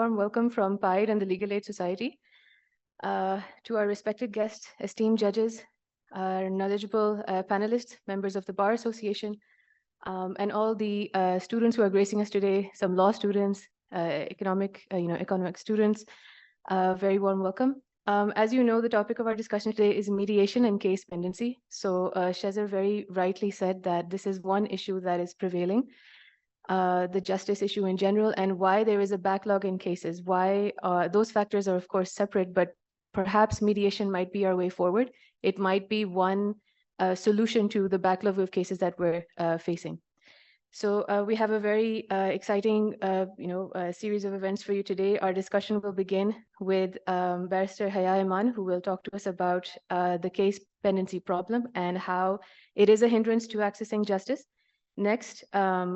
warm welcome from PIDE and the Legal Aid Society to our respected guests, esteemed judges, our knowledgeable panelists, members of the Bar Association, and all the students who are gracing us today, some law students, economic students. Very warm welcome. As you know, the topic of our discussion today is mediation and case pendency. So Shazar very rightly said that this is one issue that is prevailing. The justice issue in general, and why there is a backlog in cases, why those factors are of course separate, but perhaps mediation might be our way forward. It might be one solution to the backlog of cases that we're facing. So we have a very exciting series of events for you today. Our discussion will begin with Barrister Haya Iman, who will talk to us about the case pendency problem and how it is a hindrance to accessing justice. Next,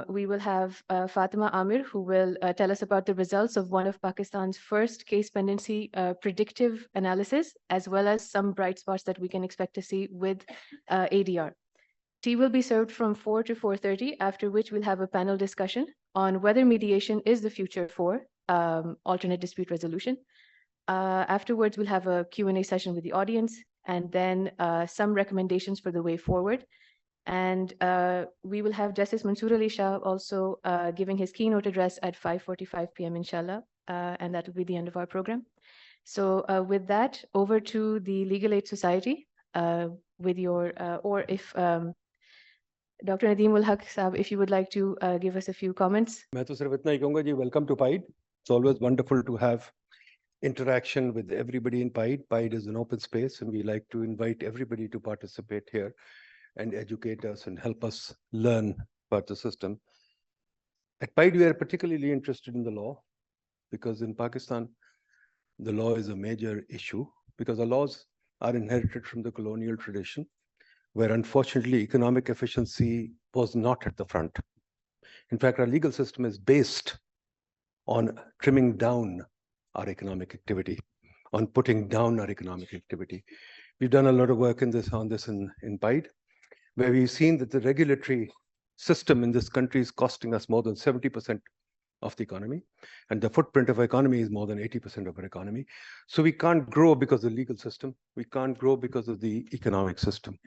we will have Fatima Amir, who will tell us about the results of one of Pakistan's first case pendency predictive analysis, as well as some bright spots that we can expect to see with ADR. Tea will be served from 4 to 4:30, after which we'll have a panel discussion on whether mediation is the future for alternate dispute resolution. Afterwards, we'll have a Q&A session with the audience, and then some recommendations for the way forward. And we will have Justice Mansoor Ali Shah also giving his keynote address at 5:45 p.m. inshallah, and that will be the end of our program. So with that, over to the Legal Aid Society with your, or if Dr. Nadeem Ul Haq Saab, if you would like to give us a few comments. Welcome to PIDE. It's always wonderful to have interaction with everybody in PIDE. PIDE is an open space, and we like to invite everybody to participate here and educate us and help us learn about the system. At PIDE, we are particularly interested in the law, because in Pakistan, the law is a major issue, because the laws are inherited from the colonial tradition, where unfortunately economic efficiency was not at the front. In fact, our legal system is based on trimming down our economic activity, on putting down our economic activity. We've done a lot of work on this in PIDE, where we've seen that the regulatory system in this country is costing us more than 70% of the economy, and the footprint of our economy is more than 80% of our economy. So we can't grow because of the legal system. We can't grow because of the economic system.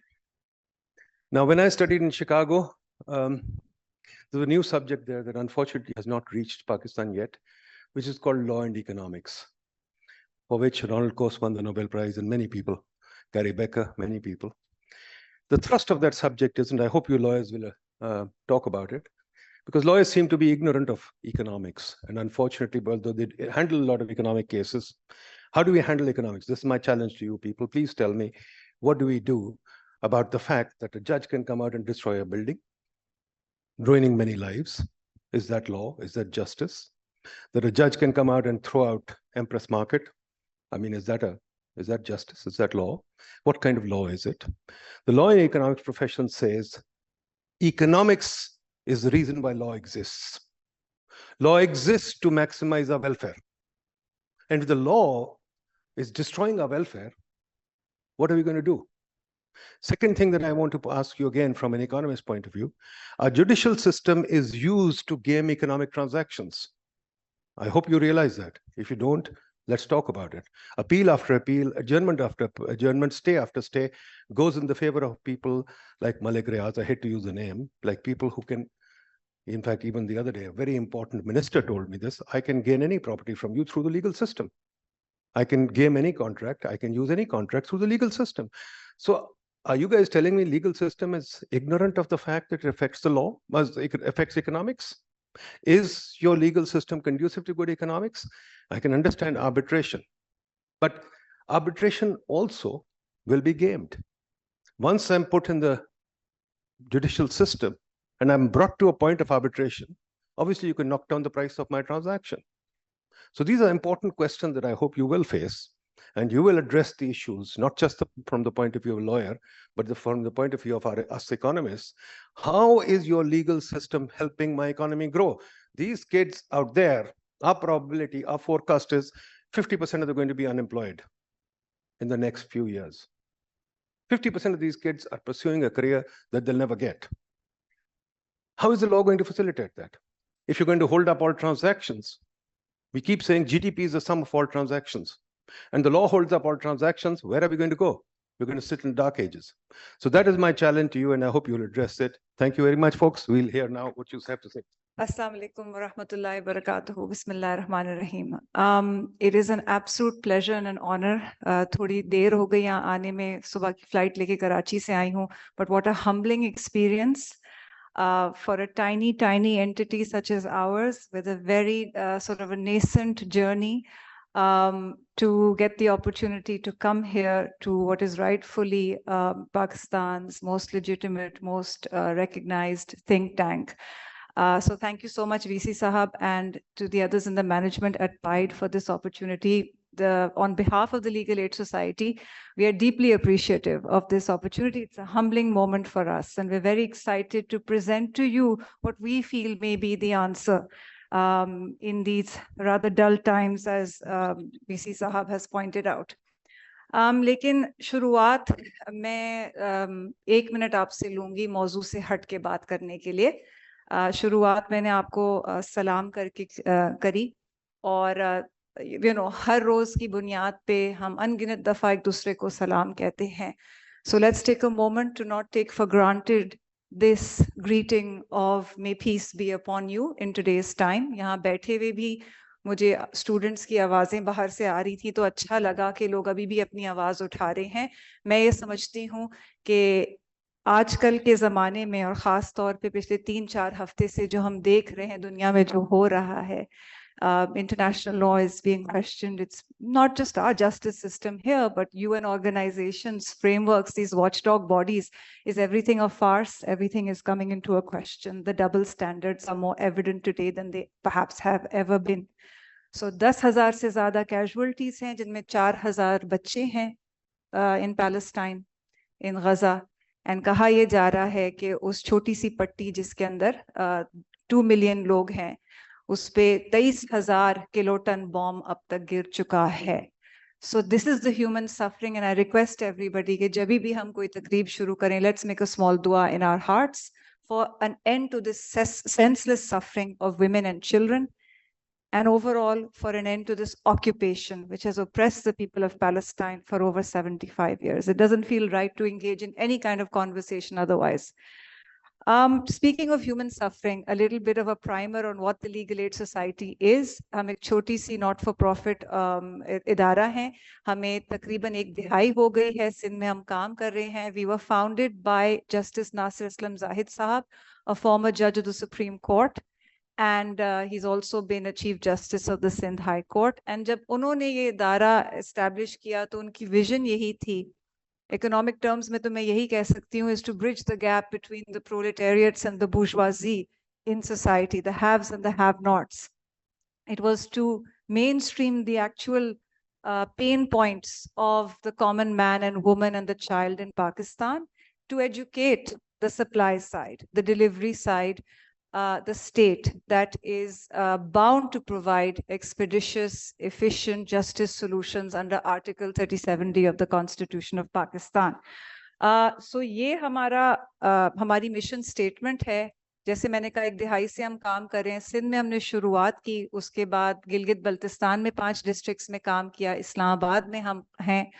Now, when I studied in Chicago, there's a new subject there that unfortunately has not reached Pakistan yet, which is called law and economics, for which Ronald Coase won the Nobel Prize, and many people, Gary Becker, many people. The thrust of that subject is, and I hope you lawyers will talk about it, because lawyers seem to be ignorant of economics. And unfortunately, although they handle a lot of economic cases, how do we handle economics? This is my challenge to you people. Please tell me, what do we do about the fact that a judge can come out and destroy a building, ruining many lives? Is that law? Is that justice? That a judge can come out and throw out Empress Market? I mean, is that justice? Is that law? What kind of law is it? The law and economics profession says economics is the reason why law exists. Law exists to maximize our welfare. And if the law is destroying our welfare, what are we going to do? Second thing that I want to ask you again from an economist point of view, our judicial system is used to game economic transactions. I hope you realize that. If you don't, let's talk about it. Appeal after appeal, adjournment after adjournment, stay after stay, goes in the favor of people like Malik Riaz. I hate to use the name, like people who can, in fact, even the other day, a very important minister told me this, I can gain any property from you through the legal system. I can game any contract, I can use any contract through the legal system. So are you guys telling me legal system is ignorant of the fact that it affects the law, it affects economics? Is your legal system conducive to good economics? I can understand arbitration, but arbitration also will be gamed. Once I'm put in the judicial system and I'm brought to a point of arbitration, obviously you can knock down the price of my transaction. So these are important questions that I hope you will face, and you will address the issues, not just from the point of view of a lawyer, but from the point of view of us economists. How is your legal system helping my economy grow? These kids out there, our probability, our forecast is 50% of them are going to be unemployed in the next few years. 50% of these kids are pursuing a career that they'll never get. How is the law going to facilitate that? If you're going to hold up all transactions, We keep saying GDP is the sum of all transactions. And the law holds up all transactions. Where are we going to go? We're going to sit in dark ages. So that is my challenge to you, and I hope you'll address it. Thank you very much, folks. We'll hear now what you have to say. Assalamu alaikum wa rahmatullahi wa barakatuhu. Bismillahir Rahmanir Rahim. It is an absolute pleasure and an honor. थोड़ी देर हो गई यहाँ आने में, सुबह की flight लेके कराची से आई हूँ. But what a humbling experience for a tiny entity such as ours, with a very sort of a nascent journey, to get the opportunity to come here to what is rightfully Pakistan's most legitimate, most recognized think tank. So thank you so much, VC Sahab, and to the others in the management at PIDE for this opportunity. On behalf of the Legal Aid Society, we are deeply appreciative of this opportunity. It's a humbling moment for us, and we're very excited to present to you what we feel may be the answer in these rather dull times, as VC Sahab has pointed out. लेकिन शुरुआत मैं 1 minute आपसे लूंगी मौजू से हट के बात करने के लिए. शुरुआत मैंने आपको सलाम करके करी, और हर रोज की बुनियाद पे हम अनगिनत दफा एक दूसरे को सलाम कहते हैं. So let's take a moment to not take for granted this greeting of may peace be upon you in today's time. यहाँ बैठे हुए भी मुझे स्टूडेंट्स की आवाज़ें बाहर से आ रही थी, तो अच्छा लगा कि लोग अभी भी अपनी आवाज़ उठा रहे हैं. मैं ये समझती हूँ कि आजकल के ज़माने में, और ख़ास तौर पे पिछले 3-4 हफ्ते से जो हम देख रहे हैं दुनिया में जो हो रहा है, international law is being questioned. It's not just our justice system here, but UN organizations, frameworks, these watchdog bodies. Is everything a farce? Everything is coming into a question. The double standards are more evident today than they perhaps have ever been. So 10,000 से ज़्यादा casualties हैं, जिनमें 4,000 बच्चे हैं in Palestine, in Gaza. And कहा यह जा रहा है कि उस छोटी सी पट्टी जिसके अंदर 2 मिलियन लोग हैं, उस पे 23,000 किलोटन बॉम्ब अब तक गिर चुका है. So this is the human suffering, and I request everybody कि जब भी हम कोई तकरीब शुरू करें, let's make a small dua in our hearts for an end to this senseless suffering of women and children, and overall for an end to this occupation which has oppressed the people of Palestine for over 75 years. It doesn't feel right to engage in any kind of conversation otherwise. Speaking of human suffering, a little bit of a primer on what the Legal Aid Society is. हम एक छोटी सी not for profit इदारा हैं. हमें तकरीबन 1 दिहाई हो गई है सिंध में हम काम कर रहे हैं. We were founded by Justice Nasir Islam Zahid Sahab, a former judge of the Supreme Court, and he's also been a Chief Justice of the Sindh High Court. And जब उन्होंने ये इदारा establish किया तो उनकी vision यही थी, economic terms में तो मैं यही कह सकती हूँ, is to bridge the gap between the proletariats and the bourgeoisie in society, the haves and the have-nots. It was to mainstream the actual pain points of the common man and woman and the child in Pakistan, to educate the supply side, the delivery side, the state that is bound to provide expeditious, efficient justice solutions under Article 37D of the Constitution of Pakistan. So ये हमारी mission statement है. जैसे मैंने कहा 1 दिहाई से हम काम कर रहे हैं. सिंध में हमने शुरुआत की, उसके बाद गिलगित बल्तिस्तान में 5 डिस्ट्रिक्ट्स में काम किया, इस्लामाबाद में हम हैं,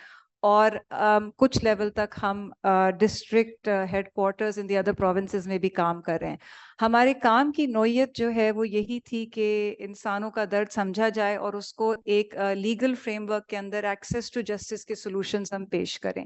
और कुछ लेवल तक हम district headquarters in the other provinces में भी काम कर रहे हैं. हमारे काम की नोयत जो है वो यही थी कि इंसानों का दर्द समझा जाए और उसको एक लीगल फ्रेमवर्क के अंदर एक्सेस टू जस्टिस के सॉल्यूशंस हम पेश करें.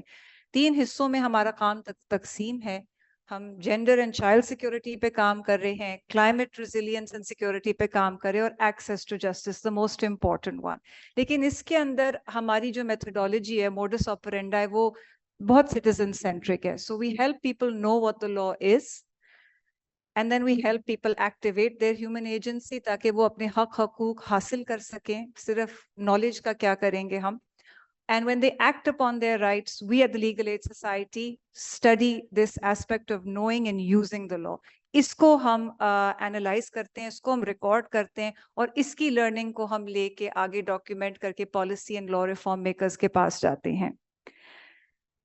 3 हिस्सों में हमारा काम तकसीम है. हम जेंडर एंड चाइल्ड सिक्योरिटी पे काम कर रहे हैं, क्लाइमेट रेजिलियंस एंड सिक्योरिटी पे काम कर रहे हैं, और access to justice the most important one. लेकिन इसके अंदर हमारी जो मेथोडोलॉजी है, मोडस ऑपरेंडा है, वो बहुत सिटीजन सेंट्रिक है. So we help people know what the law is, and then we help people activate their human agency, ताकि वो अपने हक हकूक हासिल कर सकें. सिर्फ नॉलेज का क्या करेंगे हम. And when they act upon their rights, we at the Legal Aid Society study this aspect of knowing and using the law. इसको हम एनालाइज करते हैं, इसको हम रिकॉर्ड करते हैं, और इसकी लर्निंग को हम लेके आगे डॉक्यूमेंट करके policy and law reform makers के पास जाते हैं.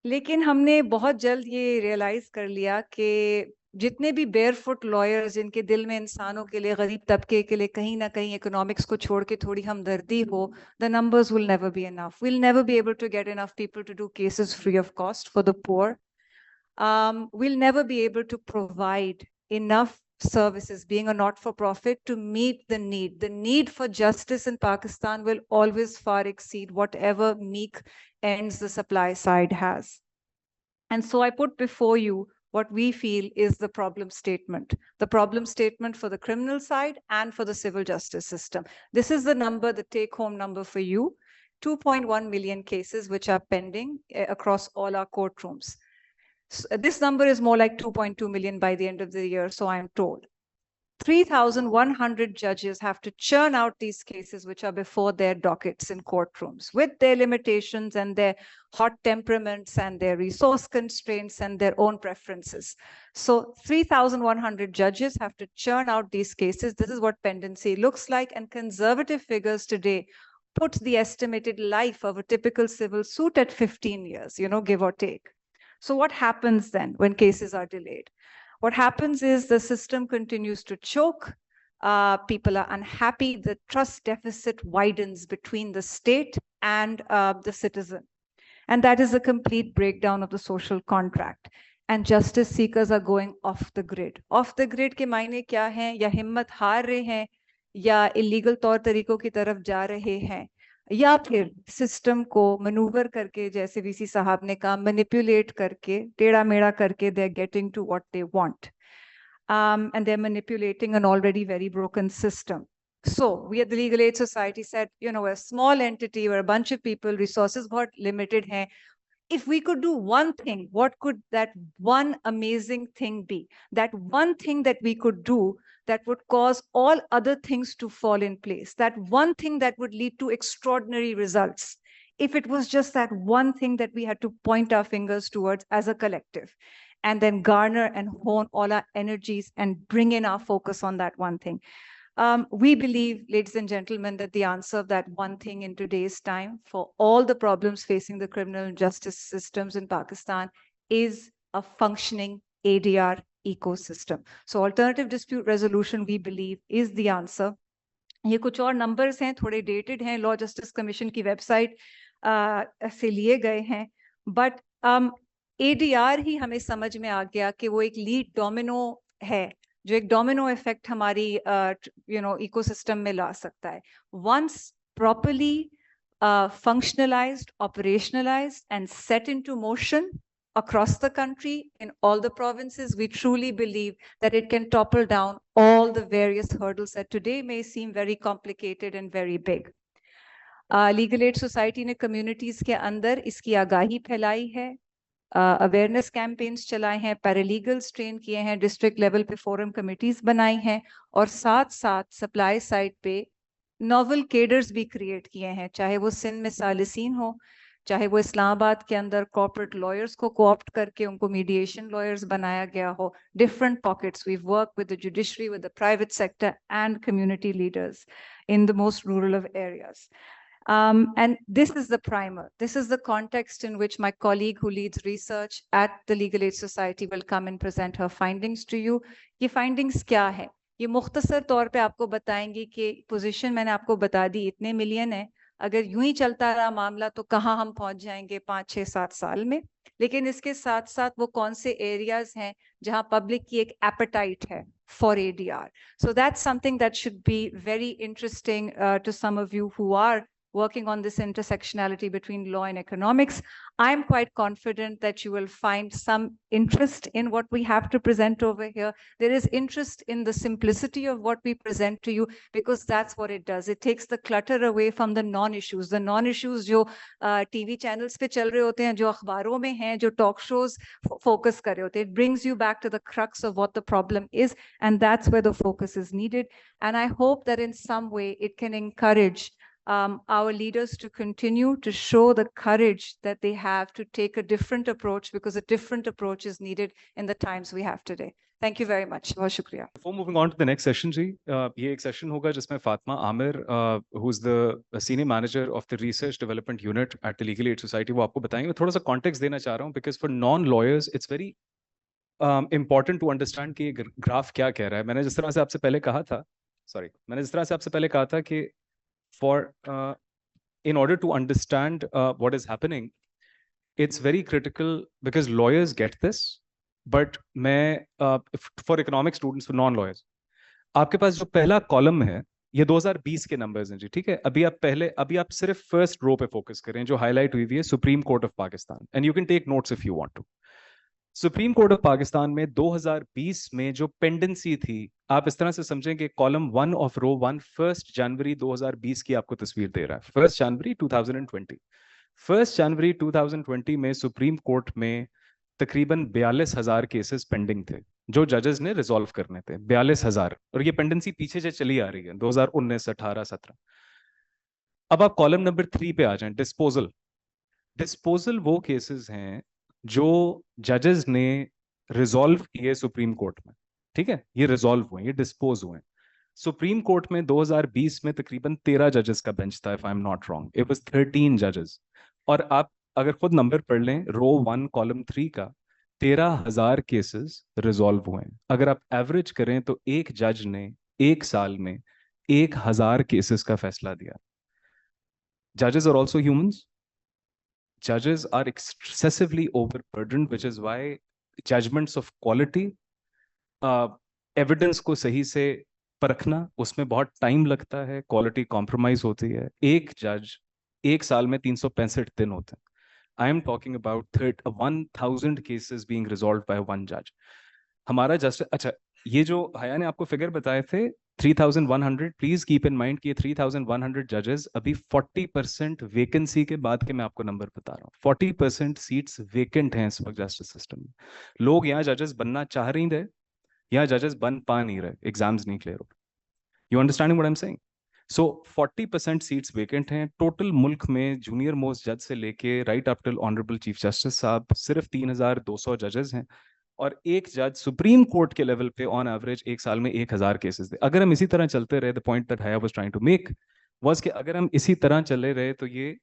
लेकिन हमने बहुत जल्द ये रियलाइज कर लिया कि जितने भी barefoot lawyers जिनके दिल में इंसानों के लिए, गरीब तबके के लिए कहीं ना कहीं economics को छोड़ के थोड़ी हमदर्दी हो, the numbers will never be enough. We'll never be able to get enough people to do cases free of cost for the poor. We'll never be able to provide enough services, being a not-for-profit, to meet the need. The need for justice in Pakistan will always far exceed whatever meek ends the supply side has. And so I put before you what we feel is the problem statement for the criminal side and for the civil justice system. This is the number, the take-home number for you: 2.1 million cases which are pending across all our courtrooms. So this number is more like 2.2 million by the end of the year, so I'm told. 3,100 judges have to churn out these cases which are before their dockets in courtrooms, with their limitations and their hot temperaments and their resource constraints and their own preferences. So 3,100 judges have to churn out these cases. This is what pendency looks like, and conservative figures today put the estimated life of a typical civil suit at 15 years, give or take. So what happens then when cases are delayed? What happens is the system continues to choke. People are unhappy. The trust deficit widens between the state and the citizen. And that is a complete breakdown of the social contract. And justice seekers are going off the grid. Off the grid के मायने क्या हैं? या हिम्मत हार रहे हैं, या illegal तौर तरीकों की तरफ जा रहे हैं, या फिर सिस्टम को मैनूवर करके, जैसे वीसी साहब ने कहा, मैनिपुलेट करके, टेढ़ा मेढ़ा करके, they're getting to what they want. And they're manipulating an already very broken system. So we at the Legal Aid Society said, a small entity where a bunch of people, resources बहुत limited हैं, if we could do one thing, what could that one amazing thing be? That one thing that we could do that would cause all other things to fall in place. That one thing that would lead to extraordinary results. If it was just that one thing that we had to point our fingers towards as a collective, and then garner and hone all our energies and bring in our focus on that one thing. We believe, ladies and gentlemen, that the answer of that one thing in today's time for all the problems facing the criminal justice systems in Pakistan is a functioning ADR ecosystem. So alternative dispute resolution, we believe, is the answer. ये कुछ और numbers हैं, थोड़े dated हैं, Law Justice Commission की website से लिए गए हैं, but ADR ही हमें समझ में आ गया कि वो एक lead domino है, जो एक डोमिनो इफेक्ट हमारी इकोसिस्टम में ला सकता है. Once properly functionalized, operationalized, and set into motion across the country in all the provinces, we truly believe that it can topple down all the various hurdles that today may seem very complicated and very big. Legal Aid Society ने communities के अंदर इसकी आगाही फैलाई है, awareness campaigns चलाए हैं, पैरालीगल्स train किए हैं, डिस्ट्रिक्ट लेवल पे फोरम कमिटीज बनाई हैं, और साथ साथ सप्लाई साइड पे नोवेल केडर्स भी क्रिएट किए हैं, चाहे वो सिंध में सालिसीन हो, चाहे वो इस्लामाबाद के अंदर कॉर्पोरेट लॉयर्स को कोऑप्ट करके उनको मीडिएशन लॉयर्स बनाया गया हो. Different pockets, we work with the judiciary, with the private sector and community leaders in the most rural of areas. And this is the primer. This is the context in which my colleague who leads research at the Legal Aid Society will come and present her findings to you. ये findings क्या है? ये मुख्तसर तौर पे आपको बताएंगी कि position मैंने आपको बता दी, इतने मिलियन है, अगर यूं ही चलता रहा मामला तो कहाँ हम पहुंच जाएंगे 5, 6, 7 साल में. लेकिन इसके साथ साथ वो कौन से areas हैं जहाँ public की एक appetite है for ADR. So that's something that should be very interesting to some of you who are working on this intersectionality between law and economics. I'm quite confident that you will find some interest in what we have to present over here. There is interest in the simplicity of what we present to you, because that's what it does. It takes the clutter away from the non-issues. The non-issues जो TV channels पे चल रहे होते हैं, जो अखबारों में हैं, जो talk shows focus कर रहे होते हैं. It brings you back to the crux of what the problem is, and that's where the focus is needed. And I hope that in some way it can encourage our leaders to continue to show the courage that they have to take a different approach, because a different approach is needed in the times we have today. Thank you very much. बहुत शुक्रिया. Before moving on to the next session, जी, ये एक session होगा जिसमें Fatima Aamir, who's the senior manager of the research development unit at the Legal Aid Society, वो आपको बताएंगे. मैं थोड़ा सा context देना चाह रहा हूँ, because for non-lawyers, it's very important to understand कि ये ग्राफ क्या कह रहा है. मैंने जिस तरह से आपसे पहले कहा था, कि in order to understand what is happening, it's very critical because lawyers get this, but for economic students, for non-lawyers, आपके पास जो पहला कॉलम है ये 2020 के नंबर्स हैं जी, ठीक है. अभी आप सिर्फ फर्स्ट रो पे फोकस करें जो हाईलाइट हुई है supreme court of Pakistan, and you can take notes if you want to. Supreme court of Pakistan में 2020 में जो पेंडेंसी थी, आप इस तरह से समझें कि कॉलम 1 ऑफ रो 1 1 जनवरी 2020 की आपको तस्वीर दे रहा है. 1 जनवरी 2020. 1 जनवरी 2020 में सुप्रीम कोर्ट में तकरीबन 42,000 केसेस पेंडिंग थे जो जजेस ने रिजॉल्व करने थे. 42,000. और ये पेंडेंसी पीछे से चली आ रही है 2019, 18, 17. अब आप कॉलम नंबर 3 पे आ जाएं. डिस्पोजल वो केसेस हैं जो जजेस ने रिजॉल्व किए सुप्रीम कोर्ट में, ठीक है. ये रिजॉल्व हुए, ये डिस्पोज हुए. सुप्रीम कोर्ट में 2020 में तकरीबन 13 जजेस का बेंच था, if I am not wrong. It was 13 जजेस. और आप अगर खुद नंबर पढ़ लें, रो 1 कॉलम 3 का 13,000 केसेस रिजॉल्व हुए हैं. अगर आप एवरेज करें तो एक जज ने एक साल में 1,000 केसेस का फैसला दिया. जजेस are also humans. Judges are excessively overburdened, which is why judgments of quality, evidence को सही से परखना, उसमें बहुत टाइम लगता है, क्वालिटी कॉम्प्रोमाइज होती है. एक जज एक साल में 365 दिन होते हैं. आई am talking about 1,000 cases being resolved by one जज. हमारा जस्टिस, अच्छा, ये जो हया ने आपको फिगर बताए थे 3,100, प्लीज कीप इन माइंड कि 3,100 जजेस अभी 40% वेकेंसी के बाद के मैं आपको नंबर बता रहा हूँ. 40% सीट्स वेकेंट हैं इस वक्त जस्टिस सिस्टम में. लोग यहाँ जजेस बनना चाह नहीं रहे, यहाँ जजेस बन पा नहीं रहे, एग्जाम्स नहीं क्लियर हो. You understanding what I am saying? So 40% seats vacant हैं टोटल मुल्क में. जूनियर मोस्ट जज से लेके right up till honourable chief justice साहब सिर्फ 3,200 जजेस हैं. और एक जज सुप्रीम कोर्ट के लेवल पे ऑन एवरेज एक साल में 1,000 केसेस दे. अगर हम इसी तरह चलते रहे, the point that Haya was trying to make was कि अगर हम इसी तरह चले रहे तो ये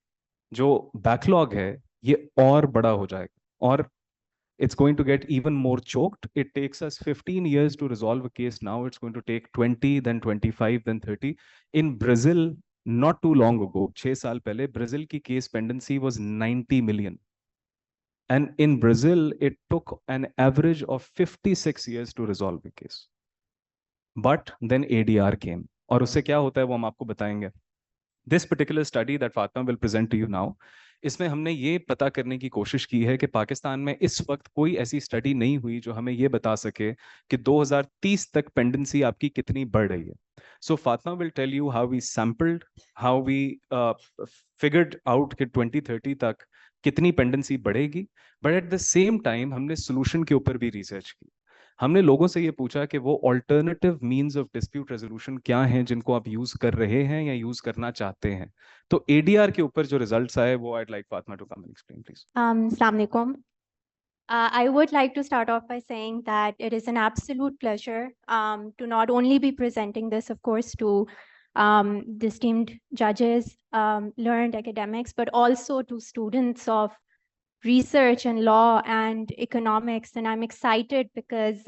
जो बैकलॉग है ये और बड़ा हो जाएगा, और it's going to get even more choked. It takes us 15 years to resolve a case. Now it's going to take 20, then 25, then 30. In Brazil, not too long ago, 6 साल पहले, Brazil की case pendency was 90 million. And in Brazil, it took an average of 56 years to resolve the case. But then ADR came. और उससे क्या होता है वो हम आपको बताएंगे. This particular study that Fatma will present to you now, इसमें हमने ये पता करने की कोशिश की है कि पाकिस्तान में इस वक्त कोई ऐसी स्टडी नहीं हुई जो हमें ये बता सके कि 2030 तक पेंडेंसी आपकी कितनी बढ़ रही है. So Fatma will tell you how we sampled, how we figured out कि 2030 तक कितनी पेंडेंसी बढ़ेगी. But at the same time हमने सोल्यूशन के ऊपर भी रिसर्च की. हमने लोगों से ये पूछा कि वो alternative means of dispute resolution क्या हैं जिनको आप यूज कर रहे हैं या यूज करना चाहते हैं. तो एडीआर के ऊपर जो रिजल्ट्स आए वो I'd like Fatma to come and explain, please. Assalamu alaikum. I would like to start off by saying that it is an absolute pleasure to not only be presenting this, of course, to the esteemed judges, learned academics, but also to students of research and law and economics. And I'm excited because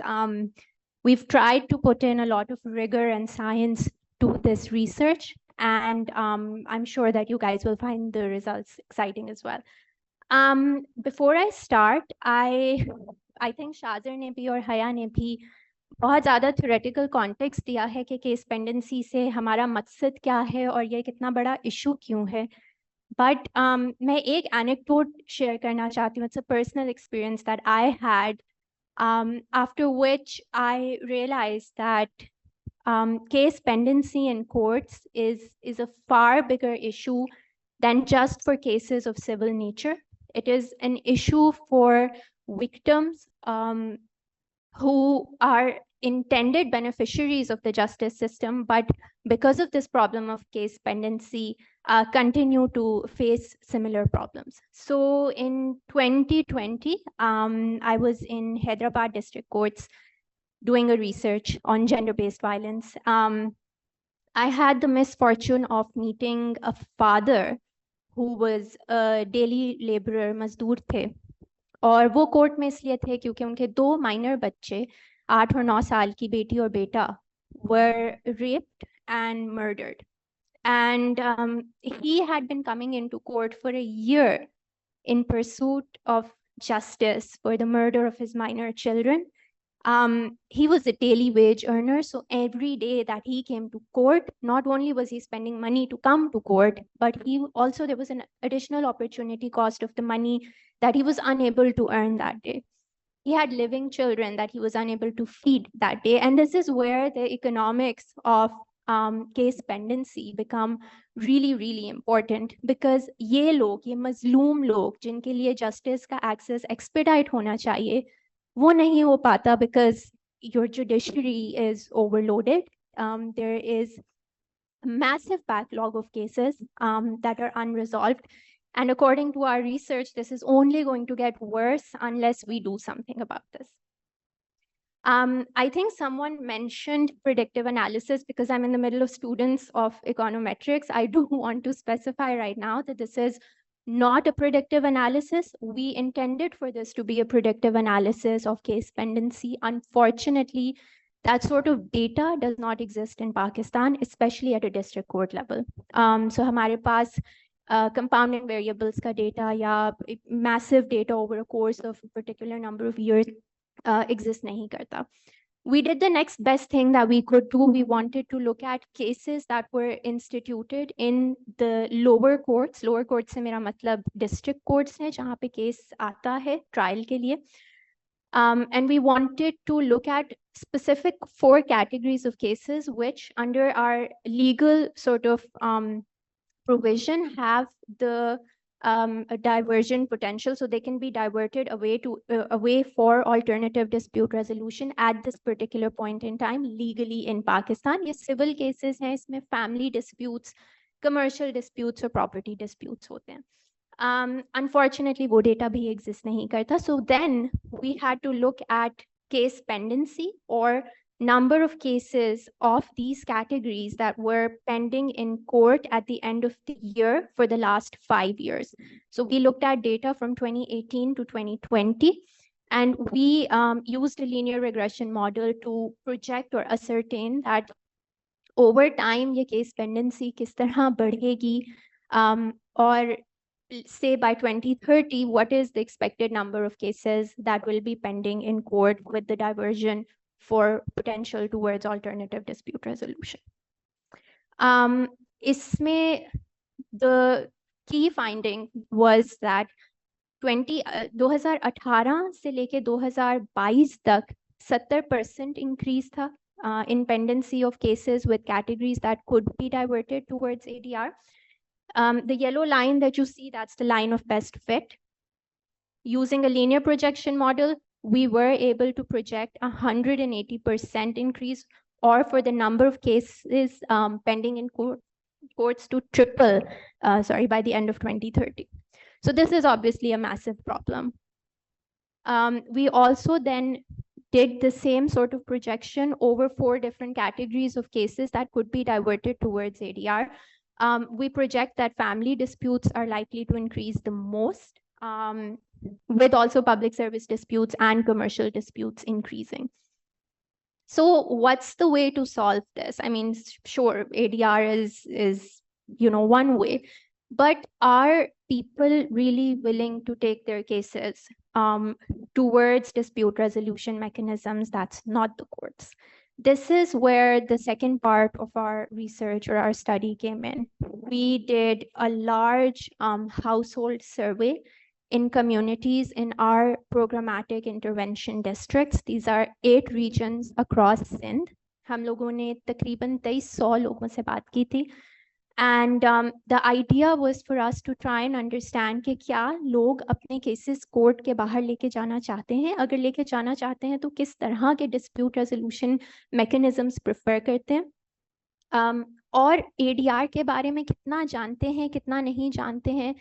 we've tried to put in a lot of rigor and science to this research. And I'm sure that you guys will find the results exciting as well. Before I start, I think Shazir ने भी और हया ने भी बहुत ज़्यादा theoretical context दिया है कि case pendency से हमारा मकसद क्या है और ये कितना बड़ा issue क्यों है. But मैं एक anecdote share करना चाहती हूँ. It's a personal experience that I had, after which I realized that case pendency in courts is a far bigger issue than just for cases of civil nature. It is an issue for victims who are intended beneficiaries of the justice system, but because of this problem of case pendency, continue to face similar problems. So in 2020, I was in Hyderabad district courts doing a research on gender-based violence. I had the misfortune of meeting a father who was a daily laborer, mazdoor the. और वो court में इसलिए थे क्योंकि उनके 2 minor बच्चे 8 और 9 साल की बेटी और बेटा were raped and murdered. And he had been coming into court for a year in pursuit of justice for the murder of his minor children. He was a daily wage earner, so every day that he came to court, not only was he spending money to come to court, but there was an additional opportunity cost of the money that he was unable to earn that day. He had living children that he was unable to feed that day. And this is where the economics of case pendency become really, really important, because ये लोग, ये मजलूम लोग जिनके लिए justice का access expedite होना चाहिए, वो नहीं हो पाता because your judiciary is overloaded. There is a massive backlog of cases that are unresolved. And according to our research, this is only going to get worse unless we do something about this. I think someone mentioned predictive analysis. Because I'm in the middle of students of econometrics, I do want to specify right now that this is not a predictive analysis. We intended for this to be a predictive analysis of case pendency. Unfortunately, that sort of data does not exist in Pakistan, especially at a district court level. So हमारे पास compounding variables का data या massive data over a course of a particular number of years exist nahi karta. We did the next best thing that we could do. We wanted to look at cases that were instituted in the lower courts. Lower courts se mera matlab district courts hai jahan pe case aata hai trial ke liye. And we wanted to look at specific 4 categories of cases which under our legal sort of provision have the a diversion potential, so they can be diverted away for alternative dispute resolution at this particular point in time legally in Pakistan. Ye civil cases hain, isme family disputes, commercial disputes or property disputes hote hain. Unfortunately wo data bhi exist nahi karta. So then we had to look at case pendency or number of cases of these categories that were pending in court at the end of the year for the last 5 years. So we looked at data from 2018 to 2020, and we used a linear regression model to project or ascertain that over time ye case pendency kis tarah badhegi, or say by 2030, what is the expected number of cases that will be pending in court with the diversion for potential towards alternative dispute resolution. Isme the key finding was that 2018 से लेके 2022 तक 70% increase था in pendency of cases with categories that could be diverted towards ADR. The yellow line that you see, that's the line of best fit. Using a linear projection model, we were able to project 180% increase, or for the number of cases pending in courts to triple, by the end of 2030. So this is obviously a massive problem. We also then did the same sort of projection over 4 different categories of cases that could be diverted towards ADR. We project that family disputes are likely to increase the most, with also public service disputes and commercial disputes increasing. So what's the way to solve this? I mean, sure, ADR is one way, but are people really willing to take their cases towards dispute resolution mechanisms that's not the courts? This is where the second part of our research or our study came in. We did a large household survey in communities in our programmatic intervention districts. These are 8 regions across Sindh. हम लोगों ने तकरीबन 2300 लोगों से बात की थी. And the idea was for us to try and understand कि क्या लोग अपने cases court के बाहर लेके जाना चाहते हैं. अगर लेके जाना चाहते हैं तो किस तरह के dispute resolution mechanisms prefer करते हैं. और ADR के बारे में कितना जानते हैं, कितना नहीं जानते हैं.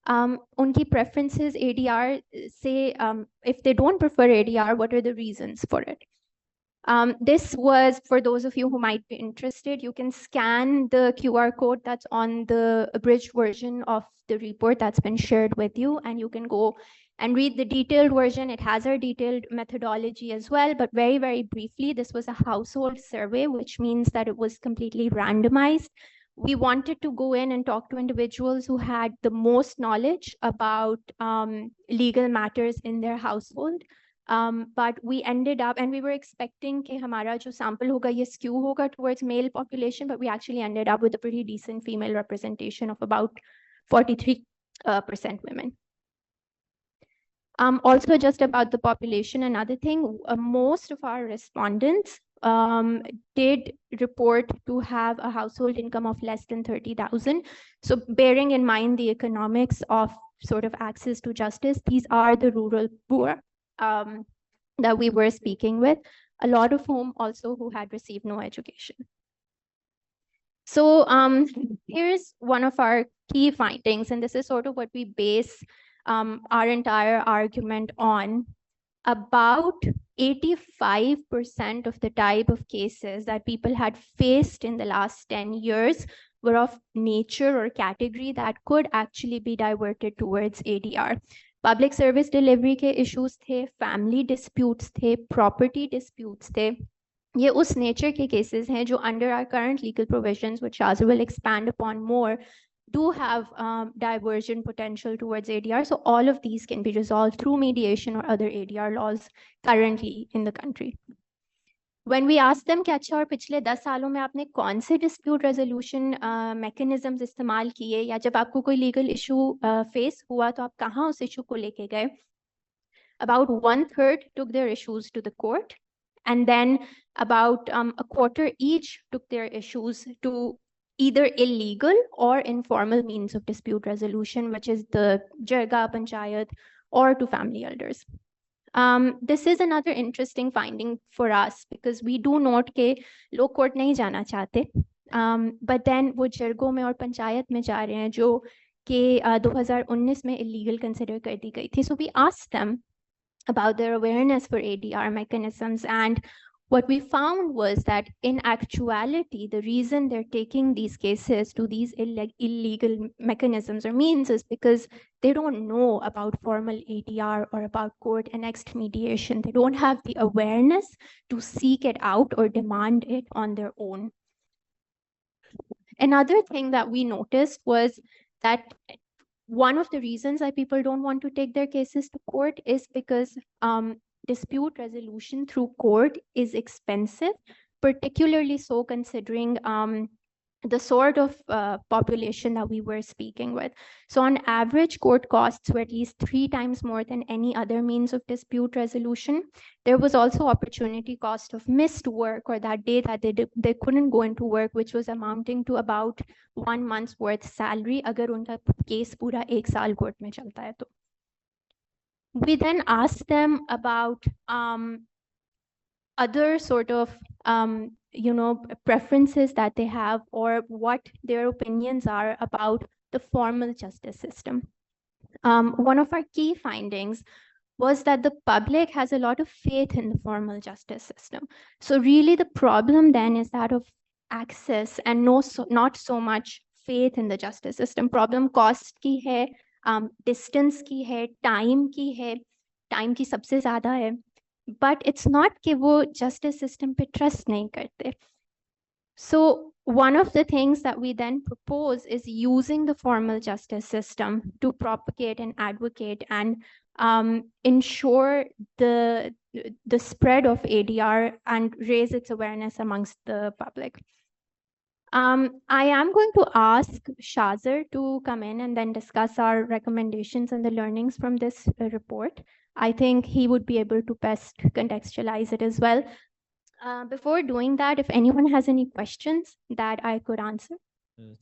Unki preferences ADR say, if they don't prefer ADR, what are the reasons for it? This was, for those of you who might be interested, you can scan the QR code that's on the abridged version of the report that's been shared with you, and you can go and read the detailed version. It has our detailed methodology as well, but very, very briefly, this was a household survey, which means that it was completely randomized. We wanted to go in and talk to individuals who had the most knowledge about legal matters in their household. But we ended up, and we were expecting कि हमारा जो sample होगा ये skew होगा towards male population, but we actually ended up with a pretty decent female representation of about 43% women. Also, just about the population, another thing, most of our respondents did report to have a household income of less than 30,000. So bearing in mind the economics of sort of access to justice, these are the rural poor that we were speaking with, a lot of whom also who had received no education. So here's one of our key findings, and this is sort of what we base our entire argument on. About 85% of the type of cases that people had faced in the last 10 years were of nature or category that could actually be diverted towards ADR. Public service delivery के issues थे, family disputes थे, property disputes थे. ये उस nature के cases हैं जो under our current legal provisions, which Shazia will expand upon more, do have diversion potential towards ADR. So all of these can be resolved through mediation or other ADR laws currently in the country. When we asked them कि अच्छा और पिछले 10 सालों में आपने कौन से dispute resolution mechanisms इस्तेमाल किए, या जब आपको कोई legal issue face हुआ तो आप कहाँ उस issue को लेके गए, about 1/3 took their issues to the court, and then about a quarter each took their issues to either illegal or informal means of dispute resolution, which is the Jarga Panchayat, or to family elders. This is another interesting finding for us because we do note कि लोग court नहीं जाना चाहते, but then वो जरगों में और पंचायत में जा रहे हैं जो कि 2019 में illegal consider कर दी गई थी. So we asked them about their awareness for ADR mechanisms, and what we found was that in actuality, the reason they're taking these cases to these illegal mechanisms or means is because they don't know about formal ADR or about court-annexed mediation. They don't have the awareness to seek it out or demand it on their own. Another thing that we noticed was that one of the reasons that people don't want to take their cases to court is because dispute resolution through court is expensive, particularly so considering the sort of population that we were speaking with. So on average, court costs were at least 3 times more than any other means of dispute resolution. There was also opportunity cost of missed work, or that day that they couldn't go into work, which was amounting to about 1 month's worth salary agar unka case pura 1 saal court mein chalta hai to. We then asked them about other sort of preferences that they have, or what their opinions are about the formal justice system. One of our key findings was that the public has a lot of faith in the formal justice system. So really the problem then is that of access and not so much faith in the justice system. Problem cost की है, distance की है, time की सबसे ज़्यादा है. But it's not कि वो justice system पे trust नहीं करते. So one of the things that we then propose is using the formal justice system to propagate and advocate and ensure the spread of ADR and raise its awareness amongst the public. I am going to ask Shazia to come in and then discuss our recommendations and the learnings from this report. I think he would be able to best contextualize it as well. Before doing that, if anyone has any questions that I could answer.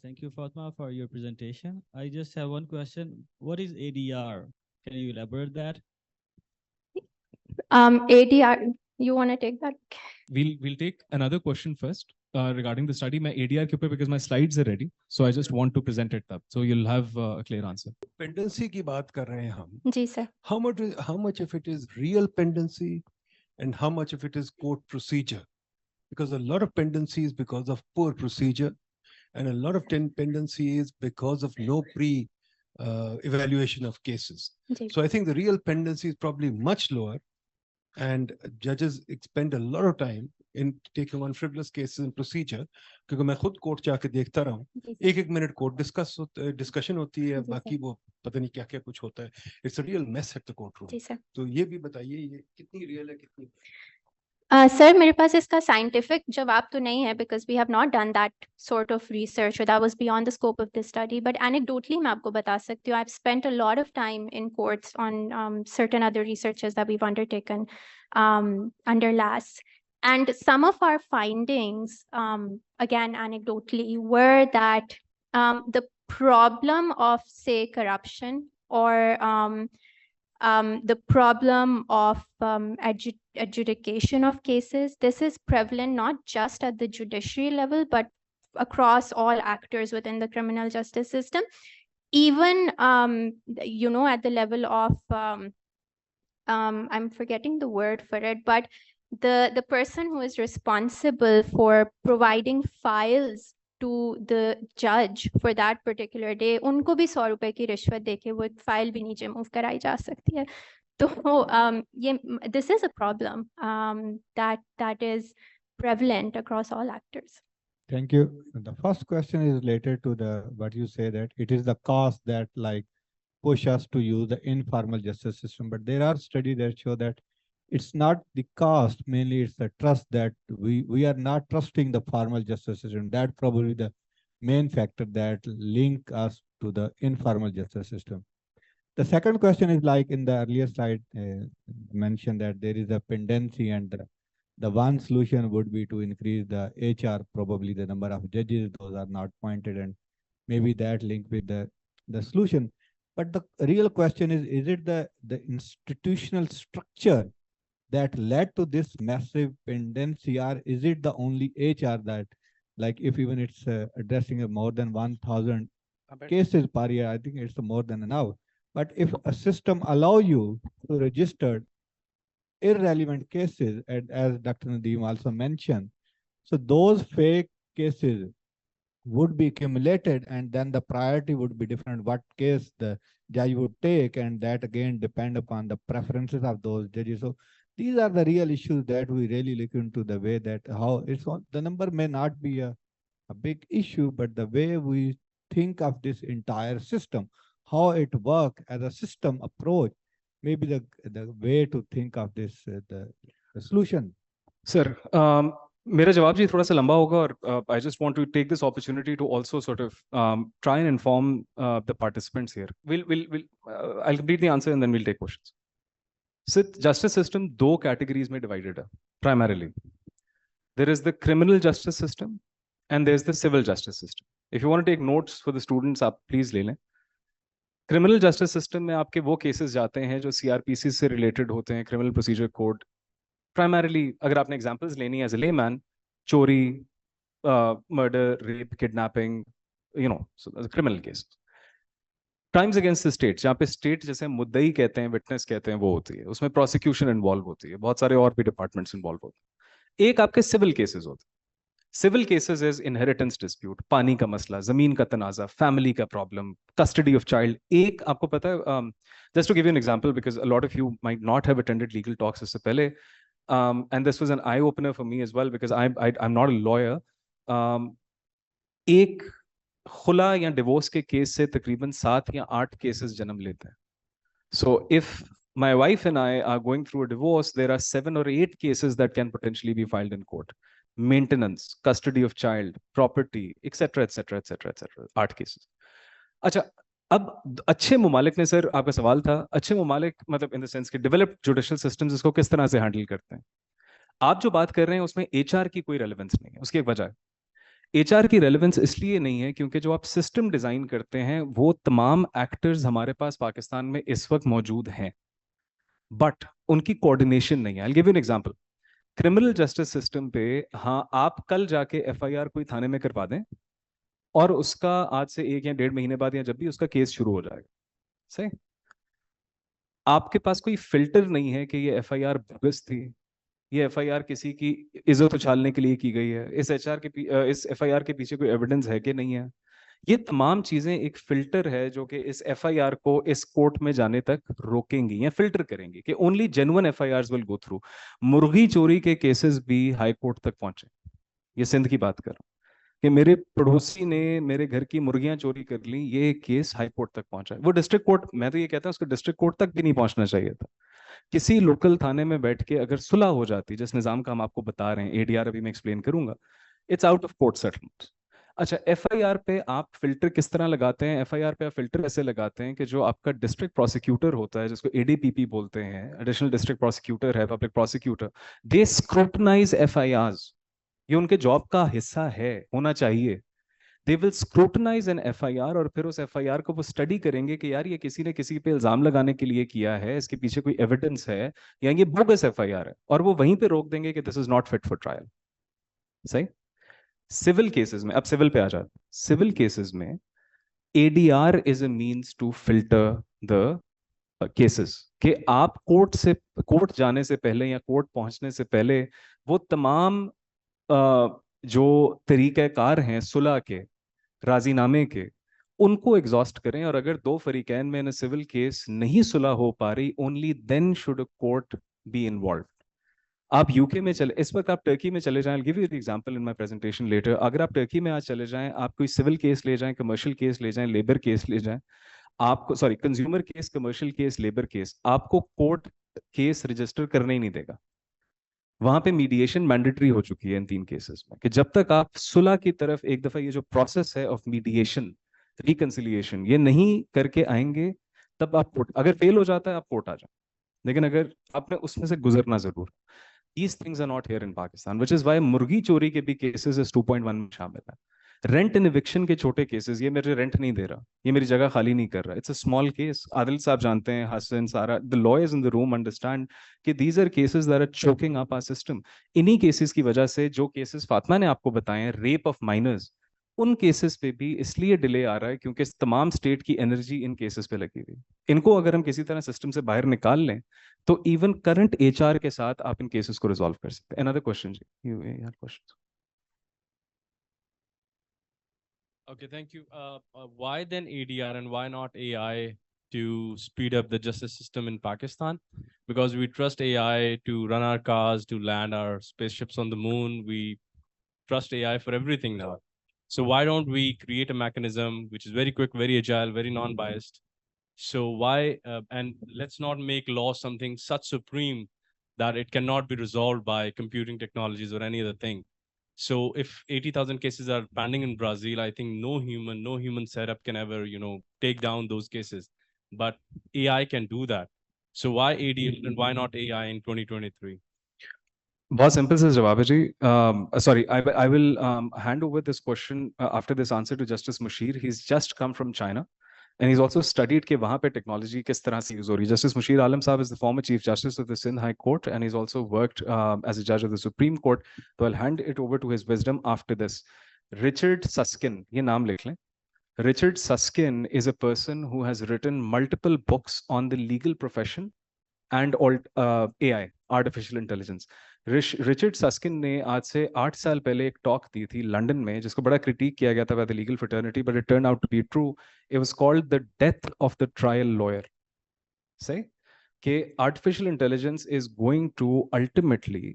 Thank you, Fatma, for your presentation. I just have one question. What is ADR? Can you elaborate that? ADR, you want to take that? We'll take another question first regarding the study. My ADR ke upar, because my slides are ready, so I just want to present it up. So you'll have a clear answer. Pendency की बात कर रहे हैं हम. जी sir. How much of it is real pendency and how much of it is court procedure? Because a lot of pendency is because of poor procedure, and a lot of pendency is because of no evaluation of cases. Ji. So I think the real pendency is probably much lower, and judges spend a lot of time in taking on frivolous cases and procedure. क्योंकि मैं खुद court जाके देखता रहा हूँ, जी sir. एक minute court discussion होती है, जी बाकी वो पता नहीं क्या क्या कुछ होता है. It's a real mess at the court room. जी सर. तो ये भी बताइए, ये कितनी रियल है, कितनी सर मेरे पास इसका साइंटिफिक जवाब तो नहीं है because we have not done that sort of research that was beyond the scope of this study, but anecdotally मैं आपको बता सकती हूँ. I have spent a lot of time in courts on certain other researches that we have undertaken under LAS, and some of our findings, again anecdotally, were that the problem of, say, corruption or the problem of adjudication of cases, this is prevalent not just at the judiciary level, but across all actors within the criminal justice system. Even, at the level of, I'm forgetting the word for it, but the person who is responsible for providing files to the judge for that particular day, उनको भी 100 रुपए की रिश्वत देके वो file भी नीचे move कराई जा सकती है. तो this is a problem that is prevalent across all actors. Thank you. The first question is related to what you say, that it is the cost that push us to use the informal justice system. But there are studies that show that it's not the cost, mainly it's the trust, that we are not trusting the formal justice system. That's probably the main factor that link us to the informal justice system. The second question is, like in the earlier slide mentioned, that there is a pendency, and the one solution would be to increase the HR, probably the number of judges. Those are not pointed, and maybe that link with the solution. But the real question is it the institutional structure that led to this massive pendency, or is it the only HR that, like, if even it's addressing more than 1,000 cases per year, I think it's more than enough. But if a system allow you to register irrelevant cases, and as Dr. Nadeem also mentioned, so those fake cases would be accumulated, and then the priority would be different, what case the judge would take, and that again depend upon the preferences of those judges. So these are the real issues that we really look into, the way that how it's on. The number may not be a big issue, but the way we think of this entire system, how it works as a system approach, maybe the way to think of this, the solution. Sir, मेरा जवाब जी थोड़ा सा लंबा होगा, और I just want to take this opportunity to also sort of try and inform the participants here. I'll complete the answer and then we'll take questions. So justice system दो categories में divided है primarily. There is the criminal justice system and there's the civil justice system. If you want to take notes for the students, आप please ले लें. Criminal justice system में आपके वो cases जाते हैं जो CRPC से related होते हैं, criminal procedure code. Primarily, अगर आपने examples लेनी है as a layman, चोरी, murder, rape, kidnapping, so the criminal cases. Crimes against the state, जहाँ पे state जैसे मुद्दई कहते हैं, witness कहते हैं, वो होती है. उसमें prosecution involve होती है. बहुत सारे और भी departments involve होते हैं. एक आपके civil cases होते हैं. Civil cases is inheritance dispute, पानी का मसला, जमीन का तनाजा, family का problem, custody of child. एक आपको पता है, just to give you an example, because a lot of you might not have attended legal talks इससे पहले, and this was an eye opener for me as well, because I'm not a lawyer. एक खुला या divorce के case से तकरीबन 7 या 8 cases जन्म लेते हैं. So if my wife and I are going through a divorce, there are 7 or 8 cases that can potentially be filed in court. Maintenance, custody of child, property, etc., etc., etc., etc. 8 cases. अच्छा, अब अच्छे मुमालिक ने, sir आपका सवाल था, अच्छे मुमालिक मतलब in the sense कि डेवलप्ड जुडिशियल सिस्टम्स इसको किस तरह से हैंडल करते हैं. आप जो बात कर रहे हैं उसमें एचआर की कोई रेलेवेंस नहीं है. उसकी एक वजह है, एचआर की रेलेवेंस इसलिए नहीं है क्योंकि जो आप सिस्टम डिजाइन करते हैं वो तमाम एक्टर्स हमारे पास पाकिस्तान में इस वक्त मौजूद हैं, बट उनकी कोऑर्डिनेशन नहीं है. I will give you an example. Criminal justice system पे, हाँ, आप कल जाके एफआईआर कोई थाने में करवा दें और उसका आज से 1 या 1.5 महीने बाद या जब भी उसका केस शुरू हो जाएगा, सही, आपके पास कोई फिल्टर नहीं है कि ये एफआईआर बोगस थी, ये एफआईआर किसी की इज्जत उछालने के लिए की गई है, इस एफआईआर के पीछे कोई एविडेंस है कि नहीं है, ये तमाम चीजें एक फिल्टर है जो कि इस एफआईआर को इस कोर्ट में जाने तक रोकेंगी या फिल्टर करेंगी कि only genuine FIRs will go through. मुर्गी चोरी के केसेस भी हाई कोर्ट तक पहुंचे, ये सिंध की बात कर रहा हूं कि मेरे पड़ोसी ने मेरे घर की मुर्गियां चोरी कर ली, ये केस हाई कोर्ट तक पहुंचा है। वो डिस्ट्रिक्ट कोर्ट, मैं तो ये कहता हूँ उसको डिस्ट्रिक्ट कोर्ट तक भी नहीं पहुंचना चाहिए था। किसी लोकल थाने में बैठ के अगर सुलह हो जाती, जिस निजाम का हम आपको बता रहे हैं, एडीआर अभी मैं एक्सप्लेन करूंगा, it's out of court settlement. अच्छा, एफआईआर पे आप फिल्टर किस तरह लगाते हैं? एफआईआर पे आप फिल्टर ऐसे लगाते हैं कि जो आपका डिस्ट्रिक्ट प्रोसिक्यूटर होता है, जिसको एडीपीपी बोलते हैं, एडिशनल डिस्ट्रिक्ट प्रोसिक्यूटर है, पब्लिक प्रोसिक्यूटर, दे स्क्रूटनाइज एफआईआरस। ये उनके जॉब का हिस्सा है, होना चाहिए। They will scrutinise an FIR और फिर उस एफआईआर को वो स्टडी करेंगे कि यार ये किसी ने किसी पे इल्जाम लगाने के लिए किया है, इसके पीछे कोई एविडेंस है या ये बोगस एफआईआर है, और वो वहीं पे रोक देंगे कि this is not fit for trial. सही। सिविल केसेस में, अब सिविल पे आ जाते हैं, सिविल केसेस में ADR is a means to filter the cases कि आप कोर्ट जाने से पहले या कोर्ट पहुंचने से पहले वो तमाम जो तरीक़ेकार हैं सुलह के, राजीनामे के, उनको एग्जॉस्ट करें। और अगर दो फरीकैन में इन सिविल केस नहीं सुलह हो पा रही, only then should a court be involve. आप यूके में चले, इस वक्त आप टर्की में चले जाएं, give you the example in my presentation letter. अगर आप टर्की में आज चले जाएं, आप कोई सिविल केस ले जाएं, कमर्शियल केस ले जाएं, लेबर केस ले जाएं, आपको sorry consumer case, commercial case, labour case, आपको कोर्ट केस रजिस्टर करने ही नहीं देगा। वहां पे मीडिएशन मैंडेटरी हो चुकी है इन 3 केसेस में कि जब तक आप सुलह की तरफ एक दफा ये जो प्रोसेस है ऑफ मीडिएशन, रिकंसिलिएशन, ये नहीं करके आएंगे, तब आप कोर्ट, अगर फेल हो जाता है आप कोर्ट आ जाए, लेकिन अगर आपने उसमें से गुजरना जरूर। These things are not here in Pakistan, which is why मुर्गी चोरी के भी केसेस इस 2.1 में शामिल है। रेंट एंड इविक्शन के छोटे केसेस, ये मेरे रेंट नहीं दे रहा, ये मेरी जगह खाली नहीं कर रहा, it's a small case. Adil sahab जानते हैं, Hasan, Sara, the lawyers in the room understand कि these are cases that are choking up our system. इन्हीं केसेस की वजह से जो केसेस फातिमा ने आपको बताए हैं, रेप ऑफ माइनर्स, उन केसेस पे भी इसलिए डिले आ रहा है क्योंकि तमाम स्टेट की एनर्जी इन केसेस पे लगी हुई। इनको अगर हम किसी तरह सिस्टम से बाहर निकाल लें तो इवन करंट एचआर के साथ आप इन केसेस को रिजॉल्व कर सकते हैं। अनदर क्वेश्चन जी, you have question. Okay, thank you. Why then ADR and why not AI to speed up the justice system in Pakistan? Because we trust AI to run our cars, to land our spaceships on the moon. We trust AI for everything now. So why don't we create a mechanism which is very quick, very agile, very non-biased? So why, and let's not make law something such supreme that it cannot be resolved by computing technologies or any other thing. So if 80,000 cases are pending in Brazil, I think no human setup can ever, take down those cases. But AI can do that. So why ADL and why not AI in 2023? बहुत simple सा जवाब है जी। Sorry, I will hand over this question after this answer to Justice Mushir. He's just come from China. And he's also studied कि वहाँ पे technology किस तरह से use हो रही है। Justice Mushir Alam Saab is the former Chief Justice of the Sindh High Court, and he's also worked as a judge of the Supreme Court. So I'll hand it over to his wisdom after this. Richard Susskind, ये नाम लिख लें। Richard Susskind is a person who has written multiple books on the legal profession and AI, artificial intelligence. Richard Susskind ने आज से 8 साल पहले एक टॉक दी थी लंदन में, जिसको बड़ा क्रिटिक किया गया था by the legal fraternity, but it turn out to be true. It was called the death of the trial lawyer. सही कि artificial intelligence is going to ultimately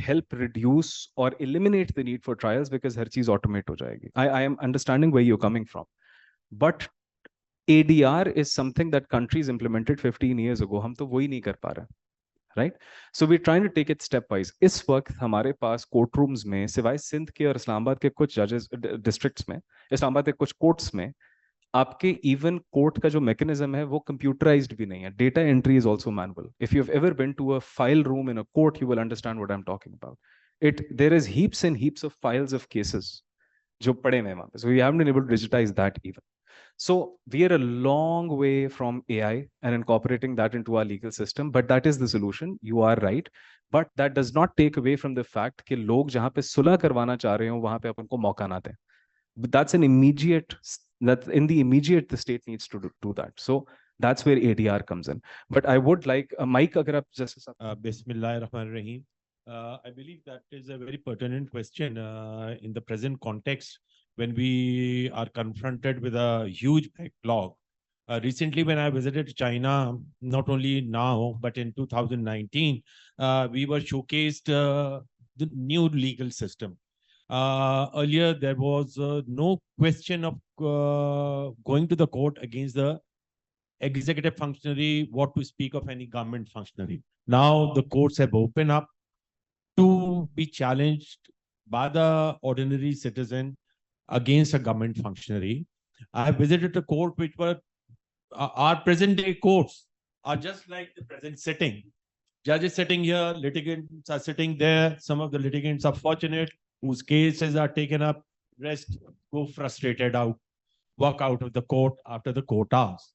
help reduce or eliminate the need for trials because हर चीज automate हो जाएगी। I am understanding where you're coming from, but ADR is something that countries implemented 15 years ago. हम तो वही नहीं कर पा रहे, right? So we're trying to take it stepwise. इस वक्त हमारे पास कोर्ट रूम्स में सिवाय सिंध के और इस्लामाबाद के कुछ जजेस डिस्ट्रिक्ट्स में, इस्लामाबाद के कुछ कोर्ट्स में, आपके इवन कोर्ट का जो मैकेनिज्म है वो कंप्यूटराइज्ड भी नहीं है। Data entry is also manual. If you have ever been to a file room in a court, you will understand what I am talking about. It there is heaps and heaps of files of cases जो पड़े हुए हैं वहां पे। So we haven't been able to digitise that even. So we are a long way from AI and incorporating that into our legal system, but that is the solution. You are right, but that does not take away from the fact कि लोग जहाँ पे सुलह करवाना चाह रहे हो वहाँ पे अपन को मौका ना दें। But that's an immediate, that in the immediate the state needs to do that. So that's where ADR comes in. But I would like Mike, अगर आप जैसे Bismillahirrahmanirrahim. I believe that is a very pertinent question in the present context, when we are confronted with a huge backlog. Recently, when I visited China, not only now, but in 2019, we were showcased the new legal system. Earlier, there was no question of going to the court against the executive functionary, what to speak of any government functionary. Now the courts have opened up to be challenged by the ordinary citizen against a government functionary. I have visited a court which were our present day courts are just like the present sitting. Judges sitting here, litigants are sitting there. Some of the litigants are fortunate whose cases are taken up, rest go frustrated out, walk out of the court after the court hours.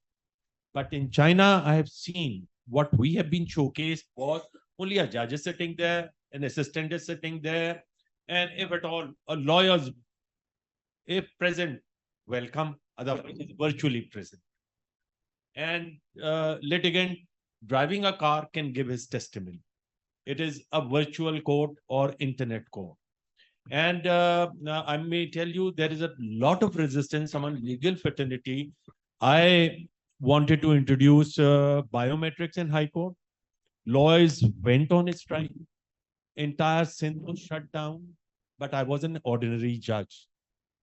But in China, I have seen what we have been showcased was only a judge is sitting there, an assistant is sitting there, and if at all, a lawyer's, if present, welcome, otherwise virtually present. And litigant driving a car can give his testimony. It is a virtual court or internet court. And I may tell you, there is a lot of resistance among legal fraternity. I wanted to introduce biometrics in High Court. Lawyers went on its strike. Entire Sindh was shut down. But I was an ordinary judge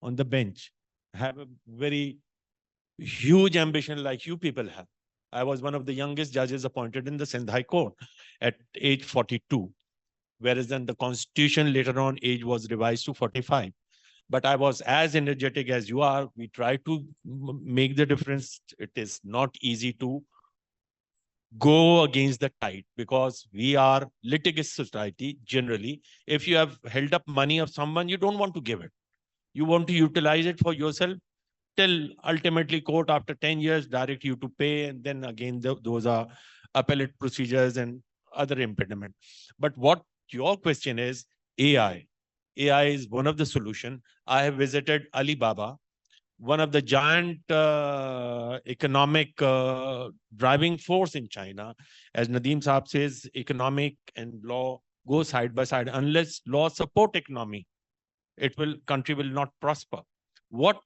on the bench. I have a very huge ambition like you people have. I was one of the youngest judges appointed in the Sindh High Court at age 42. Whereas then the constitution later on age was revised to 45. But I was as energetic as you are. We try to make the difference. It is not easy to go against the tide because we are litigious society generally. If you have held up money of someone, you don't want to give it. You want to utilize it for yourself till ultimately court after 10 years direct you to pay. And then again, those are appellate procedures and other impediment. But what your question is, AI. AI is one of the solution. I have visited Alibaba, one of the giant economic driving force in China. As Nadeem Saab says, economic and law go side by side. Unless law support economy, country will not prosper. What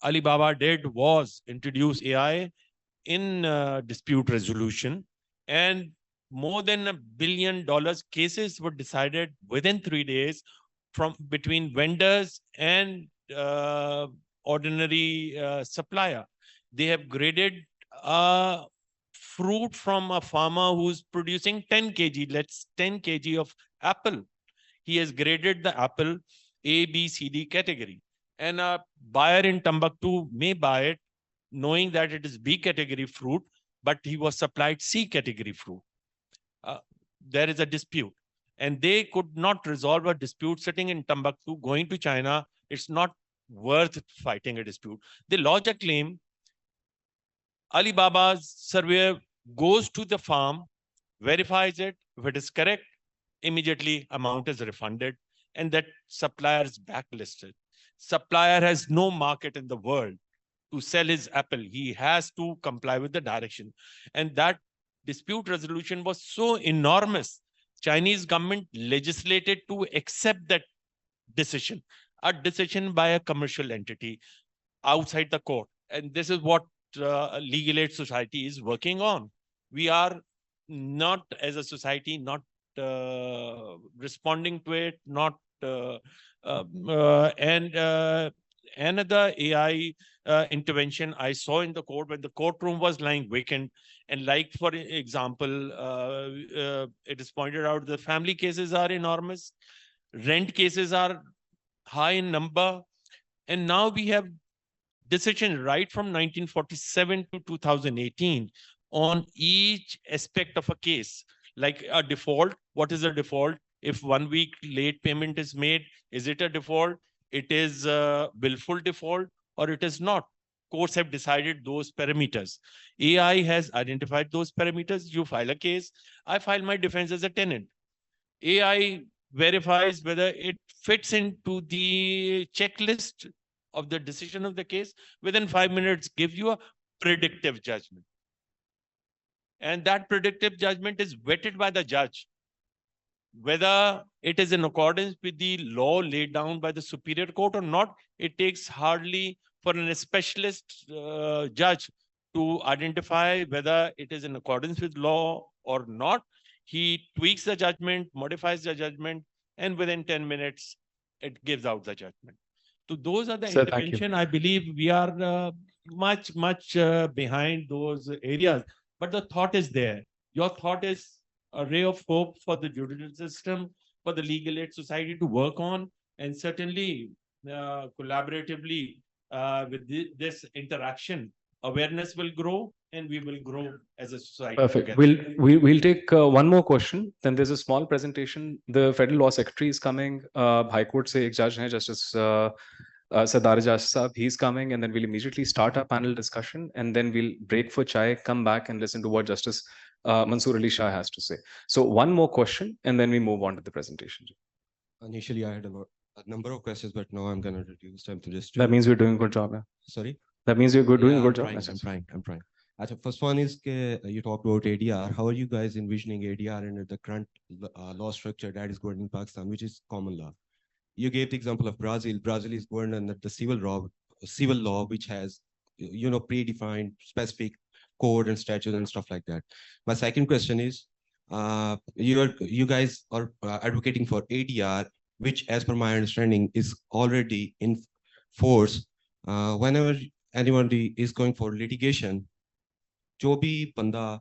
Alibaba did was introduce AI in dispute resolution, and more than $1 billion cases were decided within 3 days from between vendors and ordinary supplier. They have graded fruit from a farmer who's producing 10 kg, 10 kg of apple. He has graded the apple A, B, C, D category. And a buyer in Timbuktu may buy it knowing that it is B category fruit, but he was supplied C category fruit. There is a dispute. And they could not resolve a dispute sitting in Timbuktu, going to China. It's not worth fighting a dispute. They lodge a claim. Alibaba's surveyor goes to the farm, verifies it. If it is correct, immediately amount is refunded, and that supplier is blacklisted. Supplier has no market in the world to sell his apple. He has to comply with the direction. And that dispute resolution was so enormous. Chinese government legislated to accept that decision, a decision by a commercial entity outside the court. And this is what Legal Aid Society is working on. We are not, as a society, not responding to it, not another AI intervention I saw in the court when the courtroom was lying vacant. And like, for example, it is pointed out the family cases are enormous. Rent cases are high in number. And now we have decision right from 1947 to 2018 on each aspect of a case. Like a default, what is a default? If 1 week late payment is made, is it a default? It is a willful default or it is not. Courts have decided those parameters. AI has identified those parameters. You file a case. I file my defense as a tenant. AI verifies whether it fits into the checklist of the decision of the case. Within 5 minutes, give you a predictive judgment. And that predictive judgment is vetted by the judge. whether it is in accordance with the law laid down by the superior court or not. It takes hardly for a specialist judge to identify whether it is in accordance with law or not. He tweaks the judgment, modifies the judgment, and within 10 minutes, it gives out the judgment. So those are the Sir, thank you. intervention. I believe we are much behind those areas, but the thought is there. Your thought is a ray of hope for the judicial system, for the legal aid society to work on, and certainly collaboratively with this interaction, awareness will grow and we will grow as a society. Perfect. together. We'll take one more question. Then there's a small presentation. The Federal Law Secretary is coming. High Court se ek judge hai, Justice Sardar Ejaz Saab. He's coming, and then we'll immediately start our panel discussion, and then we'll break for chai, come back and listen to what Justice Mansoor Ali Shah has to say. So one more question, and then we move on to the presentation. Initially, I had a number of questions, but now I'm going to reduce time to just. That means we're doing a good job. Yeah? Sorry? That means you're doing a good job. I'm trying. First one is you talked about ADR. How are you guys envisioning ADR under the current law structure that is governed in Pakistan, which is common law? You gave the example of Brazil. Brazil is governed under the civil law, which has, predefined specific code and statutes and stuff like that. My second question is, you guys are advocating for ADR, which, as per my understanding, is already in force. Whenever anyone is going for litigation, जो भी बंदा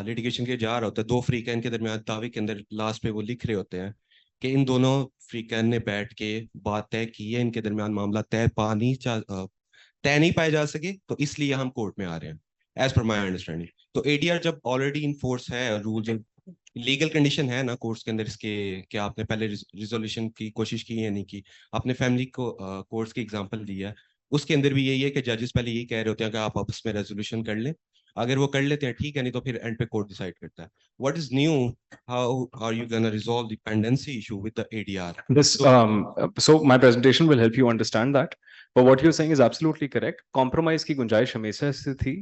litigation के जा रहा होता है, दो free can के दरमियान दावे के अंदर लास्ट पे वो लिख रहे होते हैं कि इन दोनों फ्री कैन ने बैठ के बात तय की है, इनके दरमियान मामला तय नहीं पाया जा सके, तो इसलिए हम कोर्ट में आ रहे हैं, एज पर माय अंडरस्टैंडिंग. तो एडीआर जब ऑलरेडी इन फोर्स है, रूल्स एंड लीगल कंडीशन है ना कोर्ट्स के अंदर इसके, कि आपने पहले रिजोल्यूशन की कोशिश की या नहीं की, आपने फैमिली को कोर्ट्स की एग्जांपल दी है, उसके अंदर भी यही है कि जजेस पहले यही कह रहे होते हैं कि आप आपस में रेजोल्यूशन कर लें, अगर वो कर लेते हैं ठीक है, नहीं तो फिर एंड पे कोर्ट डिसाइड करता है. What is new, how are you gonna resolve the pendency issue with the ADR? So my presentation will help you understand that. But what you're saying is absolutely correct. Compromise की गुंजाइश हमेशा से थी.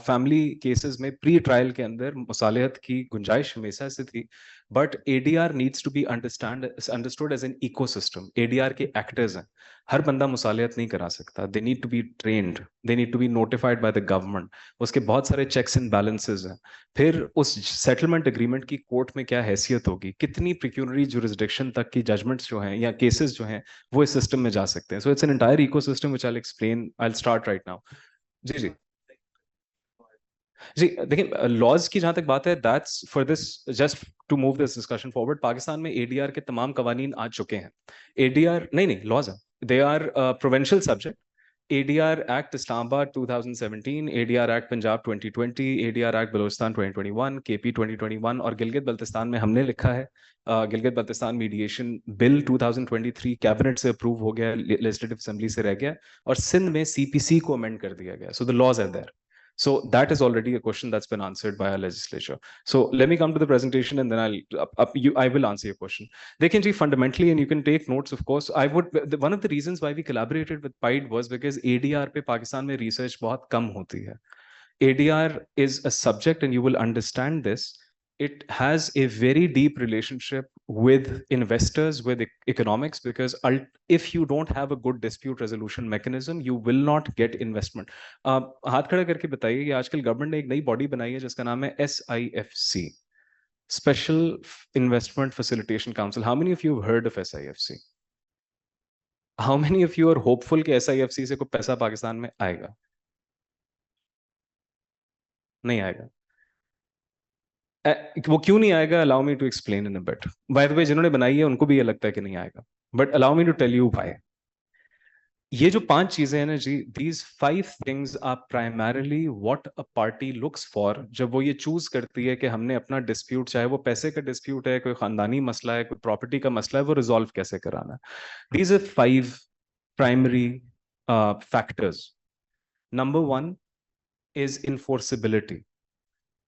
Family cases में pre-trial के अंदर मुसालिहत की गुंजाइश हमेशा से थी. But ADR needs to be understood as an ecosystem. ADR के actors हैं. हर बंदा मुसालिहत नहीं करा सकता. They need to be trained. They need to be notified by the government. उसके बहुत सारे checks and balances हैं. फिर उस settlement agreement की कोर्ट में क्या हैसियत होगी, कितनी pecuniary jurisdiction तक की judgments जो हैं या cases जो हैं वो इस system में जा सकते हैं. So it's an entire ecosystem which I'll explain. I'll start right now. जी देखिए लॉज की जहां तक बात है, that's for this, just to move this discussion forward. Pakistan में एडीआर के तमाम कवानीन आ चुके हैं. एडीआर नहीं लॉज है, they are provincial subject. ADR Act Islamabad 2017, ADR Act Punjab 2020, ADR Act Balochistan 2021, KP 2021 और गिलगित बल्तिस्तान में हमने लिखा है. Gilgit Baltistan mediation bill 2023 cabinet से अप्रूव हो गया, लेजिस्लेटिव असेंबली से रह गया, और सिंध में CPC को अमेंड कर दिया गया. So the laws are there. So that is already a question that's been answered by our legislature. So let me come to the presentation and then I will answer your question. They can see fundamentally, and you can take notes, of course. One of the reasons why we collaborated with PIDE was because ADR पे पाकिस्तान में research बहुत कम होती है. ADR is a subject, and you will understand this. It has a very deep relationship with investors, with economics, because if you don't have a good dispute resolution mechanism, you will not get investment. हाथ खड़ा करके बताइए कि आजकल government ने एक नई body बनाई है जिसका नाम है SIFC, Special Investment Facilitation Council. How many of you have heard of SIFC? How many of you are hopeful कि SIFC से कोई पैसा पाकिस्तान में आएगा? नहीं आएगा. वो क्यों नहीं आएगा? Allow me to explain in a bit. By the way, जिन्होंने बनाई है उनको भी ये लगता है कि नहीं आएगा. But allow me to tell you why. ये जो 5 चीजें हैं ना जी, these 5 things are primarily what a party looks for जब वो ये चूज करती है कि हमने अपना डिस्प्यूट, चाहे वो पैसे का डिस्प्यूट है, कोई खानदानी मसला है, कोई प्रॉपर्टी का मसला है, वो रिजॉल्व कैसे कराना है. These are 5 primary factors. Number 1 is enforceability.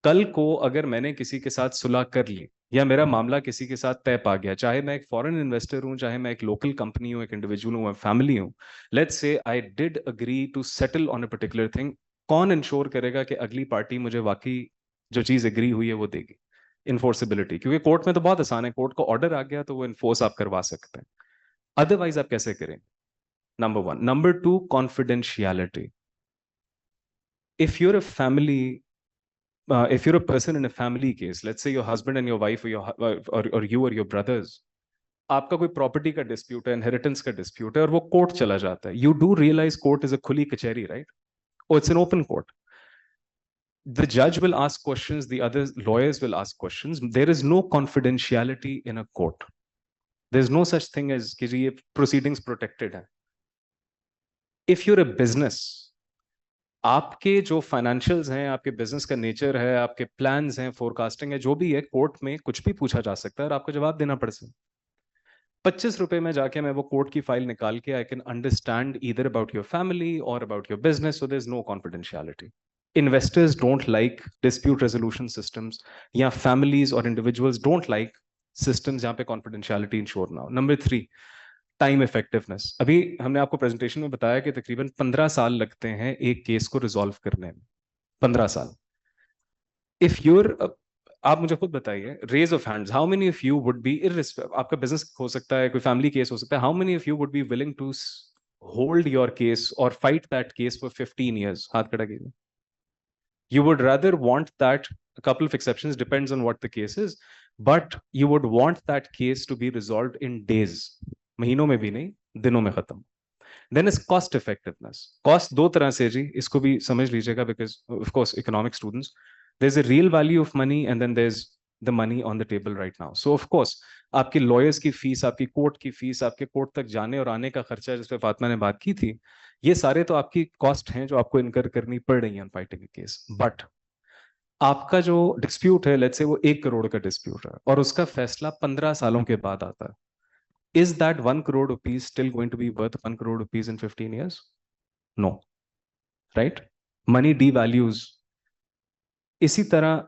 कल को अगर मैंने किसी के साथ सुलह कर ली या मेरा मामला किसी के साथ तय पा गया, चाहे मैं एक फॉरेन इन्वेस्टर हूं, चाहे मैं एक लोकल कंपनी हूं, एक इंडिविजुअल हूं, फैमिली हूं, let's say I did agree to settle on a particular thing, कौन इंश्योर करेगा कि अगली पार्टी मुझे वाकई जो चीज एग्री हुई है वो देगी? इन्फोर्सिबिलिटी, क्योंकि कोर्ट में तो बहुत आसान है, कोर्ट को ऑर्डर आ गया तो वो इन्फोर्स आप करवा सकते हैं, अदरवाइज आप कैसे करें? Number one. Number two, confidentiality. If you're a family, if you're a person in a family case, let's say your husband and your wife, or or you or your brothers, आपका कोई property का dispute है, inheritance का dispute है और वो court चला जाता है, you do realise court is a खुली कचहरी, राइट? और it's an open court. The judge will ask questions, the other lawyers will ask questions. There is no confidentiality in a court. There's no such thing as कि ये proceedings protected है. If you're a business, आपके जो financials हैं, आपके business का nature है, आपके प्लान्स हैं, फोरकास्टिंग है, जो भी है, कोर्ट में कुछ भी पूछा जा सकता है और आपको जवाब देना पड़ सकता है. 25 रुपए में जाके मैं वो कोर्ट की फाइल निकाल के I can understand either about your family और about your business, so there is no confidentiality. Investors don't like dispute resolution systems, या families or individuals don't like systems जहाँ पे confidentiality ensure ना हो. Number 3, time effectiveness. अभी हमने आपको presentation में बताया कि तकरीबन 15 साल लगते हैं एक केस को रिजॉल्व करने में. 15 साल. If you're आप मुझे खुद बताइए, raise of hands, how many of you would be, आपका बिजनेस हो सकता है, कोई फैमिली केस हो सकता है, how many of you would be willing to hold your case और fight that case for 15 years? हाथ खड़ा कीजिए. You would rather want that, a couple of exceptions, depends on what the case is, but you would want that case to be resolved in days. महीनों में भी नहीं, दिनों में खत्म. Then is cost effectiveness. Cost दो तरह से जी, इसको भी समझ लीजिएगा, because of course economic students, there's a real value of money and then there's the money on the table right now. So of course आपकी lawyers की फीस, आपकी कोर्ट की फीस, आपके कोर्ट तक जाने और आने का खर्चा, जिस पे फातिमा ने बात की थी, ये सारे तो आपकी कॉस्ट हैं जो आपको इनकर करनी पड़ रही है फाइटिंग केस. बट आपका जो डिस्प्यूट है, लेट्स से वो 1 करोड़ का डिस्प्यूट है और उसका फैसला 15 सालों के बाद आता है, is that 1 crore rupees still going to be worth 1 crore rupees in 15 years? No, right? Money devalues. इसी तरह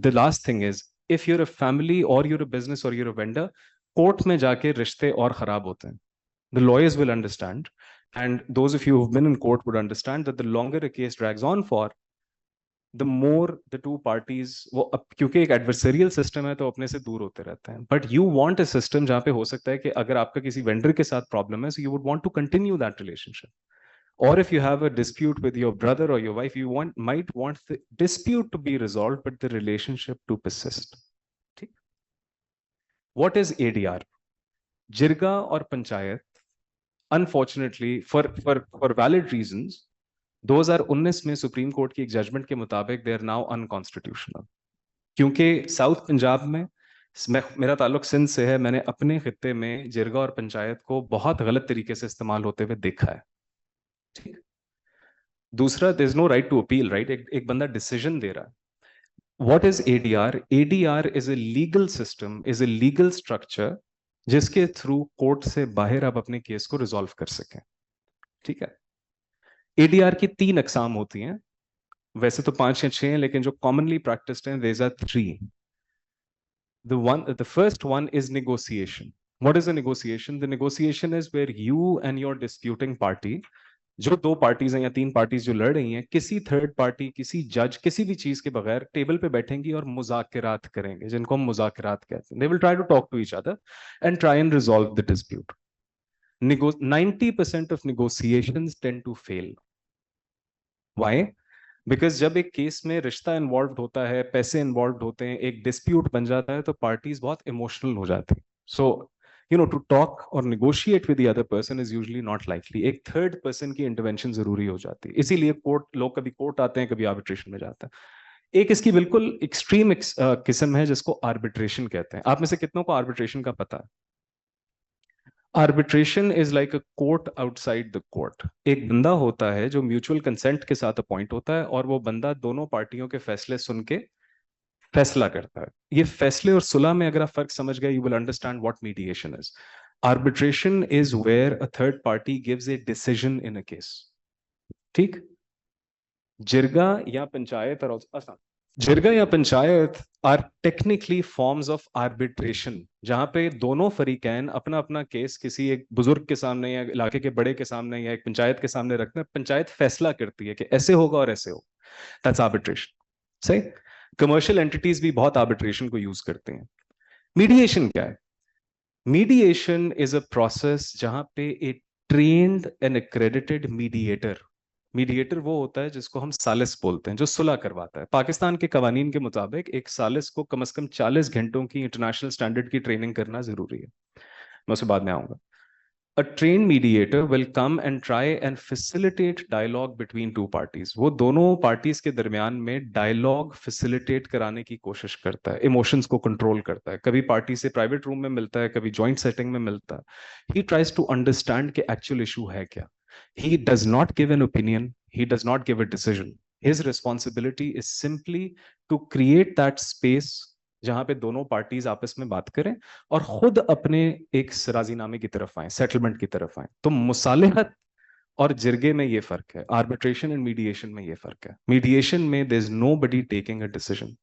the last thing is, if you're a family or you're a business or you're a vendor, court में जाके रिश्ते और खराब होते हैं. The lawyers will understand, and those of you who've been in court would understand that the longer a case drags on for, the more the two parties, वो क्योंकि एक adversarial system है तो अपने से दूर होते रहते हैं. But you want a system जहाँ पे हो सकता है कि अगर आपका किसी vendor के साथ problem है, so you would want to continue that relationship. Or if you have a dispute with your brother or your wife, you might want the dispute to be resolved, but the relationship to persist. ठीक? What is ADR? जिरगा और panchayat, unfortunately, for valid reasons, 2019 में supreme court की एक judgement के मुताबिक they are now unconstitutional. क्योंकि south Punjab में, मेरा ताल्लुक सिंध से है, मैंने अपने खित्ते में जिरगा और पंचायत को बहुत गलत तरीके से इस्तेमाल होते हुए देखा है. ठीक. दूसरा, there is no right to appeal, right? एक बंदा डिसीजन दे रहा है. What is ADR? ADR is a legal system, is a legal structure जिसके थ्रू कोर्ट से बाहर आप अपने केस को रिजॉल्व कर सकें. ठीक है. एडीआर की 3 अकसाम होती हैं, वैसे तो 5 या 6 हैं, लेकिन जो कॉमनली प्रैक्टिस्ड हैं, there are 3. The first one is negotiation. What is a negotiation? The negotiation is where you and your disputing party, जो 2 पार्टीज हैं या 3 पार्टीज जो लड़ रही हैं, किसी थर्ड पार्टी, किसी जज, किसी भी चीज के बगैर टेबल पे बैठेंगी और मुज़ाकिरात करेंगे, जिनको हम मुज़ाकिरात कहते हैं. They will try to talk to each other and try and resolve the dispute. 90% of negotiations tend to fail. Why? Because जब एक केस में रिश्ता इन्वॉल्व होता है, पैसे इन्वॉल्व होते हैं, एक डिस्प्यूट बन जाता है, तो पार्टीज बहुत इमोशनल हो जाती हैं. सो to talk or negotiate with the other person is usually not likely. एक थर्ड पर्सन की इंटरवेंशन जरूरी हो जाती है. इसीलिए लोग कभी कोर्ट आते हैं, कभी आर्बिट्रेशन में जाते हैं. एक इसकी बिल्कुल एक्सट्रीम किस्म है जिसको आर्बिट्रेशन कहते हैं. आप में से कितनों को आर्बिट्रेशन का पता है? Arbitration is like a court outside the court. एक बंदा होता है जो म्यूचुअल कंसेंट के साथ अपॉइंट होता है और वो बंदा दोनों पार्टियों के फैसले सुन के फैसला करता है. ये फैसले और सुलह में अगर आप फर्क समझ गए, you will understand what mediation is. Arbitration is where a third party gives a decision in a case. ठीक. जिरगा या पंचायत और जिरगा या panchayat are technically forms of arbitration, जहां पे दोनों फरीकैन अपना अपना केस किसी एक बुजुर्ग के सामने या इलाके के बड़े के सामने या एक पंचायत के सामने रखते हैं. पंचायत फैसला करती है कि ऐसे होगा और ऐसे होगा. That's arbitration. सही. कमर्शियल एंटिटीज भी बहुत आर्बिट्रेशन को यूज करते हैं। मीडिएशन क्या है? मीडिएशन इज अ प्रोसेस जहां पे ए ट्रेन्ड एंड एक्रेडिटेड मीडिएटर वो होता है जिसको हम सालिस बोलते हैं, जो सुलह करवाता है। पाकिस्तान के कवानीन के मुताबिक एक सालिस को कम से कम 40 घंटों की इंटरनेशनल स्टैंडर्ड की ट्रेनिंग करना जरूरी है। मैं उसके बाद में आऊंगा। A trained mediator will come and try and facilitate dialogue between two parties. वो दोनों parties के दरमियान में dialogue facilitate कराने की कोशिश करता है, emotions को control करता है। कभी party से private room में मिलता है, कभी joint setting में मिलता है। He tries to understand कि actual issue है क्या। He does not give an opinion. He does not give a decision. His responsibility is simply to create that space जहां पे दोनों पार्टीज आपस में बात करें और खुद अपने एक राजीनामे की तरफ आए, सेटलमेंट की तरफ आए। तो मुसालिहत और जिरगे में ये फर्क है, आर्बिट्रेशन एंड मीडिएशन में ये फर्क है। मीडिएशन में there is nobody taking a decision.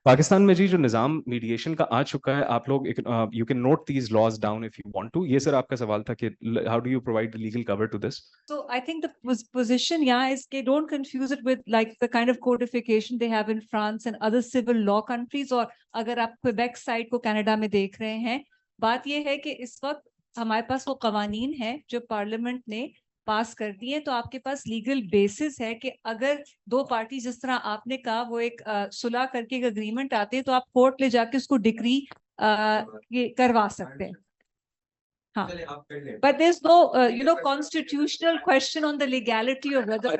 Pakistan में जी जो निजाम मीडिएशन का आ चुका है, आप लोग you can note these laws down if you want to. ये सर आपका सवाल था कि how do you provide the legal cover to this? So I think the position, yeah, is they don't confuse it with like the kind of codification they have in France and other civil law countries. और अगर आप Quebec side को Canada में देख रहे हैं, बात ये है कि इस वक्त हमारे पास वो कवानीन है जो पार्लियामेंट ने पास कर दिए, तो आपके पास लीगल बेसिस है कि अगर दो पार्टी, जिस तरह आपने कहा, वो एक सुलह करके एक अग्रीमेंट आते हैं तो आप कोर्ट ले जाके उसको डिक्री करवा सकते हैं। हाँ, but there's no constitutional question on the legality of whether I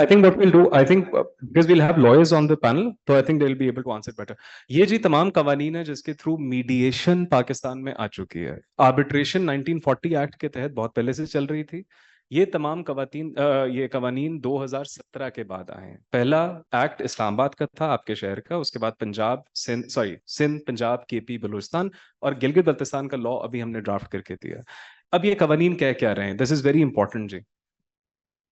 think what we'll do, I think because we'll have lawyers on the panel, so I think they'll be able to answer better. ये जी तमाम कवानीन है जिसके through mediation Pakistan में आ चुकी है। Arbitration 1940 act के तहत बहुत पहले से चल रही थी। ये तमाम ये कवानीन 2017 के बाद आए हैं। पहला एक्ट इस्लामाबाद का था, आपके शहर का, उसके बाद पंजाब, सिंध, पंजाब, केपी, बलूचिस्तान और गिलगित बल्तिस्तान का लॉ अभी हमने ड्राफ्ट करके दिया। अब ये कवानीन कह क्या रहे हैं? दिस इज वेरी इंपॉर्टेंट जी।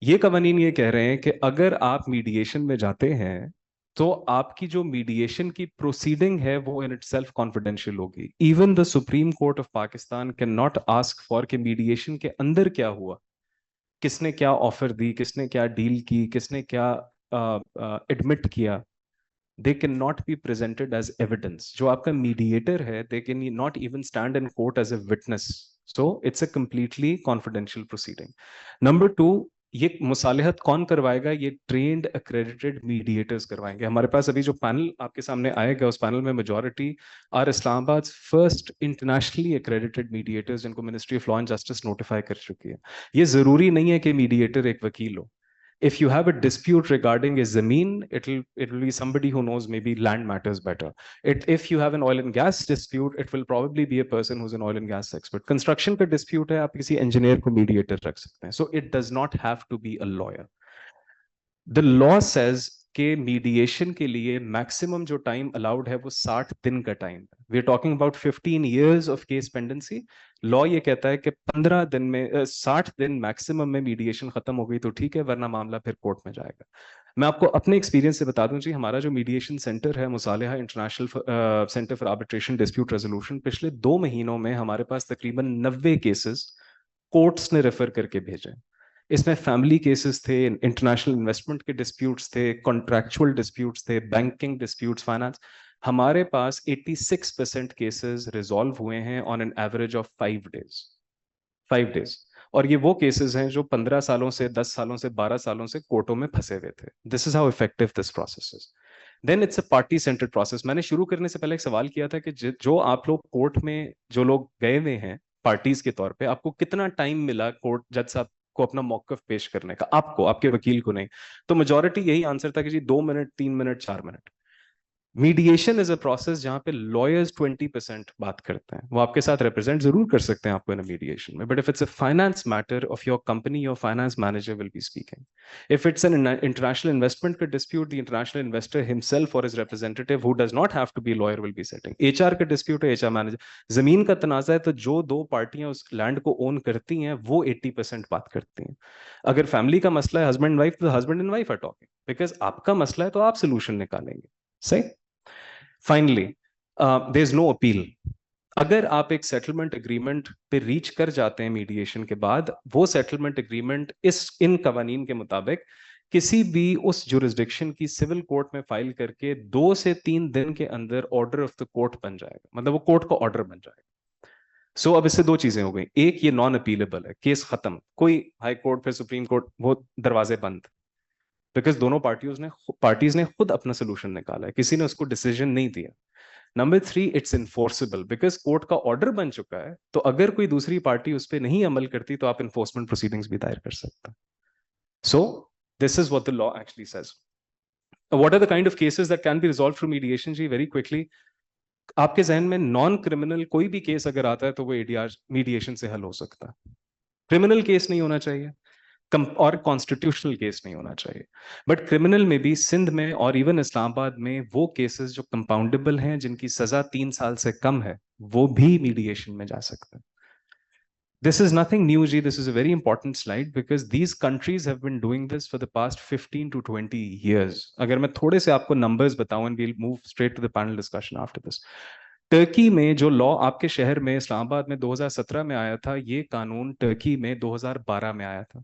ये कवानीन ये कह रहे हैं कि अगर आप मीडिएशन में जाते हैं तो आपकी जो मीडिएशन की प्रोसीडिंग है वो इन इटसेल्फ कॉन्फिडेंशियल होगी। Even the supreme court of Pakistan can not ask for के मीडिएशन के अंदर क्या हुआ, किसने क्या ऑफर दी, किसने क्या डील की, किसने क्या एडमिट किया, they can not be presented as evidence. जो आपका मीडिएटर है, they can not even stand in court as a witness. So it's a completely confidential proceeding. Number 2, ये मुसालिहत कौन करवाएगा? ये ट्रेन्ड एक्रेडिटेड मीडिएटर्स करवाएंगे। हमारे पास अभी जो पैनल आपके सामने आएगा, उस पैनल में majority are Islamabad first internationally accredited mediators, जिनको ministry of law and justice notify कर चुकी है। ये जरूरी नहीं है कि मीडिएटर एक वकील हो। If you have a dispute regarding a zameen, it will be somebody who knows maybe land matters better. If you have an oil and gas dispute, it will probably be a person who's an oil and gas expert. Construction का dispute है, आप किसी engineer को mediator रख सकते हैं. So it does not have to be a lawyer. The law says कि mediation के लिए maximum जो time allowed है वो 60 दिन का time है. We are talking about 15 years of case pendency. Law ये कहता है कि 15 दिन में 60 दिन मैक्सिमम में मीडिएशन खत्म हो गई तो ठीक है, वरना मामला फिर कोर्ट में जाएगा। मैं आपको अपने एक्सपीरियंस से बता दूं जी, हमारा जो मीडिएशन सेंटर है, Musaliha international centre for arbitration dispute resolution, पिछले 2 महीनों में हमारे पास तकरीबन 90 केसेस कोर्ट्स ने रेफर करके भेजे। इसमें फैमिली केसेस थे, इंटरनेशनल इन्वेस्टमेंट के डिस्प्यूट्स थे, कॉन्ट्रैक्चुअल डिस्प्यूट्स थे, बैंकिंग डिस्प्यूट्स, फाइनेंस। हमारे पास 86% केसेस रिजॉल्व हुए हैं on an average of 5 days. और ये वो केसेस हैं जो 15 सालों से, 10 सालों से, 12 सालों से कोर्टों में फंसे हुए थे। This is how effective this process is. Then it's a party centred process. मैंने शुरू करने से पहले एक सवाल किया था कि जो आप लोग कोर्ट में जो लोग गए हुए हैं पार्टीज के तौर पे, आपको कितना टाइम मिला कोर्ट जज साहब को अपना मौकफ पेश करने का? आपको, आपके वकील को नहीं। तो मेजॉरिटी यही आंसर था कि जी 2 minute, 3 minute, 4 minute. Mediation is a process जहां पे लॉयर्स 20% बात करते हैं। वो आपके साथ रिप्रेजेंट जरूर कर सकते हैं आपको इन मीडिएशन में, but if it's a finance matter of your company, your finance manager will be speaking. If it's an international investment का dispute, the international investor himself और his representative who does not have to be lawyer will be sitting. HR का dispute है, HR manager. जमीन का तनाजा है तो जो 2 पार्टियां उस लैंड को ओन करती हैं वो 80% बात करती हैं। अगर फैमिली का मसला है, हस्बैंड वाइफ, तो husband and wife are talking, because आपका मसला है तो आप सोल्यूशन निकालेंगे। सही। Finally there is no appeal. अगर आप एक सेटलमेंट एग्रीमेंट पे रीच कर जाते हैं मीडिएशन के बाद, वो सेटलमेंट एग्रीमेंट इन कवानीन के मुताबिक किसी भी उस जुरिस्डिक्शन की सिविल कोर्ट में फाइल करके 2 से 3 दिन के अंदर ऑर्डर ऑफ द कोर्ट बन जाएगा, मतलब वो कोर्ट का ऑर्डर बन जाएगा। सो अब इससे 2 चीजें हो गई, एक ये नॉन अपीलेबल है, केस खत्म, कोई हाई कोर्ट फिर सुप्रीम कोर्ट, वो दरवाजे बंद, बिकॉज दोनों पार्टीज ने खुद अपना सोल्यूशन निकाला है, किसी ने उसको डिसीजन नहीं दिया। Number 3, it's enforceable, because court का ऑर्डर बन चुका है, तो अगर कोई दूसरी पार्टी उस पर नहीं अमल करती तो आप इन्फोर्समेंट प्रोसीडिंग्स भी दायर कर सकते हैं। So this is what the law actually says. What are the kind of cases that can be resolved through mediation? जी, very quickly, आपके जहन में नॉन क्रिमिनल कोई भी केस अगर आता है तो वो ADR मीडिएशन से हल हो सकता है। क्रिमिनल केस नहीं होना चाहिए और कॉन्स्टिट्यूशनल केस नहीं होना चाहिए, बट क्रिमिनल में भी सिंध में और इवन इस्लामाबाद में वो केसेस जो कंपाउंडेबल हैं, जिनकी सजा 3 साल से कम है, वो भी मीडिएशन में जा सकते हैं। This is nothing new, Ji. This is a very important slide because these countries have been doing this for the past 15 to 20 years. अगर मैं थोड़े से आपको numbers बताऊं, and we'll move straight to the panel discussion after this. Turkey में जो law आपके शहर में इस्लामाबाद में 2017 में आया था, ये कानून टर्की में 2012 में आया था।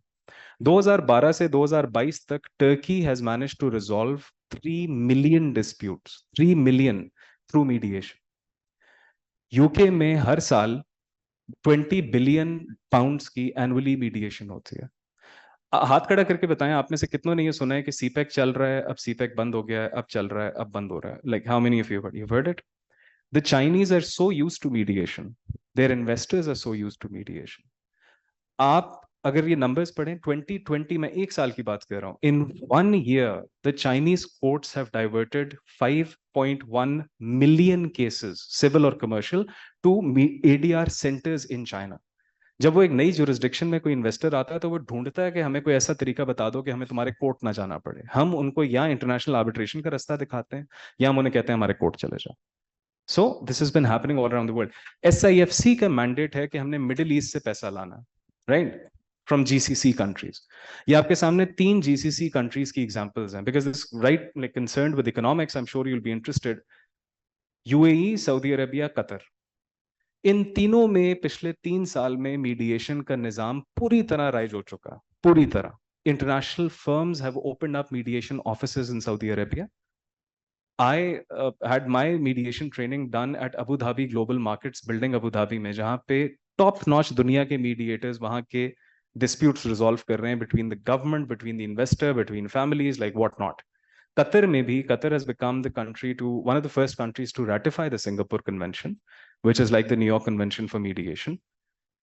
2012 से 2022 तक Turkey has managed to resolve 3 million disputes, 3 million through mediation. UK में हर साल 20 बिलियन पाउंड्स की एनुअली मीडिएशन होती है। हाथ खड़ा करके बताएं, आप में से कितनों ने ये सुना है कि सीपैक चल रहा है, अब सीपैक बंद हो गया है, अब चल रहा है, अब बंद हो रहा है? Like how many of you heard it? The Chinese are so used to mediation. Their investors are so used to mediation. आप अगर ये नंबर्स पढ़ें, 2020 में 1 साल की बात कर रहा हूं, इन 1 year the Chinese courts have diverted 5.1 million cases, civil और commercial, to ADR centers in China. जब वो एक नई जुरिस्डिक्शन में कोई इन्वेस्टर आता है तो वो ढूंढता है कि हमें कोई ऐसा तरीका बता दो कि हमें तुम्हारे कोर्ट ना जाना पड़े। हम उनको या इंटरनेशनल आर्बिट्रेशन का रास्ता दिखाते हैं या हम उन्हें कहते हैं हमारे कोर्ट चले जाओ। So this has been happening all around the world. SIFC का मैंडेट है कि हमने मिडिल ईस्ट से पैसा लाना, राइट, फ्रॉम GCC कंट्रीज। ये आपके सामने 3 GCC कंट्रीज की एग्जांपल्स हैं, because this right like concerned with economics, I am sure you will be interested. UAE, Saudi Arabia, Qatar, इन तीनों में पिछले 3 साल में मीडिएशन का निजाम पूरी तरह राइज हो चुका, पूरी तरह। International firms have opened up mediation offices in Saudi Arabia. I had my mediation training done at Abu Dhabi Global Markets building Abu Dhabi में, जहाँ पे top notch दुनिया के mediators वहाँ के disputes resolve कर रहे हैं between the government, between the investor, between families, like what not. Qatar में भी, Qatar has become the country to, one of the first countries to ratify the Singapore Convention, which is like the New York Convention for mediation.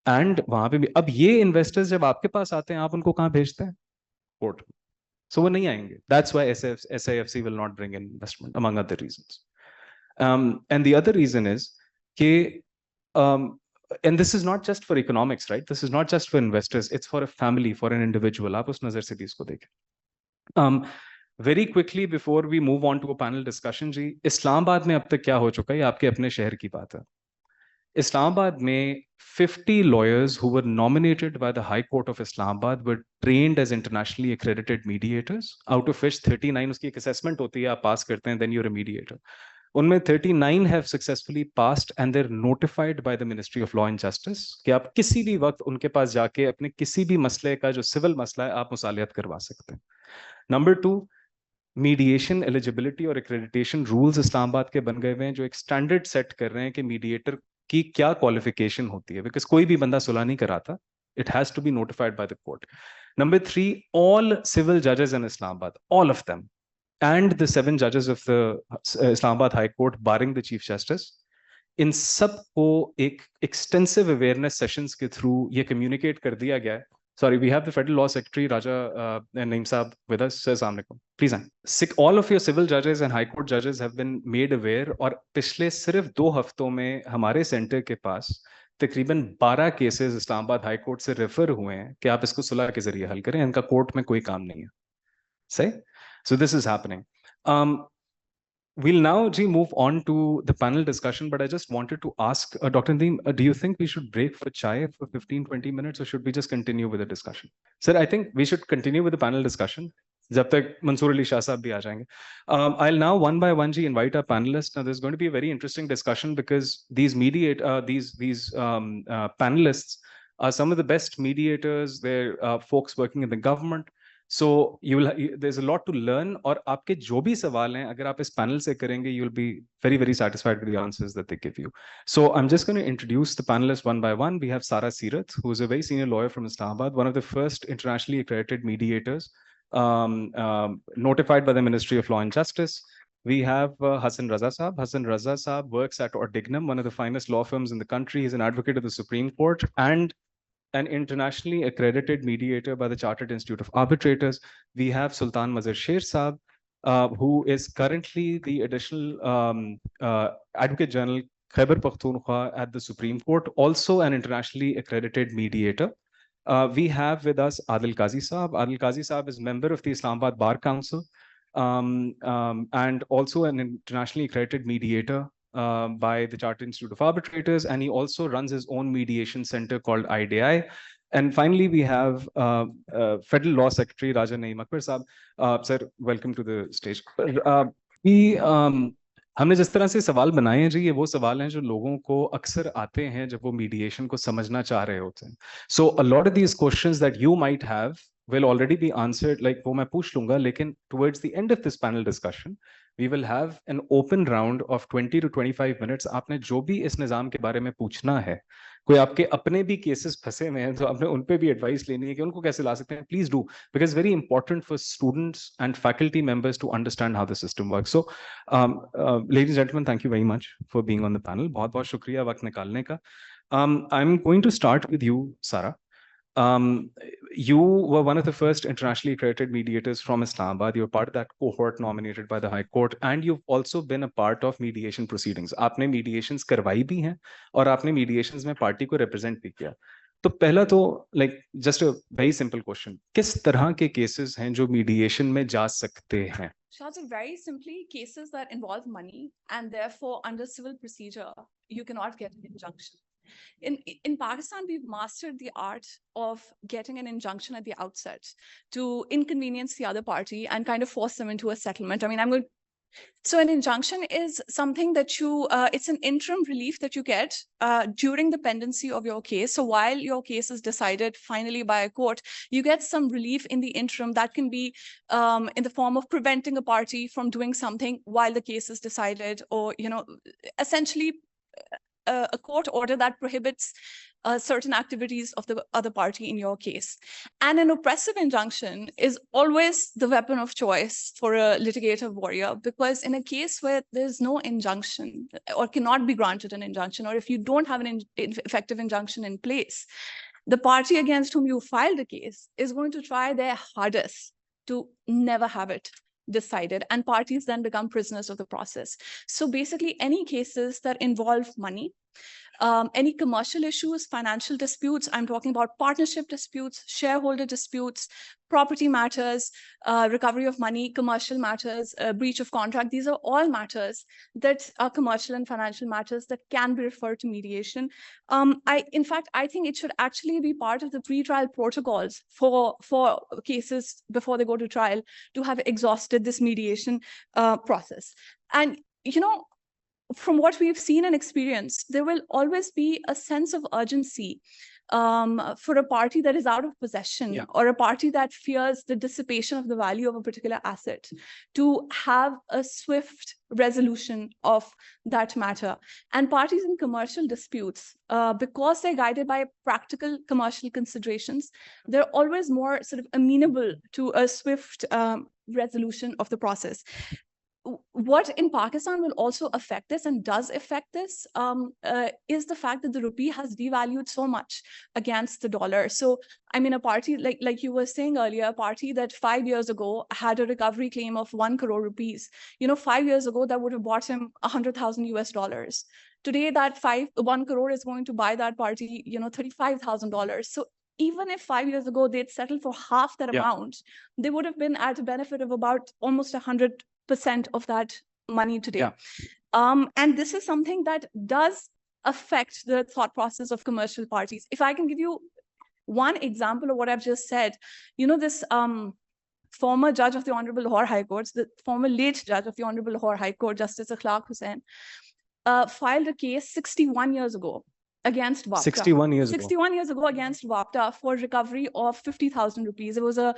And वहाँ पे भी अब ये investors जब आपके पास आते हैं, आप उनको कहाँ भेजते हैं? कोर्ट। So वो नहीं आएंगे. That's why SIFC will not bring in investment, among other reasons. And the other reason is कि, and this is not just for economics, right? This is not just for investors. It's for a family, for an individual. आप उस नजर से भी इसको देखें. Very quickly before we move on to a panel discussion, जी, इस्लामाबाद में अब तक क्या हो चुका है? ये आपके अपने शहर की बात है. Islamabad में 50 lawyers who were nominated by the High Court of Islamabad were trained as internationally accredited mediators, out of which 39, उसकी एक assessment होती है, आप pass करते हैं, then you're a mediator. उनमें 39 have successfully passed and they're notified by the Ministry of Law and Justice कि आप किसी भी वक्त उनके पास जाके अपने किसी भी मसले का जो सिविल मसला है आप मुसालियत करवा सकते हैं। Number 2, मीडिएशन एलिजिबिलिटी और एक्रेडिटेशन रूल्स इस्लामाबाद के बन गए हुए हैं जो एक स्टैंडर्ड सेट कर रहे हैं कि मीडिएटर की क्या क्वालिफिकेशन होती है, बिकॉज कोई भी बंदा सुलह नहीं कराता, it has to be notified by the court. Number 3, all civil जजेस in Islamabad, all of them, and the 7 जजेस of the Islamabad high court barring the chief justice, इन सब को एक एक्सटेंसिव अवेयरनेस सेशंस के थ्रू ये कम्युनिकेट कर दिया गया है। Sorry, we have the Federal Law Secretary, Raja Naeem Saab, with us. Sir, Assalamu alaikum. Please, all of your civil judges and high court judges have been made aware, और पिछले सिर्फ 2 हफ्तों में हमारे सेंटर के पास तकरीबन 12 केसेस इस्लामाबाद हाई कोर्ट से refer हुए हैं कि आप इसको सुलह के जरिए हल करें, इनका कोर्ट में कोई काम नहीं है। सही? So this is happening. We'll now move on to the panel discussion, but I just wanted to ask Dr. Nadeem, do you think we should break for chai for 15-20 minutes, or should we just continue with the discussion? Sir, I think we should continue with the panel discussion. जब तक मंसूर अली शाह साहब भी आ जाएंगे. I'll now one by one invite our panelists. Now there's going to be a very interesting discussion because these panelists are some of the best mediators. They're folks working in the government. So there's a lot to learn. और आपके जो भी सवाल हैं अगर आप इस panel से करेंगे, you'll be very, very satisfied with the answers that they give you. So I'm just going to introduce the panelists one by one. We have Sara Seerath, who is a very senior lawyer from Islamabad, one of the first internationally accredited mediators notified by the Ministry of Law and Justice. We have Hassan Raza Saab. Hassan Raza Saab works at Ordignum, one of the finest law firms in the country. He's an advocate of the Supreme Court and an internationally accredited mediator by the Chartered Institute of Arbitrators. We have Sultan Mazhar Sher Saab, who is currently the additional Advocate General Khyber Pakhtunkhwa at the Supreme Court, also an internationally accredited mediator. We have with us Adil Qazi Saab. Adil Qazi Saab is member of the Islamabad Bar Council and also an internationally accredited mediator by the Chartered Institute of Arbitrators, and he also runs his own mediation center called IDI. And finally, we have Federal Law Secretary Raja Naeem Akbar Saab. Sir, welcome to the stage. हमने जिस तरह से सवाल बनाए हैं जी, ये वो सवाल हैं जो लोगों को अक्सर आते हैं जब वो मीडिएशन को समझना चाह रहे होते हैं. So a lot of these questions that you might have will already be answered, like वो मैं पूछ लूंगा, लेकिन towards the end of this panel discussion, we will have an open round of 20 to 25 minutes. आपने जो भी इस निज़ाम के बारे में पूछना है, कोई आपके अपने भी केसेस फंसे हुए हैं तो आपने उन पे भी एडवाइस लेनी है कि उनको कैसे ला सकते हैं, please do, because very important for students and faculty members to understand how the system work. So ladies and gentleman, thank you very much for being on the panel. बहुत बहुत शुक्रिया वक्त निकालने का. I am going to start with you, Sara. You were one of the first internationally accredited mediators from Islamabad. You're part of that cohort nominated by the High Court, and you've also been a part of mediation proceedings. आपने mediations करवाई भी हैं और आपने mediations में party को represent भी किया. तो पहला तो like just a very simple question, किस तरह के cases हैं जो mediation में जा सकते हैं? Shahzad, very simply, cases that involve money and therefore under civil procedure, you cannot get an injunction. In Pakistan, we've mastered the art of getting an injunction at the outset to inconvenience the other party and kind of force them into a settlement. I mean, so an injunction is something that it's an interim relief that you get during the pendency of your case. So while your case is decided finally by a court, you get some relief in the interim that can be in the form of preventing a party from doing something while the case is decided, or, essentially a court order that prohibits certain activities of the other party in your case. And an oppressive injunction is always the weapon of choice for a litigative warrior, because in a case where there's no injunction or cannot be granted an injunction, or if you don't have an effective injunction in place, the party against whom you filed the case is going to try their hardest to never have it decided, and parties then become prisoners of the process. So basically, any cases that involve money, any commercial issues, financial disputes, I'm talking about partnership disputes, shareholder disputes, property matters, recovery of money, commercial matters, breach of contract, these are all matters that are commercial and financial matters that can be referred to mediation. In fact, I think it should actually be part of the pre-trial protocols for cases before they go to trial to have exhausted this mediation process. And, from what we've seen and experienced, there will always be a sense of urgency for a party that is out of possession, or a party that fears the dissipation of the value of a particular asset, to have a swift resolution of that matter. And parties in commercial disputes, because they're guided by practical commercial considerations, they're always more sort of amenable to a swift resolution of the process. What in Pakistan will also affect this, and does affect this, is the fact that the rupee has devalued so much against the dollar. So, I mean, a party like you were saying earlier, a party that 5 years ago had a recovery claim of 1 crore rupees, 5 years ago, that would have bought him $100,000 US. Today, that 1 crore is going to buy that party, $35,000. So even if 5 years ago they'd settled for half that amount, they would have been at a benefit of about almost 100% of that money today. And this is something that does affect the thought process of commercial parties. If I can give you one example of what I've just said, this former judge of the Honorable Lahore High Court, the former late judge of the Honorable Lahore High Court, Justice Akhlaq Hussain, filed a case 61 years ago against WAPTA. 61 years ago. 61 years ago against WAPTA for recovery of 50,000 rupees. It was a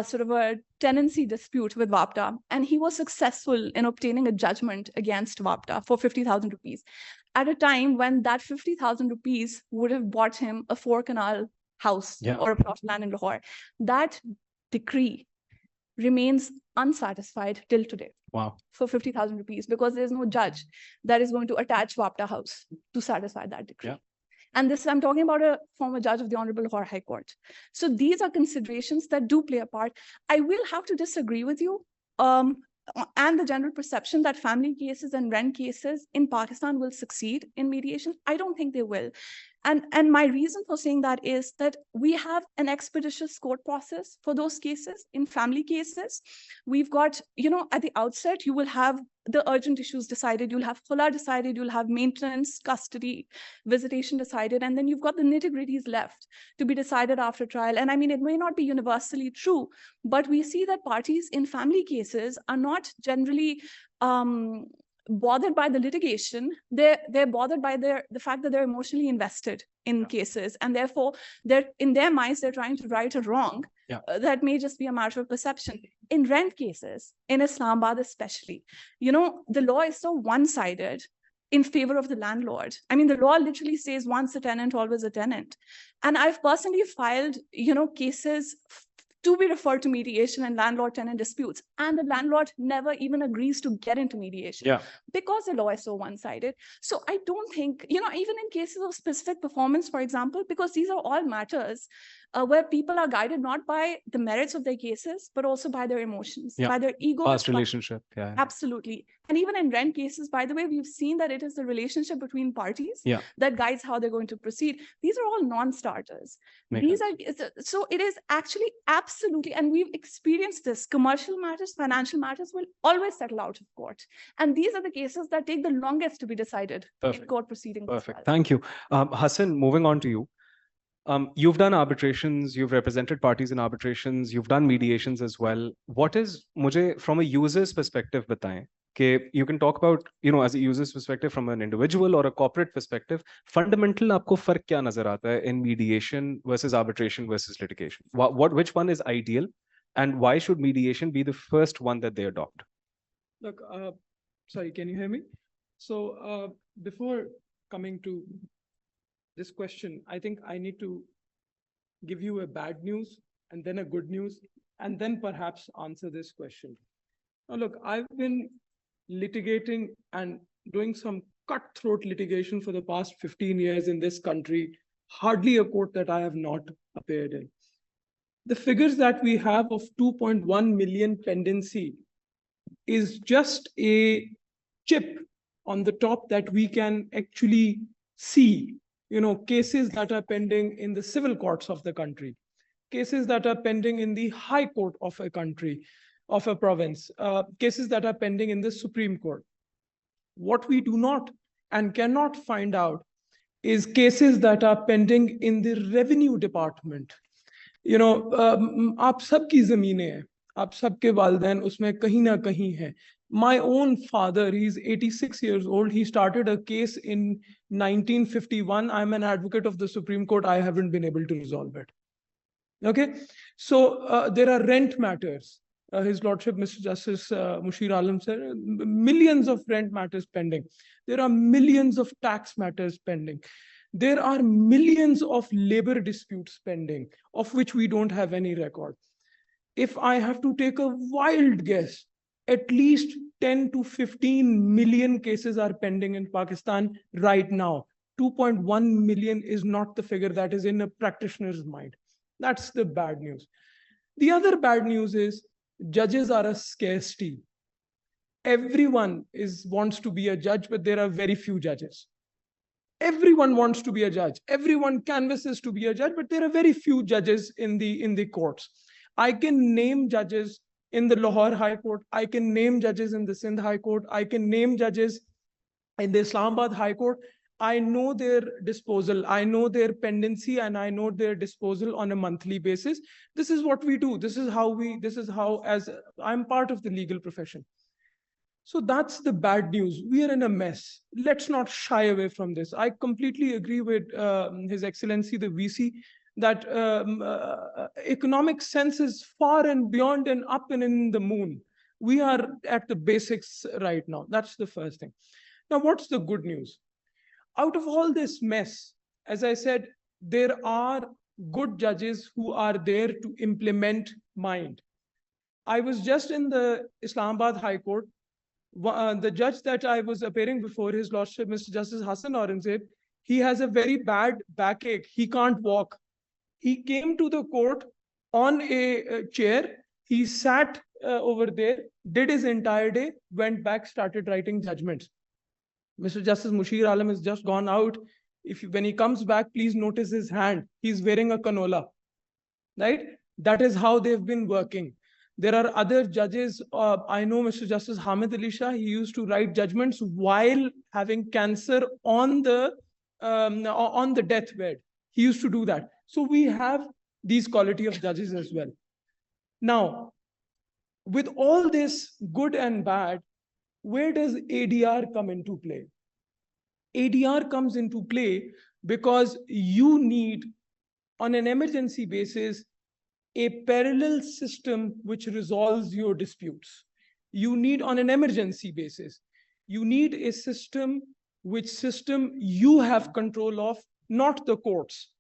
sort of a tenancy dispute with WAPTA, and he was successful in obtaining a judgment against WAPTA for 50,000 rupees at a time when that 50,000 rupees would have bought him a 4-canal house or a plot of land in Lahore. That decree remains unsatisfied till today. Wow. For 50,000 rupees, because there's no judge that is going to attach WAPTA house to satisfy that decree. Yeah. And this, I'm talking about a former judge of the Honorable Lahore High Court. So these are considerations that do play a part. I will have to disagree with you and the general perception that family cases and rent cases in Pakistan will succeed in mediation. I don't think they will. And my reason for saying that is that we have an expeditious court process for those cases. In family cases, we've got, at the outset, you will have the urgent issues decided, you'll have khula decided, you'll have maintenance, custody, visitation decided, and then you've got the nitty-gritties left to be decided after trial. And I mean, it may not be universally true, but we see that parties in family cases are not generally bothered by the litigation. They're bothered by the fact that they're emotionally invested in cases, and therefore in their minds they're trying to right a wrong that may just be a matter of perception. In rent cases in Islamabad especially, the law is so one-sided in favor of the landlord. I mean, the law literally says once a tenant, always a tenant. And I've personally filed cases to be referred to mediation and landlord-tenant disputes. And the landlord never even agrees to get into mediation because the law is so one-sided. So I don't think, even in cases of specific performance, for example, because these are all matters where people are guided not by the merits of their cases, but also by their emotions, by their ego. Past relationship. Absolutely. And even in rent cases, by the way, we've seen that it is the relationship between parties that guides how they're going to proceed. These are all non-starters. So it is actually absolutely, and we've experienced this, commercial matters, financial matters will always settle out of court. And these are the cases that take the longest to be decided in court proceedings. Perfect. Thank you. Hassan, moving on to you. You've done arbitrations, you've represented parties in arbitrations, you've done mediations as well. What is, mujhe from a user's perspective bataएं, कि you can talk about, as a user's perspective from an individual or a corporate perspective, fundamental आपको फर्क क्या नजर आता है in mediation versus arbitration versus litigation? Which one is ideal, and why should mediation be the first one that they adopt? Look, sorry, can you hear me? So before coming to this question, I think I need to give you a bad news and then a good news, and then perhaps answer this question. Now, look, I've been litigating and doing some cutthroat litigation for the past 15 years in this country, hardly a court that I have not appeared in. The figures that we have of 2.1 million pendency is just a chip on the top that we can actually see. Cases that are pending in the civil courts of the country, cases that are pending in the high court of a country, of a province, cases that are pending in the Supreme Court. What we do not and cannot find out is cases that are pending in the revenue department. आप सबकी ज़मीनें हैं, आप सबके वालिदैन उसमें कहीं ना कहीं हैं. My own father, he's 86 years old. He started a case in 1951. I'm an advocate of the Supreme Court. I haven't been able to resolve it. Okay. So there are rent matters. His Lordship, Mr. Justice Mushir Alam said, millions of rent matters pending. There are millions of tax matters pending. There are millions of labor disputes pending, of which we don't have any record. If I have to take a wild guess, at least 10 to 15 million cases are pending in Pakistan right now. 2.1 million is not the figure that is in a practitioner's mind. That's the bad news. The other bad news is judges are a scarcity. Everyone wants to be a judge, but there are very few judges. Everyone wants to be a judge. Everyone canvasses to be a judge, but there are very few judges in the courts. I can name judges in the Lahore High Court. I can name judges in the Sindh High Court. I can name judges in the Islamabad High Court. I know their disposal. I know their pendency, and I know their disposal on a monthly basis. This is what we do. This is how, as I'm part of the legal profession. So that's the bad news. We are in a mess. Let's not shy away from this. I completely agree with His Excellency, the VC, that economic sense is far and beyond and up and in the moon. We are at the basics right now. That's the first thing. Now, what's the good news? Out of all this mess, as I said, there are good judges who are there to implement mind. I was just in the Islamabad High Court. The judge that I was appearing before, His Lordship, Mr. Justice Hassan Aurangzeb, he has a very bad backache. He can't walk. He came to the court on a chair. He sat over there, did his entire day, went back, started writing judgments. Mr. Justice Mushir Alam has just gone out. When he comes back, please notice his hand. He's wearing a canola, right? That is how they've been working. There are other judges. I know Mr. Justice Hamid Ali Shah, he used to write judgments while having cancer on the deathbed. He used to do that. So we have these quality of judges as well. Now, with all this good and bad, where does ADR come into play? ADR comes into play because you need, on an emergency basis, a parallel system which resolves your disputes. You need, on an emergency basis, you need a system you have control of, not the courts.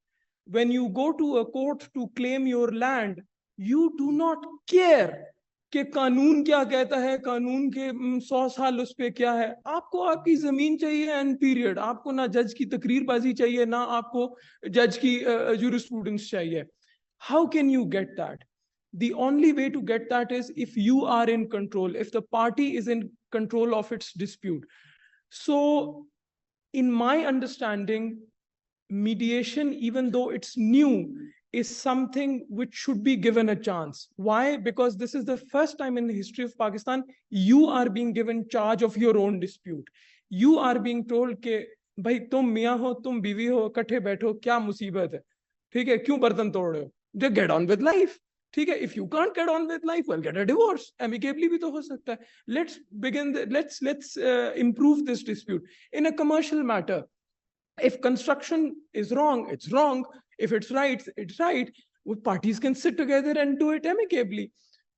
When you go to a court to claim your land, you do not care कि कानून क्या कहता है, कानून के 100 साल उस पे क्या है. आपको आपकी जमीन चाहिए एंड पीरियड. आपको ना जज की तकरीरबाजी चाहिए, ना आपको जज की jurisprudence चाहिए. How can you get that? The only way to get that is if you are in control, if the party is in control of its dispute. So in my understanding, mediation, even though it's new, is something which should be given a chance. Why? Because this is the first time in the history of Pakistan, you are being given charge of your own dispute. You are being told कि भाई तुम मियाँ हो, तुम बीवी हो, इकट्ठे बैठो, क्या मुसीबत है, ठीक है, क्यों बर्तन तोड़ रहे हो? Just get on with life. ठीक है, if you can't get on with life, well, get a divorce. Amicably भी तो हो सकता है. Let's improve this dispute. In a commercial matter, if construction is wrong, it's wrong. If it's right, it's right. Parties can sit together and do it amicably.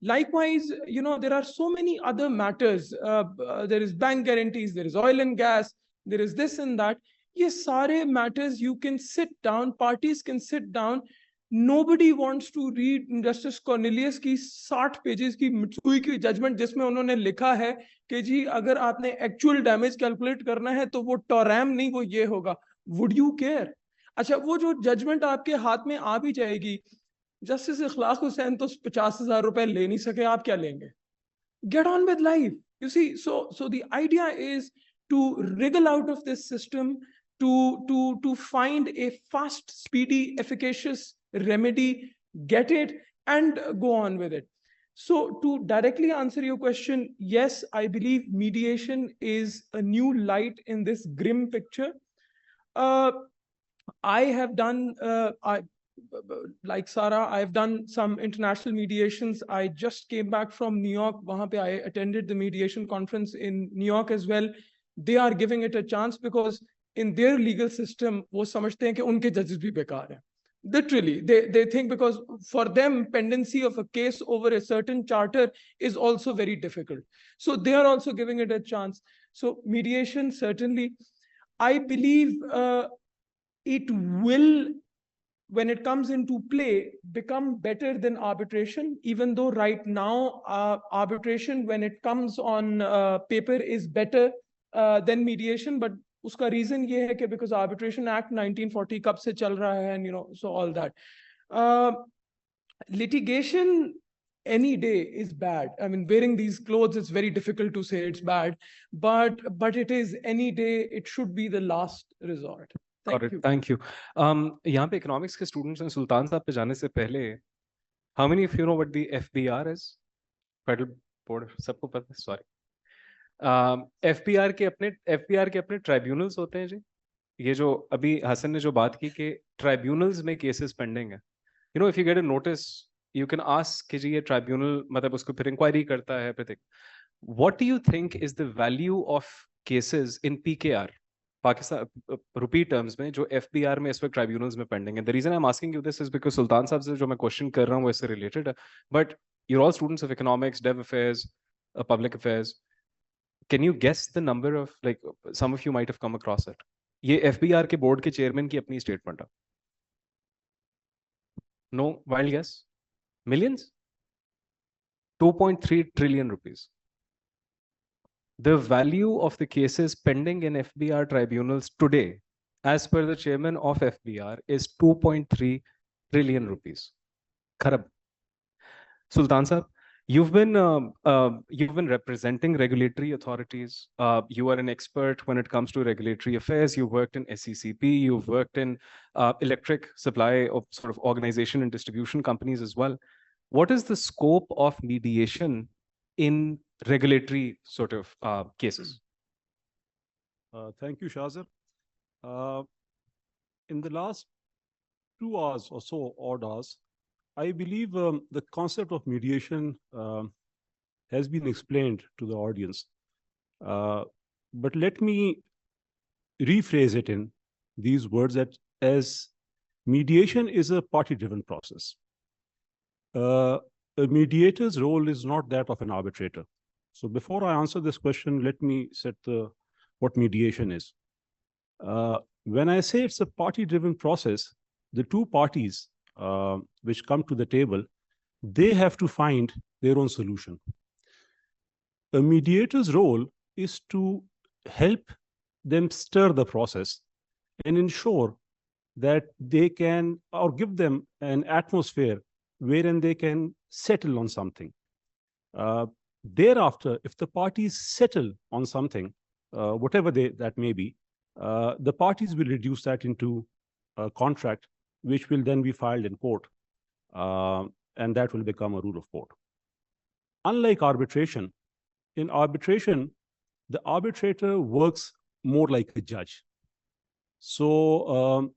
Likewise, there are so many other matters. There is bank guarantees, there is oil and gas, there is this and that. Yes, sare matters, you can sit down, parties can sit down. Nobody wants to read Justice Cornelius की 60 pages की Mitsui की judgment जिसमें उन्होंने लिखा है कि जी अगर आपने actual damage calculate करना है तो वो टोरैम नहीं, वो ये होगा. Would you care? अच्छा, वो जो जजमेंट आपके हाथ में आ भी जाएगी, जस्टिस इखलाक हुसैन तो 50,000 रुपए ले नहीं सके, आप क्या लेंगे? Get on with life. You see, so the idea is to wriggle out of this system, to find a fast, speedy, efficacious remedy, get it, and go on with it. So to directly answer your question, yes, I believe mediation is a new light in this grim picture. I have done, like Sarah, I've done some international mediations. I just came back from New York. Wahan pe I attended the mediation conference in New York as well. They are giving it a chance because in their legal system, wo samajhte hain ki unke judges bhi bekar hain. Literally, they think because for them, pendency of a case over a certain charter is also very difficult. So they are also giving it a chance. So mediation, certainly, I believe it will, when it comes into play, become better than arbitration, even though right now arbitration, when it comes on paper, is better than mediation. But uska reason ye hai कि because Arbitration Act 1940 कब से चल रहा है, and so all that. Litigation any day is bad. I mean, wearing these clothes, it's very difficult to say it's bad, but it is any day. It should be the last resort. Thank you. यहाँ पे economics के students हैं, सुल्तान साहब पे जाने से पहले, how many of you know what the FBR is? Federal Board, सबको पता है? Sorry. FBR के अपने tribunals होते हैं जी. ये जो अभी हसन ने जो बात की कि tribunals में cases pending है. If you get a notice, you can ask कि जी ये tribunal मतलब उसको फिर inquiry करता है, everything. What do you think is the value of cases in PKR, Pakistan rupee terms में जो FBR में इस वक्त tribunals में pending है? The reason I'm asking you this is because Sultan साहब से जो मैं question कर रहा हूँ वो इससे related है. But you're all students of economics, dev affairs, public affairs. Can you guess the number of, like, some of you might have come across it? ये FBR के board के chairman की अपनी statement है. No, wild guess? Millions? 2.3 trillion rupees. The value of the cases pending in FBR tribunals today, as per the chairman of FBR, is 2.3 trillion rupees. Kharab. Sultan Sahab, you've been representing regulatory authorities. You are an expert when it comes to regulatory affairs. You've worked in SECP. You've worked in electric supply of sort of organization and distribution companies as well. What is the scope of mediation in regulatory sort of cases? Thank you, Shazir. In the last 2 hours or so, odd hours, I believe the concept of mediation has been explained to the audience. But let me rephrase it in these words that as mediation is a party-driven process. A mediator's role is not that of an arbitrator. So before I answer this question, let me set what mediation is. When I say it's a party-driven process, the two parties which come to the table, they have to find their own solution. A mediator's role is to help them stir the process and ensure that they can, or give them an atmosphere wherein they can settle on something. Thereafter, if the parties settle on something, whatever that may be, the parties will reduce that into a contract, which will then be filed in court, and that will become a rule of court. Unlike arbitration, in arbitration, the arbitrator works more like a judge. So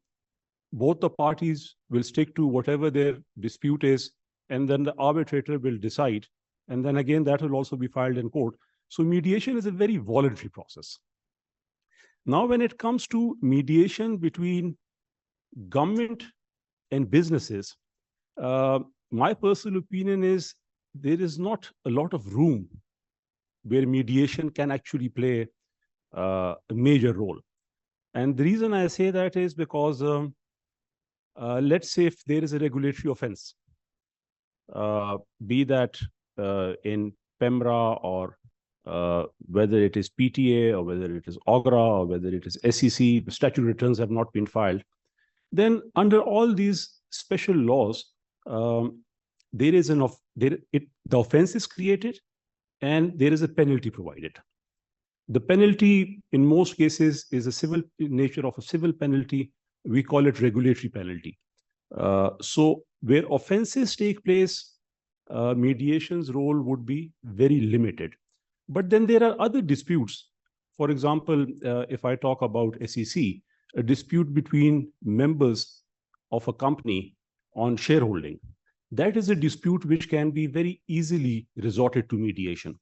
both the parties will stick to whatever their dispute is, and then the arbitrator will decide. And then again, that will also be filed in court. So mediation is a very voluntary process. Now, when it comes to mediation between government and businesses, my personal opinion is there is not a lot of room where mediation can actually play a major role. And the reason I say that is because let's say if there is a regulatory offense, be that in PEMRA or whether it is PTA or whether it is OGRA or whether it is SEC, statutory returns have not been filed, then under all these special laws, there is the offense is created and there is a penalty provided. The penalty in most cases is a civil nature of a civil penalty. We call it regulatory penalty. So where offenses take place, mediation's role would be very limited. But then there are other disputes. For example, if I talk about SEC, a dispute between members of a company on shareholding, that is a dispute which can be very easily resorted to mediation.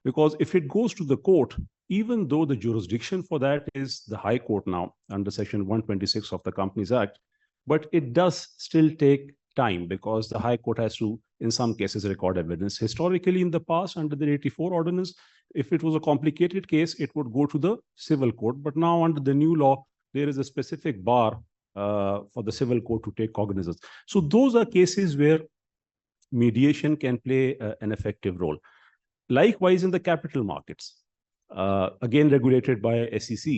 Because if it goes to the court, even though the jurisdiction for that is the High Court now under Section 126 of the Companies Act, but it does still take time because the High Court has to, in some cases, record evidence. Historically, in the past, under the 84 ordinance, if it was a complicated case, it would go to the civil court. But now under the new law, there is a specific bar for the civil court to take cognizance. So those are cases where mediation can play an effective role. Likewise, in the capital markets, again regulated by SEC,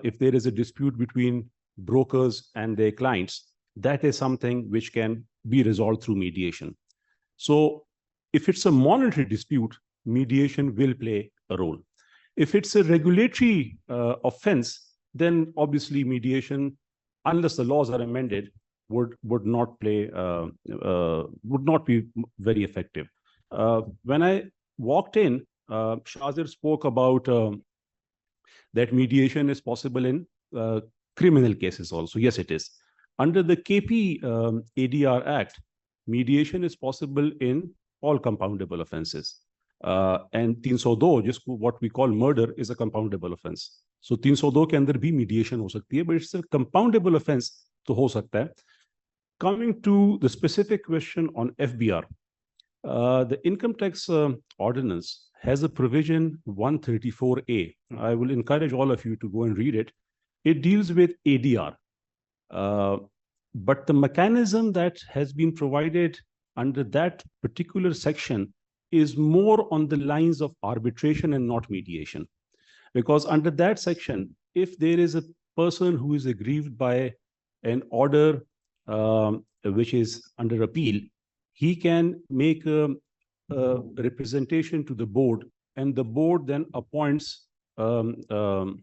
if there is a dispute between brokers and their clients, that is something which can be resolved through mediation. So if it's a monetary dispute, mediation will play a role. If it's a regulatory offense, then obviously mediation, unless the laws are amended, would not play, would not be very effective. When I walked in, Shazir spoke about that mediation is possible in criminal cases also. Yes, it is. Under the KP ADR Act, mediation is possible in all compoundable offenses. And 302, जिसको what we call murder, is a compoundable offense. So 302 के अंदर भी mediation हो सकती है, but it's a compoundable offense तो हो सकता है. Coming to the specific question on FBR, the income tax ordinance has a provision 134A. I will encourage all of you to go and read it. It deals with ADR. But the mechanism that has been provided under that particular section is more on the lines of arbitration and not mediation. Because under that section, if there is a person who is aggrieved by an order which is under appeal, he can make a representation to the board, and the board then appoints 3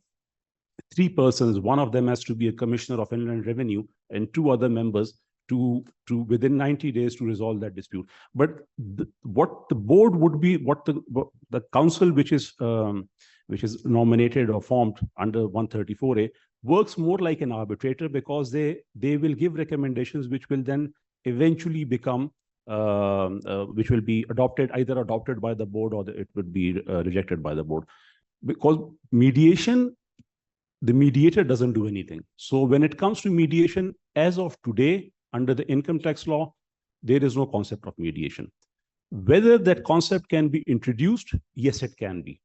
persons. One of them has to be a commissioner of Inland Revenue and 2 other members to within 90 days to resolve that dispute. But what the board would be, what the council which is nominated or formed under 134A works more like an arbitrator, because they will give recommendations which will then eventually become which will be either adopted by the board or it would be rejected by the board. Because mediation, the mediator doesn't do anything. So when it comes to mediation, as of today, under the income tax law, there is no concept of mediation. Whether that concept can be introduced, yes, it can be.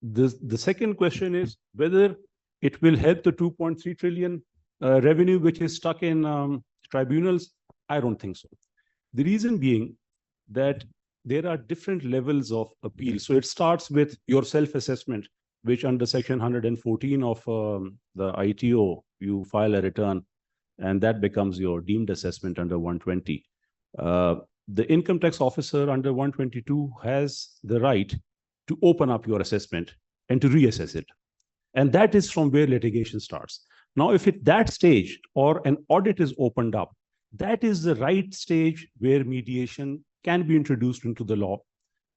The second question is whether it will help the 2.3 trillion revenue which is stuck in tribunals. I don't think so. The reason being that there are different levels of appeal. So it starts with your self-assessment, which under section 114 of the ITO, you file a return, and that becomes your deemed assessment under 120. The income tax officer under 122 has the right to open up your assessment and to reassess it. And that is from where litigation starts. Now, if at that stage or an audit is opened up, that is the right stage where mediation can be introduced into the law,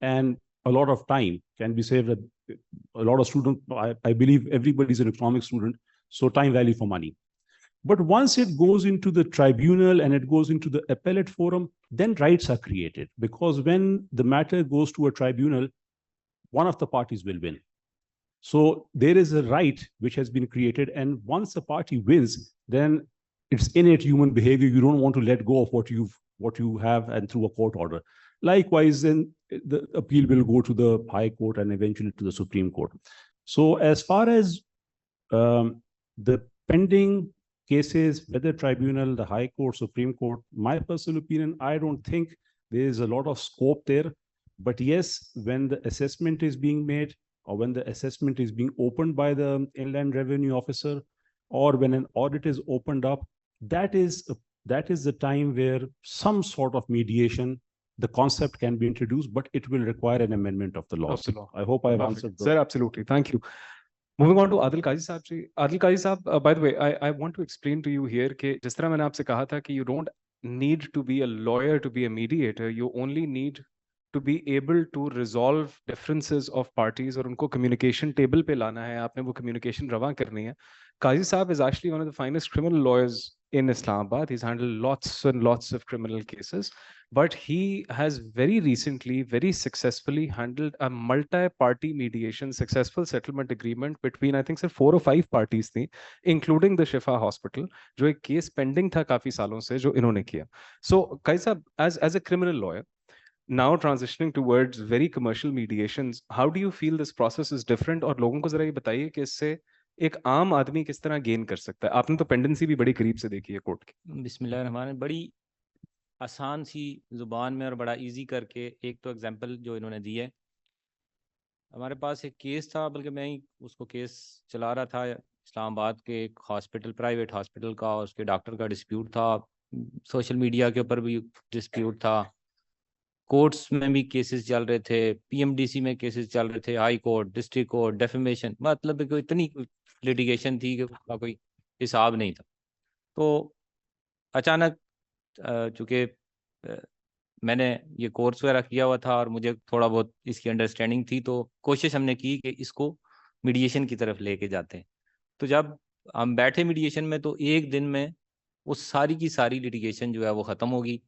and a lot of time can be saved. A lot of students, I believe everybody's an economics student, so time value for money. But once it goes into the tribunal and it goes into the appellate forum, then rights are created, because when the matter goes to a tribunal, one of the parties will win. So there is a right which has been created, and once a party wins, then it's innate human behavior. You don't want to let go of what you have and through a court order. Likewise, then the appeal will go to the High Court and eventually to the Supreme Court. So as far as the pending cases, whether tribunal, the High Court, Supreme Court, my personal opinion, I don't think there is a lot of scope there. But yes, when the assessment is being made, or when the assessment is being opened by the Inland Revenue Officer, or when an audit is opened up, that is the time where some sort of mediation, the concept can be introduced, but it will require an amendment of the law. So I hope I have answered. Sir, absolutely. Thank you. Moving on to Adil Qazi Saab ji. Adil Qazi Saab, by the way, I want to explain to you here कि जिस तरह मैंने आपसे कहा था कि you don't need to be a lawyer to be a mediator. You only need to be able to resolve differences of parties और उनको communication table पे लाना है. आपने वो communication रवां करनी है. Qazi Saab is actually one of the finest criminal lawyers in Islamabad. He's handled lots and lots of criminal cases, but he has very recently, very successfully handled a multi-party mediation, successful settlement agreement between, I think, sir, 4 or 5 parties थी, including the Shifa Hospital, जो एक case pending था काफी सालों से, जो इन्होंने किया. So, Qazi Saab, as a criminal lawyer, now transitioning towards very commercial mediations, how do you feel this process is different? और लोगों को जरा ये बताइए कि इससे एक आम आदमी किस तरह गेन कर सकता है. आपने तो पेंडेंसी भी बड़ी करीब से देखी है कोर्ट की. बिस्मिल्लाहिर्रहमानिर्रहीम. बड़ी आसान सी जुबान में और बड़ा इजी करके एक तो एग्जांपल जो इन्होंने दी है. हमारे पास एक केस था, बल्कि मैं ही उसको केस चला रहा था. इस्लामाबाद के एक हॉस्पिटल, प्राइवेट हॉस्पिटल का, और उसके डॉक्टर का डिस्प्यूट था. सोशल मीडिया के ऊपर भी डिस्प्यूट था. कोर्ट्स में भी केसेस चल रहे थे. पीएमडीसी में केसेस चल रहे थे. High court, district court, defamation, मतलब कोई इतनी लिटिगेशन थी कि उसका कोई हिसाब नहीं था. तो अचानक चूँकि मैंने ये कोर्स वगैरह किया हुआ था और मुझे थोड़ा बहुत इसकी अंडरस्टैंडिंग थी, तो कोशिश हमने की कि इसको मीडिएशन की तरफ लेके जाते हैं. तो जब हम बैठे मीडिएशन में, तो एक दिन में वो सारी की सारी लिटिगेशन जो है वो ख़त्म होगी.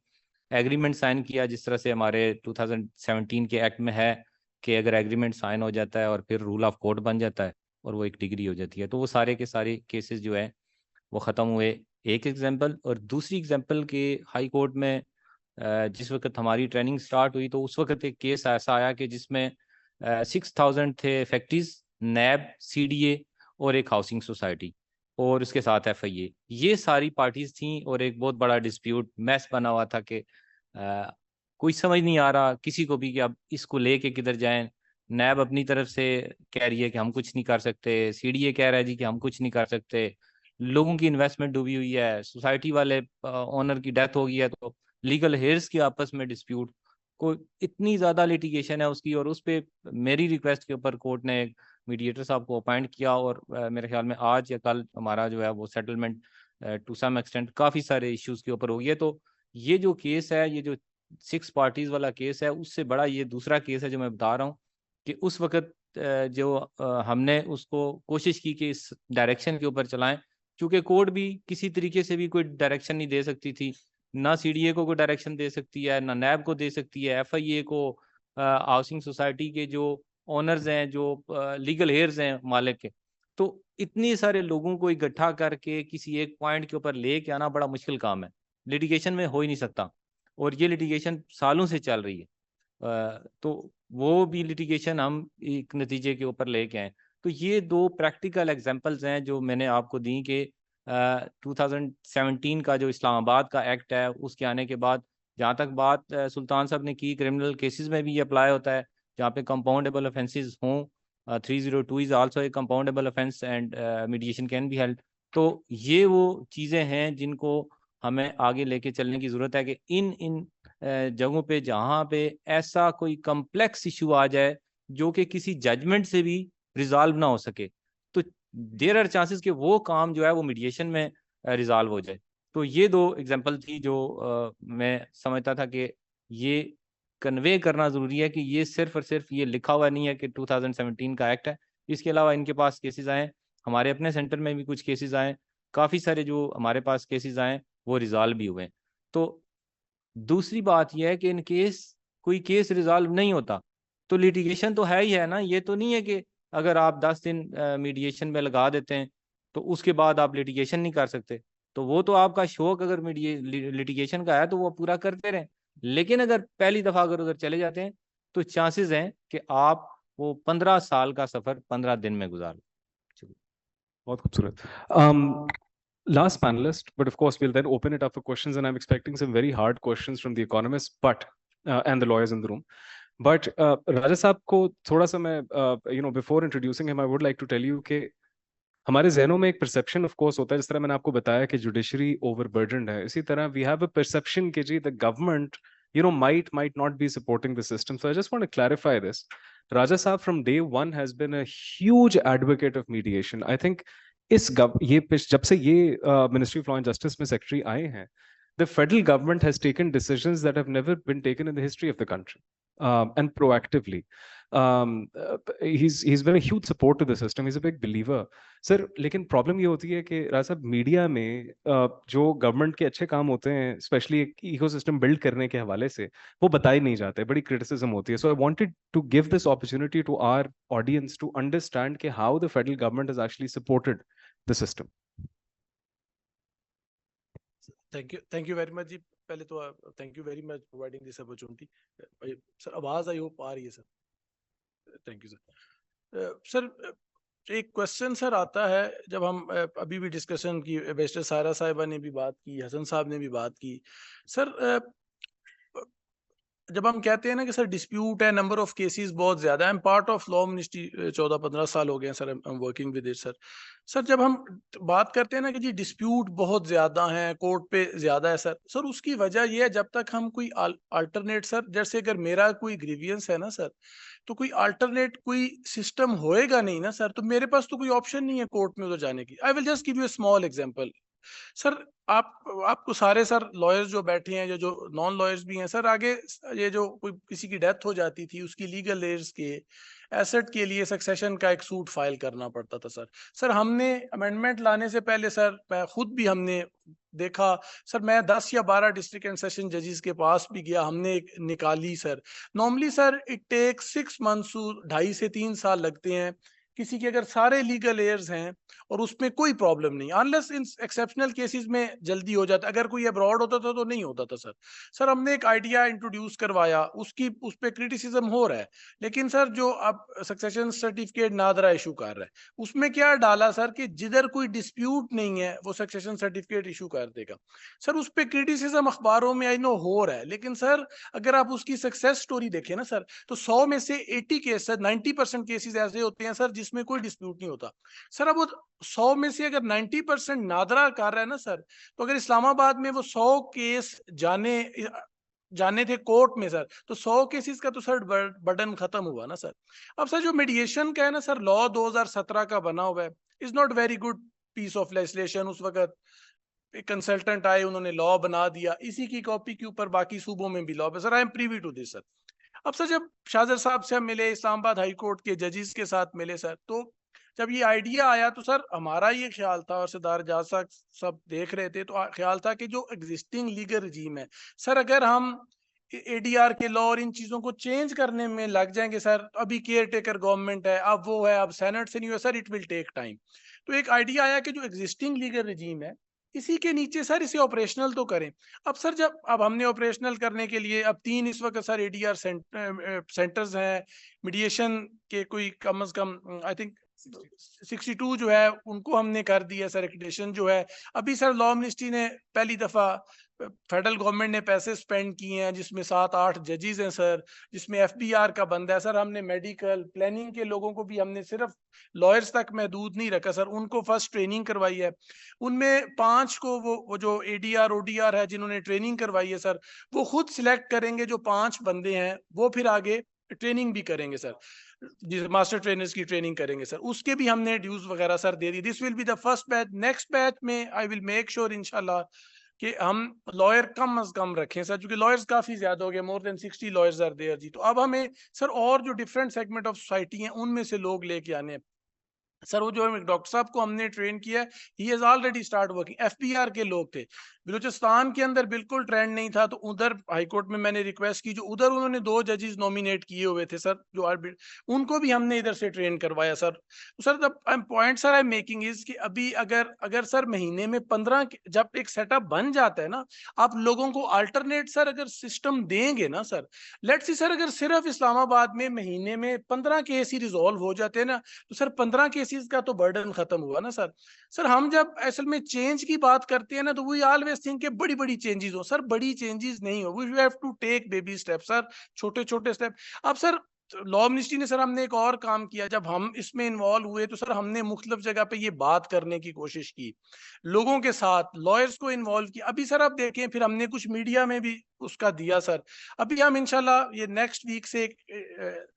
एग्रीमेंट साइन किया, जिस तरह से हमारे 2017 के एक्ट में है कि अगर एग्रीमेंट साइन हो जाता है और फिर रूल ऑफ कोर्ट बन जाता है और वो एक डिग्री हो जाती है, तो वो सारे के सारे केसेस जो है वो ख़त्म हुए। एक एग्जांपल। और दूसरी एग्जांपल के हाई कोर्ट में जिस वक्त हमारी ट्रेनिंग स्टार्ट हुई तो उस वक्त एक केस ऐसा आया कि जिसमें 6000 थे फैक्ट्रीज, नैब, CDA और एक हाउसिंग सोसाइटी और उसके साथ FIA, ये सारी पार्टीज थी और एक बहुत बड़ा डिस्प्यूट मैस बना हुआ था कि कोई समझ नहीं आ रहा किसी को भी कि अब इसको लेके किधर जाएं। नैब अपनी तरफ से कह रही है कि हम कुछ नहीं कर सकते, CDA कह रहा है जी कि हम कुछ नहीं कर सकते, लोगों की इन्वेस्टमेंट डूबी हुई है, सोसाइटी वाले ओनर की डेथ हो गई है, तो लीगल हेयर्स के आपस में डिस्प्यूट, को इतनी ज्यादा लिटिगेशन है उसकी। और उस पे मेरी रिक्वेस्ट के ऊपर कोर्ट ने एक मीडिएटर साहब को अपॉइंट किया और मेरे ख्याल में आज या कल हमारा जो है वो सेटलमेंट टू सम एक्सटेंट काफी सारे इश्यूज के ऊपर हो गई है। तो ये जो केस है, ये जो 6 पार्टीज वाला केस है, उससे बड़ा ये दूसरा केस है जो मैं बता रहा हूँ कि उस वक्त जो हमने उसको कोशिश की कि इस डायरेक्शन के ऊपर चलाएं, क्योंकि कोर्ट भी किसी तरीके से भी कोई डायरेक्शन नहीं दे सकती थी, ना CDA को कोई डायरेक्शन दे सकती है, ना नैब को दे सकती है, FIA को, हाउसिंग सोसाइटी के जो ओनर्स हैं, जो लीगल हेयर्स हैं मालिक के। तो इतने सारे लोगों को इकट्ठा करके किसी एक पॉइंट के ऊपर लेके आना बड़ा मुश्किल काम है, लिटिगेशन में हो ही नहीं सकता, और ये लिटिगेशन सालों से चल रही है। तो वो भी लिटिगेशन हम एक नतीजे के ऊपर लेके आए। तो ये 2 प्रैक्टिकल एग्जांपल्स हैं जो मैंने आपको दी कि 2017 का जो इस्लामाबाद का एक्ट है उसके आने के बाद, जहाँ तक बात सुल्तान साहब ने की, क्रिमिनल केसेस में भी ये अप्लाई होता है जहाँ पे कंपाउंडेबल ऑफेंसेस हों। 302 is also a compoundable offence and mediation can be held. तो ये वो चीज़ें हैं जिनको हमें आगे लेके चलने की ज़रूरत है कि इन जगहों पे जहाँ पे ऐसा कोई कम्प्लेक्स इशू आ जाए जो कि किसी जजमेंट से भी रिजॉल्व ना हो सके, तो देयर आर चांसेस कि वो काम जो है वो मीडिएशन में रिजॉल्व हो जाए। तो ये 2 एग्जांपल थी जो मैं समझता था कि ये कन्वे करना ज़रूरी है कि ये सिर्फ और सिर्फ ये लिखा हुआ नहीं है कि 2017 का एक्ट है, इसके अलावा इनके पास केसेस आए, हमारे अपने सेंटर में भी कुछ केसेस आए, काफ़ी सारे जो हमारे पास केसेस आए वो रिजॉल्व भी हुए। तो दूसरी बात यह है कि इन केस कोई केस रिजॉल्व नहीं होता तो लिटिगेशन तो है ही है ना। ये तो नहीं है कि अगर आप 10 दिन मीडिएशन में लगा देते हैं तो उसके बाद आप लिटिगेशन नहीं कर सकते। तो वो तो आपका शौक अगर लिटिगेशन का है तो वो पूरा करते रहें, लेकिन अगर पहली दफा अगर उधर चले जाते हैं तो चांसेस हैं कि आप वो 15 साल का सफर 15 दिन में गुजार लो। बहुत खूबसूरत। Last panelist, but of course we'll then open it up for questions, and I'm expecting some very hard questions from the economists, but and the lawyers in the room. But Raja साहब को थोड़ा सा मैं before introducing him, I would like to tell you कि हमारे जहनों में एक perception of course होता है, जिस तरह मैंने आपको बताया कि जुडिशरी ओवरबर्डन्ड है, इसी तरह वी हैव अ परसेप्शन कि जी the government might not be supporting the system. So I just want to clarify this. Raja Saab from day one has been a huge advocate of mediation. I think जब से ये Ministry of Law and Justice में secretary आए हैं, the federal government has taken decisions that have never been taken in the history of the country, and proactively. He's been a huge support to the system. He's a big believer. Sir लेकिन problem ये होती है कि राज साहब media में जो government के अच्छे काम होते हैं, स्पेशली एक इकोसिस्टम बिल्ड करने के हवाले से, वो बताए नहीं जाते, बड़ी क्रिटिसिज्म होती है. So I wanted to give this opportunity to our audience to understand कि how the federal government has actually supported the system. Thank you very much जी. पहले तो thank you very much providing this opportunity. Sir आवाज I hope आ रही है sir? Thank you sir. Sir एक question sir आता है, जब हम अभी भी डिस्कशन की, बेस्टर सारा साहिबा ने भी बात की, हसन साहब ने भी बात की, सर जब हम कहते हैं ना कि सर डिस्प्यूट है, नंबर ऑफ केसेस बहुत ज्यादा है. पार्ट ऑफ लॉ मिनिस्ट्री 14-15 साल हो गए हैं sir, I am working with it sir. Sir जब हम बात करते हैं ना कि जी डिस्प्यूट बहुत ज्यादा है, कोर्ट पे ज्यादा है सर उसकी वजह ये है, जब तक हम कोई अल्टरनेट सर, जैसे अगर मेरा कोई ग्रीवियंस है ना सर, तो कोई अल्टरनेट कोई सिस्टम होएगा नहीं ना सर, तो मेरे पास तो कोई ऑप्शन नहीं है कोर्ट में उधर जाने की. I will just give you a small example. Sir आपको सारे सर लॉयर्स जो बैठे हैं, जो नॉन लॉयर्स भी हैं सर, आगे ये जो कोई किसी की डेथ हो जाती थी, उसकी लीगल एयर्स के एसेट के लिए सक्सेशन का एक सूट फाइल करना पड़ता था सर। सर हमने अमेंडमेंट लाने से पहले सर मैं खुद भी हमने देखा सर, मैं 10 या 12 डिस्ट्रिक्ट एंड सेशन जजेस के पास भी गया, हमने एक निकाली sir. Normally sir it take 6 months, 2.5 से 3 साल लगते हैं किसी के अगर सारे लीगल एयर्स हैं और उसमें कोई प्रॉब्लम नहीं, अनलेस इन एक्सेप्शनल केसेस में जल्दी हो जाता। अगर कोई अब्रॉड होता था तो नहीं होता था सर। सर हमने एक आइडिया इंट्रोड्यूस करवाया, उसकी उस पर क्रिटिसिज्म हो रहा है, लेकिन सर जो अब सक्सेशन सर्टिफिकेट नादरा इशू कर रहा है उसमें क्या डाला सर कि जिधर कोई डिस्प्यूट नहीं है वो सक्सेशन सर्टिफिकेट इशू कर देगा। सर उस पर क्रिटिसिज्म अखबारों में आई नो हो रहा है, लेकिन सर अगर आप उसकी सक्सेस स्टोरी देखें ना सर, तो 100 में से 80 केस सर 90% केसेस ऐसे होते हैं सर जिसमें कोई डिस्प्यूट नहीं होता। सर अब वो 100 में से अगर 90% नादरा कर रहा है ना सर, तो अगर इस्लामाबाद में वो 100 केस जाने थे कोर्ट में सर, तो 100 केसेस का तो सर बर्डन खत्म हुआ ना सर। अब सर जो मीडिएशन का है ना सर, लॉ 2017 का बना हुआ है, is not very good piece of legislation. उस वक्त एक कंसल्टेंट आए, उन्होंने लॉ बना दिया, इसी की कॉपी के ऊपर बाकी सूबों में भी लॉ है sir. I am privy to this sir. अब सर जब शाहजर साहब से हम मिले, इस्लामाबाद हाई कोर्ट के जजेस के साथ मिले सर, तो जब ये आइडिया आया तो सर हमारा ये ख्याल था, और सरदार जाज साहब सब देख रहे थे, तो ख्याल था कि जो एग्जिस्टिंग लीगल रजीम है सर, अगर हम ADR के लॉ और इन चीजों को चेंज करने में लग जाएंगे सर, अभी केयर टेकर गवर्नमेंट है, अब वो है, अब सेनेट से नहीं हुआ sir, it will take time. तो एक आइडिया आया कि जो एग्जिस्टिंग लीगल रजीम है इसी के नीचे सर इसे ऑपरेशनल तो करें। अब सर जब अब हमने ऑपरेशनल करने के लिए अब 3 इस वक्त सर ADR सेंटर्स हैं, मीडिएशन के कोई कम से कम आई थिंक 62 जो है उनको हमने कर दिया सर एक्रेडिटेशन जो है। अभी सर लॉ मिनिस्ट्री ने पहली दफा, फेडरल गवर्नमेंट ने पैसे स्पेंड किए हैं जिसमें 7-8 जजेस हैं सर, जिसमें FBR का बंदा है सर। हमने मेडिकल प्लानिंग के लोगों को भी हमने सिर्फ लॉयर्स तक महदूद नहीं रखा सर, उनको फर्स्ट ट्रेनिंग करवाई है। उनमें 5 को वो जो ADR ODR है जिन्होंने ट्रेनिंग करवाई है सर, वो खुद सिलेक्ट करेंगे जो 5 बंदे हैं, वो फिर आगे ट्रेनिंग भी करेंगे सर, मास्टर ट्रेनर्स की ट्रेनिंग करेंगे सर। उसके भी हमने ड्यूज वगैरह sir they the. This will be the first batch. Next batch में आई विल मेक श्योर इंशाल्लाह कि हम लॉयर कम अज कम रखें सर, क्योंकि लॉयर्स काफी ज्यादा हो गए, more than 60 lawyers are there जी। तो अब हमें सर और जो डिफरेंट सेगमेंट ऑफ सोसाइटी हैं उनमें से लोग लेके आने हैं सर। वो जो डॉक्टर साहब को हमने ट्रेन किया, he has already start working. FBR के लोग थे, बलूचिस्तान के अंदर बिल्कुल ट्रेंड नहीं था, तो उधर हाई कोर्ट में मैंने रिक्वेस्ट की, जो उधर उन्होंने 2 जजेस नॉमिनेट किए हुए थे सर, जो उनको भी हमने इधर से ट्रेन करवाया सर। तो sir the point sir I am making is कि अभी अगर सर महीने में 15 जब एक सेटअप बन जाता है ना, आप लोगों को अल्टरनेट सर अगर सिस्टम देंगे ना सर, लेट्स सी सर अगर सिर्फ इस्लामाबाद में महीने में 15 केस ही रिजॉल्व हो जाते हैं ना, तो सर 15 केसेस का तो बर्डन खत्म हुआ ना सर। सर हम जब असल में चेंज की बात करते हैं ना, तो वी ऑलवेज थिंक के बड़ी बड़ी चेंजेस हो सर, बड़ी चेंजेस नहीं हो, we have to take baby step sir, छोटे छोटे स्टेप। अब सर लॉ मिनिस्ट्री ने सर हमने एक और काम किया, जब हम इसमें इन्वॉल्व हुए तो सर हमने मुख्तलिफ जगह पे ये बात करने की कोशिश की, लोगों के साथ लॉयर्स को इन्वॉल्व किया। अभी सर आप देखें, फिर हमने कुछ मीडिया में भी उसका दिया सर। अभी हम इंशाल्लाह ये नेक्स्ट वीक से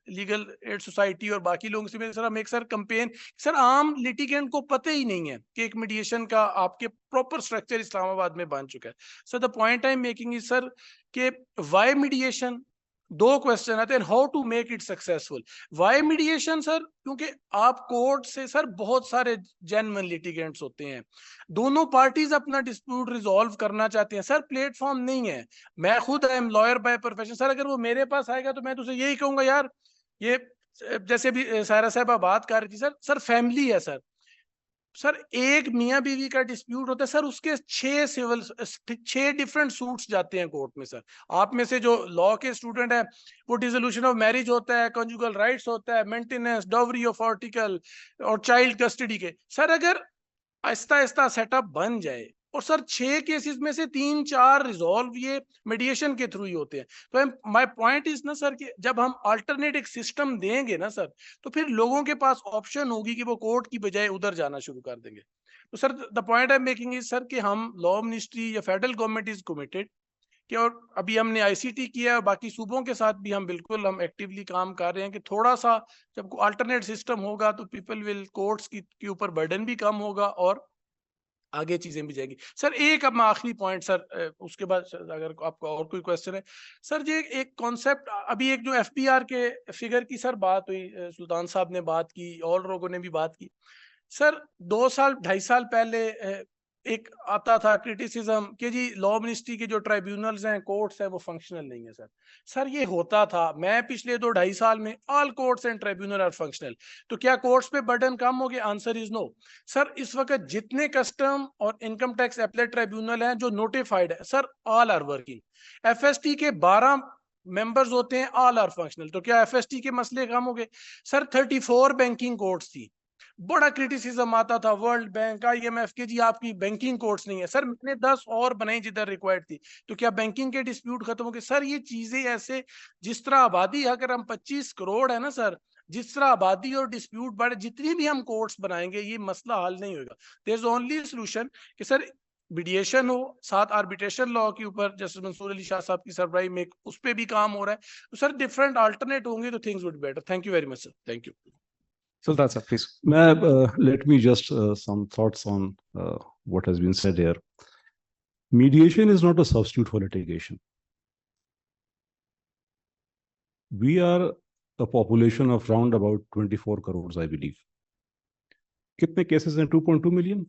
लीगल एड सोसाइटी और बाकी लोगों से सर हम एक सर कंपेन, सर आम लिटिगेंट को पता ही नहीं है कि एक मीडिएशन का आपके प्रॉपर स्ट्रक्चर इस्लामाबाद में बन चुका है। Sir the point I am making is sir कि व्हाई मीडिएशन, 2 क्वेश्चन आते हैं, how to make it successful. Why mediation sir, क्योंकि आप कोर्ट से सर बहुत सारे जेन्युइन लिटिगेंट्स होते हैं, दोनों पार्टीज अपना डिस्प्यूट रिजॉल्व करना चाहते हैं सर, प्लेटफॉर्म नहीं है। मैं खुद I am lawyer by profession sir, अगर वो मेरे पास आएगा तो मैं तो उसे यही कहूंगा, यार ये जैसे भी सायरा साहबा बात कर रही थी सर फैमिली है सर एक मियाँ बीवी का डिस्प्यूट होता है सर, उसके 6 डिफरेंट सूट्स जाते हैं कोर्ट में सर। आप में से जो लॉ के स्टूडेंट है, वो डिसोल्यूशन ऑफ मैरिज होता है, कंजुगल राइट्स होता है, मेंटेनेंस, डॉवरी ऑफ आर्टिकल और चाइल्ड कस्टडी के। सर अगर आहिस्ता आहिस्ता सेटअप बन जाए, और सर 6 केसेस में से 3-4 रिजॉल्व ये मीडिएशन के थ्रू ही होते हैं। तो माय पॉइंट इज ना सर कि जब हम अल्टरनेट एक सिस्टम देंगे ना सर, तो फिर लोगों के पास ऑप्शन होगी कि वो कोर्ट की बजाय उधर जाना शुरू कर देंगे। तो sir the point I am making is sir कि हम लॉ मिनिस्ट्री या फेडरल गवर्नमेंट इज कमिटेड कि, और अभी हमने ICT किया और बाकी सूबों के साथ भी हम बिल्कुल हम एक्टिवली काम कर रहे हैं कि थोड़ा सा जब अल्टरनेट सिस्टम होगा तो पीपल विल कोर्ट्स के ऊपर बर्डन भी कम होगा और आगे चीजें भी जाएगी। सर एक अब मैं आखिरी पॉइंट सर, उसके बाद अगर आपको और कोई क्वेश्चन है सर, जी एक कॉन्सेप्ट अभी एक जो एफबीआर के फिगर की सर बात हुई, सुल्तान साहब ने बात की और लोगों ने भी बात की सर, 2-2.5 साल पहले एक आता था क्रिटिसिज्म कि जी लॉ मिनिस्ट्री के जो ट्राइब्यूनल्स हैं, कोर्ट्स हैं, वो फंक्शनल नहीं है सर। सर ये होता था, मैं पिछले 2-2.5 साल में all courts and tribunal are functional. तो क्या कोर्ट्स पे बर्डन कम हो गया? Answer is no. सर इस वक्त जितने कस्टम और इनकम टैक्स एपलेट ट्राइब्यूनल हैं जो नोटिफाइड है sir, all are working. FST के 12 मेंबर्स होते हैं, ऑल आर फंक्शनल। तो क्या एफएसटी के मसले कम हो गए? सर 34 बैंकिंग कोर्ट्स थी, बड़ा क्रिटिसिज्म आता था वर्ल्ड बैंक, आईएमएफ के, जी आपकी बैंकिंग कोर्ट्स नहीं है। सर मैंने 10 और बनाई जिधर रिक्वायर्ड थी। तो क्या बैंकिंग के डिस्प्यूट खत्म हो गए? सर ये चीजें ऐसे, जिस तरह आबादी, अगर हम 25 करोड़ है ना सर, जिस तरह आबादी और डिस्प्यूट बढ़े, जितनी भी हम कोर्ट्स बनाएंगे ये मसला हल नहीं होगा। देयर इज ओनली सोल्यूशन कि सर मीडिएशन हो, साथ आर्बिट्रेशन लॉ के ऊपर जस्टिस मंसूर अली शाह साहब की सरबराही में उस पर भी काम हो रहा है। तो सर डिफरेंट अल्टरनेट होंगे तो things would better. Thank you very much sir. Thank you. Sultan sir, please. Let me just some thoughts on what has been said here. Mediation is not a substitute for litigation. We are a population of round about 24 crores, I believe. कितने cases हैं? 2.2 million.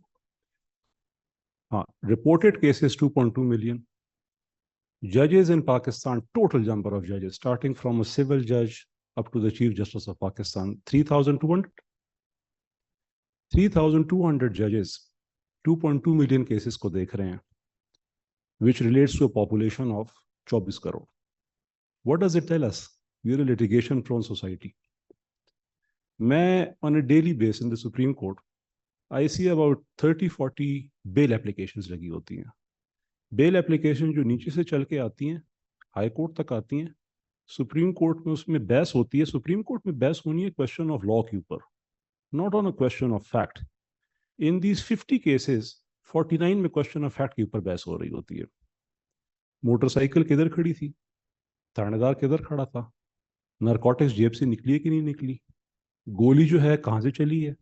हाँ, reported cases 2.2 million. Judges in Pakistan, total number of judges, starting from a civil judge up to the Chief Justice of Pakistan, 3,200. 3,200 judges, 2.2 million cases को देख रहे हैं, which relates to a population of 24 crore. What does it tell us? We are a litigation-prone society. मैं on a daily basis in the Supreme Court, I see about 30-40 bail applications लगी होती हैं. Bail application जो नीचे से चल के आती हैं, हाई कोर्ट तक आती हैं, सुप्रीम कोर्ट में उसमें बहस होती है. सुप्रीम कोर्ट में बहस होनी है क्वेश्चन ऑफ लॉ के ऊपर, not on a question of fact. In these 50 cases, 49 में क्वेश्चन ऑफ फैक्ट के ऊपर बहस हो रही होती है. मोटरसाइकिल किधर खड़ी थी, थानेदार किधर खड़ा था, नारकोटिक्स जेब से निकली है कि नहीं निकली, गोली जो है कहाँ से चली है,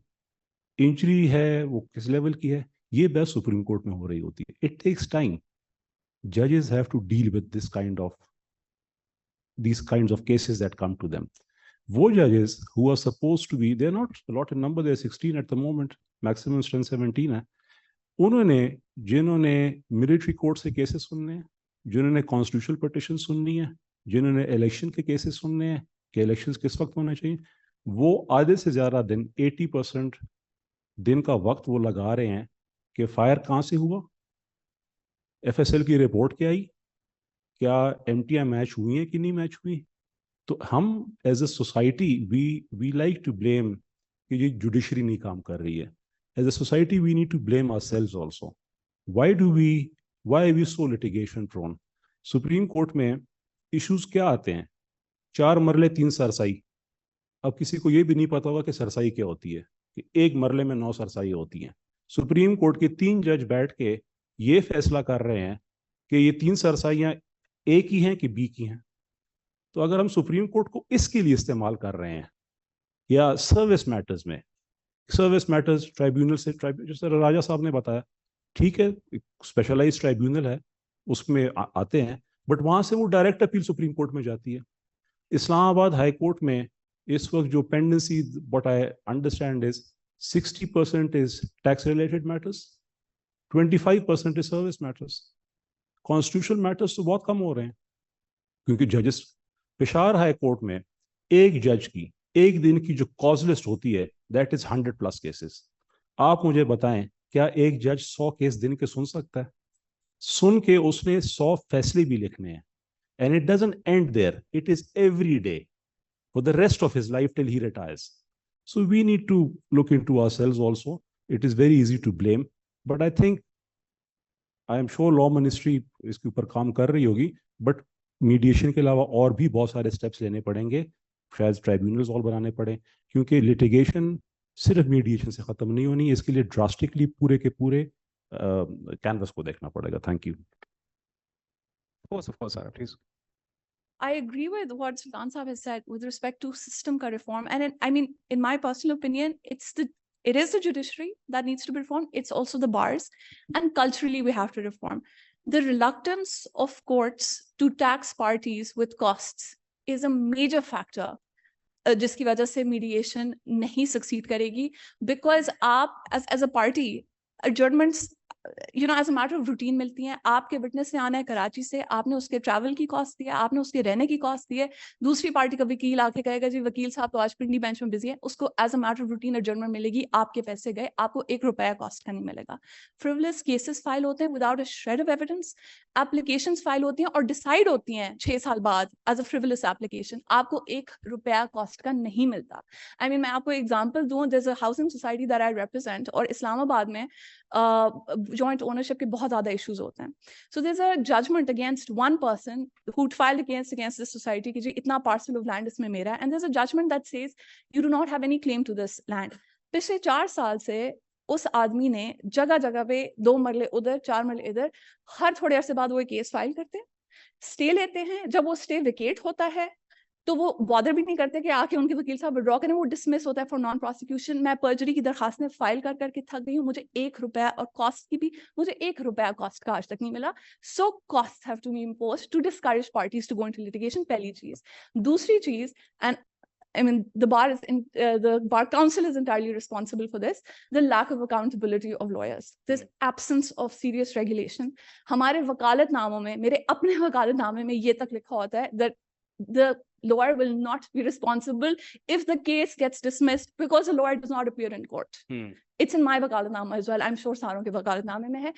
इंजरी है वो किस लेवल की है, ये बहस सुप्रीम कोर्ट में हो रही होती है. It takes time. Judges have to deal with these kinds of cases that come to them. वो judges who are supposed to be, they're not a lot in number, they're 16 at the moment, maximum strength 17 है. उन्होंने, जिन्होंने military court से cases सुनने हैं, जिन्होंने constitutional petition सुननी है, जिन्होंने इलेक्शन के केसेस सुनने हैं कि इलेक्शंस किस वक्त होने चाहिए, वो आधे से ज़्यादा दिन, 80% दिन का वक्त वो लगा रहे हैं कि फायर कहाँ से हुआ, एफएसएल की रिपोर्ट क्या आई, क्या एमटीआई मैच हुई है कि नहीं मैच हुई. तो हम as a society we like to blame कि ये जुडिशरी नहीं काम कर रही है. As a society, we need to blame ourselves also. Why are we so litigation prone? Supreme Court में issues क्या आते हैं? 4 मरले 3 सरसाई. अब किसी को ये भी नहीं पता होगा कि सरसाई क्या होती है, कि एक मरले में 9 सरसाई होती हैं. सुप्रीम कोर्ट के 3 जज बैठ के ये फैसला कर रहे हैं कि ये 3 सरसाइयां ए की हैं कि बी की हैं. तो अगर हम सुप्रीम कोर्ट को इसके लिए इस्तेमाल कर रहे हैं, या सर्विस मैटर्स में, सर्विस मैटर्स ट्राइब्यूनल से, जैसे राजा साहब ने बताया, ठीक है स्पेशलाइज्ड ट्राइब्यूनल है, उसमें आते हैं, बट वहां से वो डायरेक्ट अपील सुप्रीम कोर्ट में जाती है. इस्लामाबाद हाई कोर्ट में इस वक्त जो pendency, what I understand is 60% is tax related matters, 25% is service matters. Constitutional matters तो बहुत कम हो रहे हैं, क्योंकि जजेस, पेशावर हाई कोर्ट में एक जज की एक दिन की जो कॉज लिस्ट होती है, दैट इज 100+ केसेस. आप मुझे बताएं, क्या एक जज 100 केस दिन के सुन सकता है? सुन के उसने 100 फैसले भी लिखने हैं. And it doesn't end there, it is every day for the rest of his life till he retires. So we need to look into ourselves also. It is very easy to blame, but I think, I am sure law ministry इसके ऊपर काम कर रही होगी, but mediation के अलावा और भी बहुत सारे स्टेप्स लेने पड़ेंगे, शायद ट्राइब्यूनल्स और बनाने पड़े, क्योंकि लिटिगेशन सिर्फ मीडिएशन से खत्म नहीं होनी. इसके लिए ड्रास्टिकली पूरे के पूरे कैनवस को देखना पड़ेगा. Thank you. Please. I agree with what Sultan Sahab has said with respect to system ka reform. And I mean, in my personal opinion, it's the It is the judiciary that needs to be reformed. It's also the bars. And culturally, we have to reform. The reluctance of courts to tax parties with costs is a major factor जिसकी वजह से mediation नहीं succeed करेगी, because आप as a party adjournments as a matter of routine मिलती हैं. आपके witness ने आना है कराची से, आपने उसके ट्रैवल की कॉस्ट दी है, आपने उसके रहने की कॉस्ट दी है. दूसरी पार्टी का वकील आके कहेगा जी वकील साहब तो आज पिंडी बेंच में बिजी है, उसको as a matter of routine adjournment मिलेगी, आपके पैसे गए, आपको ₹1 कॉस्ट का नहीं मिलेगा. फ्रिवलेस केसेस फाइल होते हैं without a shred of evidence. Applications file होती हैं और डिसाइड होती हैं 6 साल बाद एज अ फ्रिवलेस एप्लीकेशन, आपको ₹1 कॉस्ट का नहीं मिलता. आई मीन मैं आपको एग्जांपल दूं, there is a housing society that I represent, और इस्लामाबाद में joint ownership के बहुत ज़्यादा issues होते हैं. So there's a judgment against one person who filed against this society कि जी इतना parcel of land इसमें मेरा है, and there's a judgment that says you do not have any claim to this land. पिछले 4 साल से उस आदमी ने जगह जगह पे 2 मरले उधर 4 मरले इधर, हर थोड़े अरसे बाद वो एक केस फाइल करते हैं, स्टे लेते हैं. जब वो स्टे विकेट होता है तो वो बॉदर भी नहीं करते कि आके उनके वकील साहब विड्रॉ करें, वो डिसमिस होता है फॉर नॉन प्रोसिक्यूशन. मैं पर्जरी की दरखास्त में फाइल कर करके थक गई हूँ, मुझे ₹1 और कॉस्ट की भी मुझे ₹1 कॉस्ट का आज तक नहीं मिला. So cost have to be imposed to discourage parties to go into litigation. पहली चीज. दूसरी चीज, and I mean, the bar council is entirely responsible for this, the lack of accountability of lawyers. There's absence of serious regulation. हमारे वकालतनामों में, मेरे अपने वकालतनामे में ये तक लिखा होता है that the lawyer will not be responsible if the case gets dismissed because the lawyer does not appear in court. It's in my वकालतनामा as well. I'm sure सारों के वकालतनामे में है.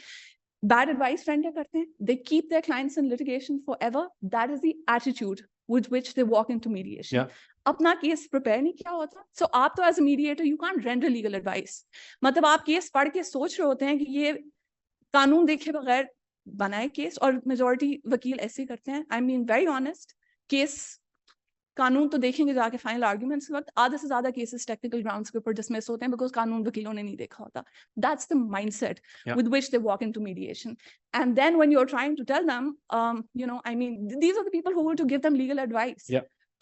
Bad advice render करते हैं. They keep their clients in litigation forever. That is the attitude with which they walk into mediation. Yeah. अपना case prepare नहीं किया होता. So आप तो as a mediator you can't render legal advice. मतलब आप केस पढ़ के सोच रहे होते हैं कि ये कानून देखे बगैर बनाए केस, और मेजॉरिटी वकील ऐसे ही करते हैं. I mean very honest, case कानून तो देखेंगे जाके फाइनल आर्ग्यूमेंट्स के वक्त, आधे से ज्यादा केसेस टेक्निकल ग्राउंड्स के ऊपर डिसमिस होते हैं बिकॉज कानून वकीलों ने नहीं देखा होता. That's the mindset with which they walk into mediation. And then when you are trying to tell them I mean these are the people who want to give them legal advice,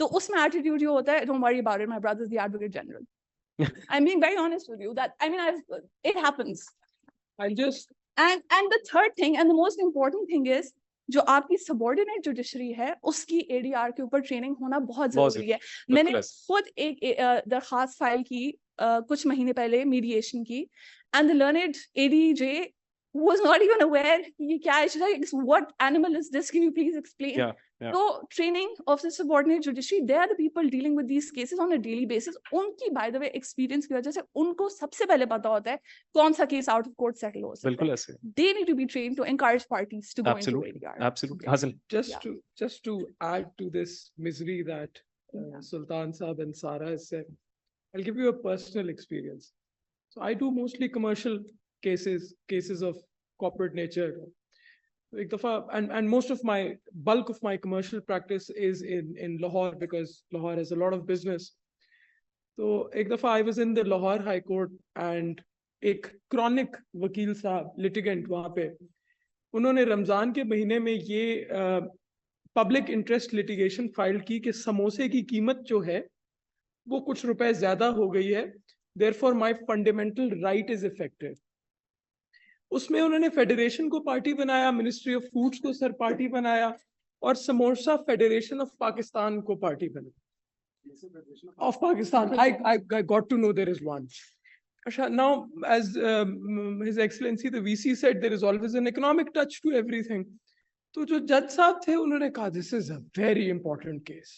तो उसमें attitude ये होता है, don't worry about it, my brother is the advocate general. I am being very honest with you that I mean it happens. I'll just and the third thing and the most important thing is जो आपकी subordinate judiciary है उसकी ADR के ऊपर training होना बहुत जरूरी है. मैंने खुद एक दरखास्त फाइल की कुछ महीने पहले मीडिएशन की, and the learned ADJ was not even aware ये क्या है. She's like, what animal is this? Can you please explain? So training of the subordinate judiciary, they are the people dealing with these cases on a daily basis. उनकी by the way experience की वजह से उनको सबसे पहले पता होता है कौन सा case out of court settle हो सकता है. बिल्कुल ऐसे. They need to be trained to encourage parties to go into ADR. Absolutely. Hasan. just to add to this misery that Sultan Saab and Sara has said, I'll give you a personal experience. So I do mostly commercial cases of corporate nature. एक दफा, and most of my bulk of my commercial practice is in Lahore because Lahore has a lot of business. तो एक दफा I was in the Lahore High Court and एक chronic वकील साहब litigant वहाँ पे, उन्होंने रमजान के महीने में ये public interest litigation फाइल की कि समोसे की कीमत जो है वो कुछ रुपए ज्यादा हो गई है, therefore my fundamental right is affected. उसमें उन्होंने फेडरेशन को पार्टी बनाया, मिनिस्ट्री ऑफ फूड्स को सर पार्टी बनाया, और समोसा फेडरेशन ऑफ पाकिस्तान को पार्टी बनाया. Of Pakistan, I got to know there is one. Now, as His Excellency the VC said, there is always an economic touch to everything. तो जो जज साहब थे उन्होंने कहा this is a very important case.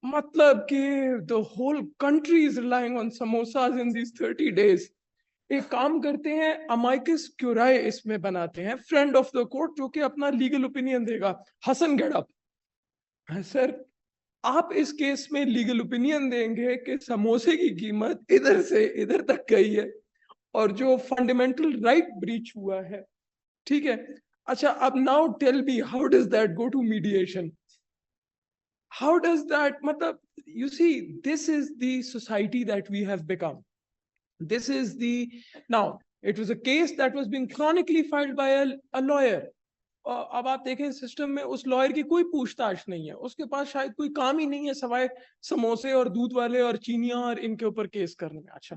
मतलब कि the whole country is relying on samosas in these 30 days. एक काम करते हैं, अमाइकस क्यूराई इसमें बनाते हैं, फ्रेंड ऑफ द कोर्ट, जो कि अपना लीगल ओपिनियन देगा. Hasan get up. सर, आप इस केस में लीगल ओपिनियन देंगे कि समोसे की कीमत इधर से इधर तक गई है और जो फंडामेंटल राइट ब्रीच हुआ है, ठीक है. अच्छा, अब now tell me, how does that go to mediation? How does that, मतलब you see, this is the society that we have become. This is now it was a case that was being chronically filed by a lawyer. अब आप देखें system में उस lawyer की कोई पूछताछ नहीं है, उसके पास शायद कोई काम ही नहीं है सवाए समोसे और दूध वाले और चीनियां और इनके ऊपर केस करने में. अच्छा,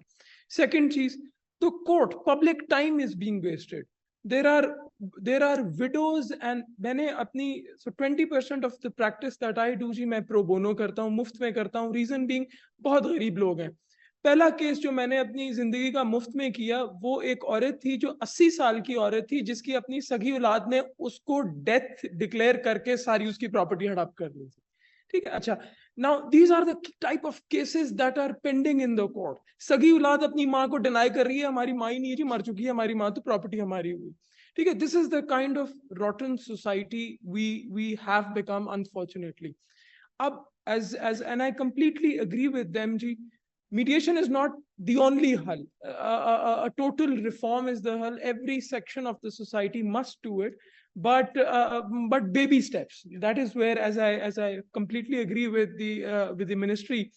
Second cheese, the court, public time is being wasted. There are widows and मैंने अपनी so 20% of the practice that I do जी मैं pro bono करता हूँ, मुफ्त में करता हूँ. Reason being बहुत गरीब लोग हैं. पहला केस जो मैंने अपनी जिंदगी का मुफ्त में किया वो एक औरत थी जो 80 साल की औरत थी जिसकी अपनी सगी औलाद ने उसको डेथ डिक्लेयर करके सारी उसकी प्रॉपर्टी हड़प कर ली थी. ठीक है. अच्छा, now these are the type of cases that are pending in the court. सगी औलाद अपनी माँ को डिनाई कर रही है, हमारी माँ ही नहीं जी, मर चुकी है हमारी माँ, तो प्रॉपर्टी हमारी हुई. ठीक है. This is the kind of rotten society we have become, unfortunately. अब and I completely agree with them ji, mediation is not the only hull. A total reform is the hull. Every section of the society must do it, but baby steps. That is where, as I completely agree with the ministry,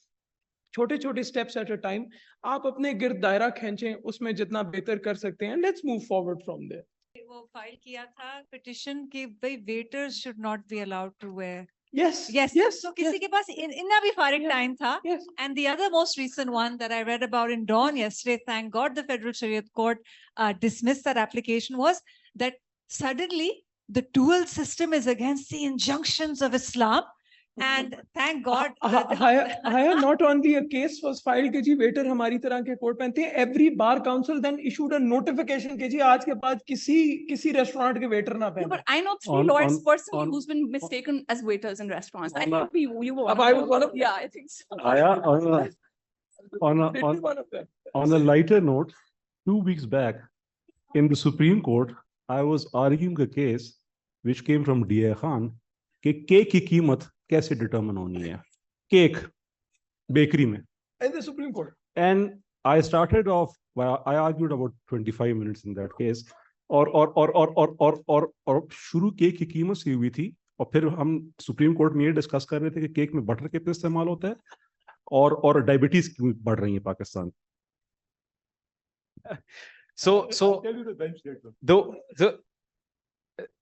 छोटे-छोटे steps at a time. आप अपने गिर्द दायरा खींचें, उसमें जितना बेहतर कर सकते हैं. Let's move forward from there. वो फाइल किया था petition कि भाई waiters should not be allowed to wear. Yes. So किसी के पास इतना भी फारिग time था. And the other most recent one that I read about in Dawn yesterday, thank God the Federal Shariat Court dismissed that application, was that suddenly the dual system is against the injunctions of Islam. And thank God. Not only a case was filed कि जी waiter हमारी तरह के coat पहनते हैं. Every bar council then issued a notification कि जी आज के बाद किसी restaurant के waiter ना पहने. But I know 3 lawyers personally who's been mistaken as waiters in restaurants. I think you were I was one of them. Yeah, I think so. On a lighter note, 2 weeks back in the Supreme Court, I was arguing a case which came from D.A. Khan कि cake की कीमत कैसे determine होनी है, cake bakery में. In the Supreme Court. And I started off, well, I argued about 25 minutes in that case. और शुरू cake की कीमत से हुई थी, और फिर हम सुप्रीम कोर्ट में ये डिस्कस कर रहे थे कि केक में बटर कितना इस्तेमाल होता है और डायबिटीज क्यों बढ़ रही है पाकिस्तान.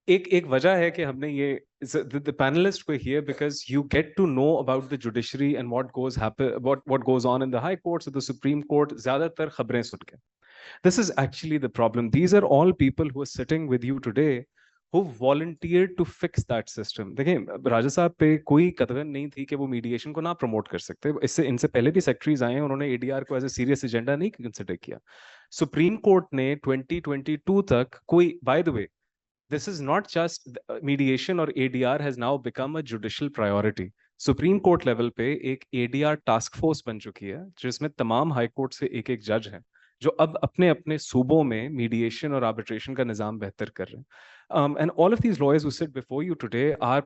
एक वजह है कि हमने ये the panelists were here because you get to know about the judiciary and what goes on in the high courts or the Supreme Court ज़्यादातर खबरें सुन के. This is actually the problem. These are all people who are sitting with you today who volunteered to fix that system. देखिए राजा साहब पे कोई कतगन नहीं थी कि वो मीडिएशन को ना प्रमोट कर सकते. इनसे पहले भी सेक्रेटरीज आए हैं, उन्होंने ADR को एज ए सीरियस एजेंडा नहीं कंसिडर किया. सुप्रीम कोर्ट ने 2022 तक कोई, by the way, this is not just mediation or ADR has now become a judicial priority. Supreme court level पे एक ADR टास्क फोर्स बन चुकी है जिसमें तमाम हाई कोर्ट से एक जज हैं जो अब अपने अपने सूबों में मीडिएशन और आर्बिट्रेशन का निजाम बेहतर कर रहे हैं. And all of these lawyers who sit before you today are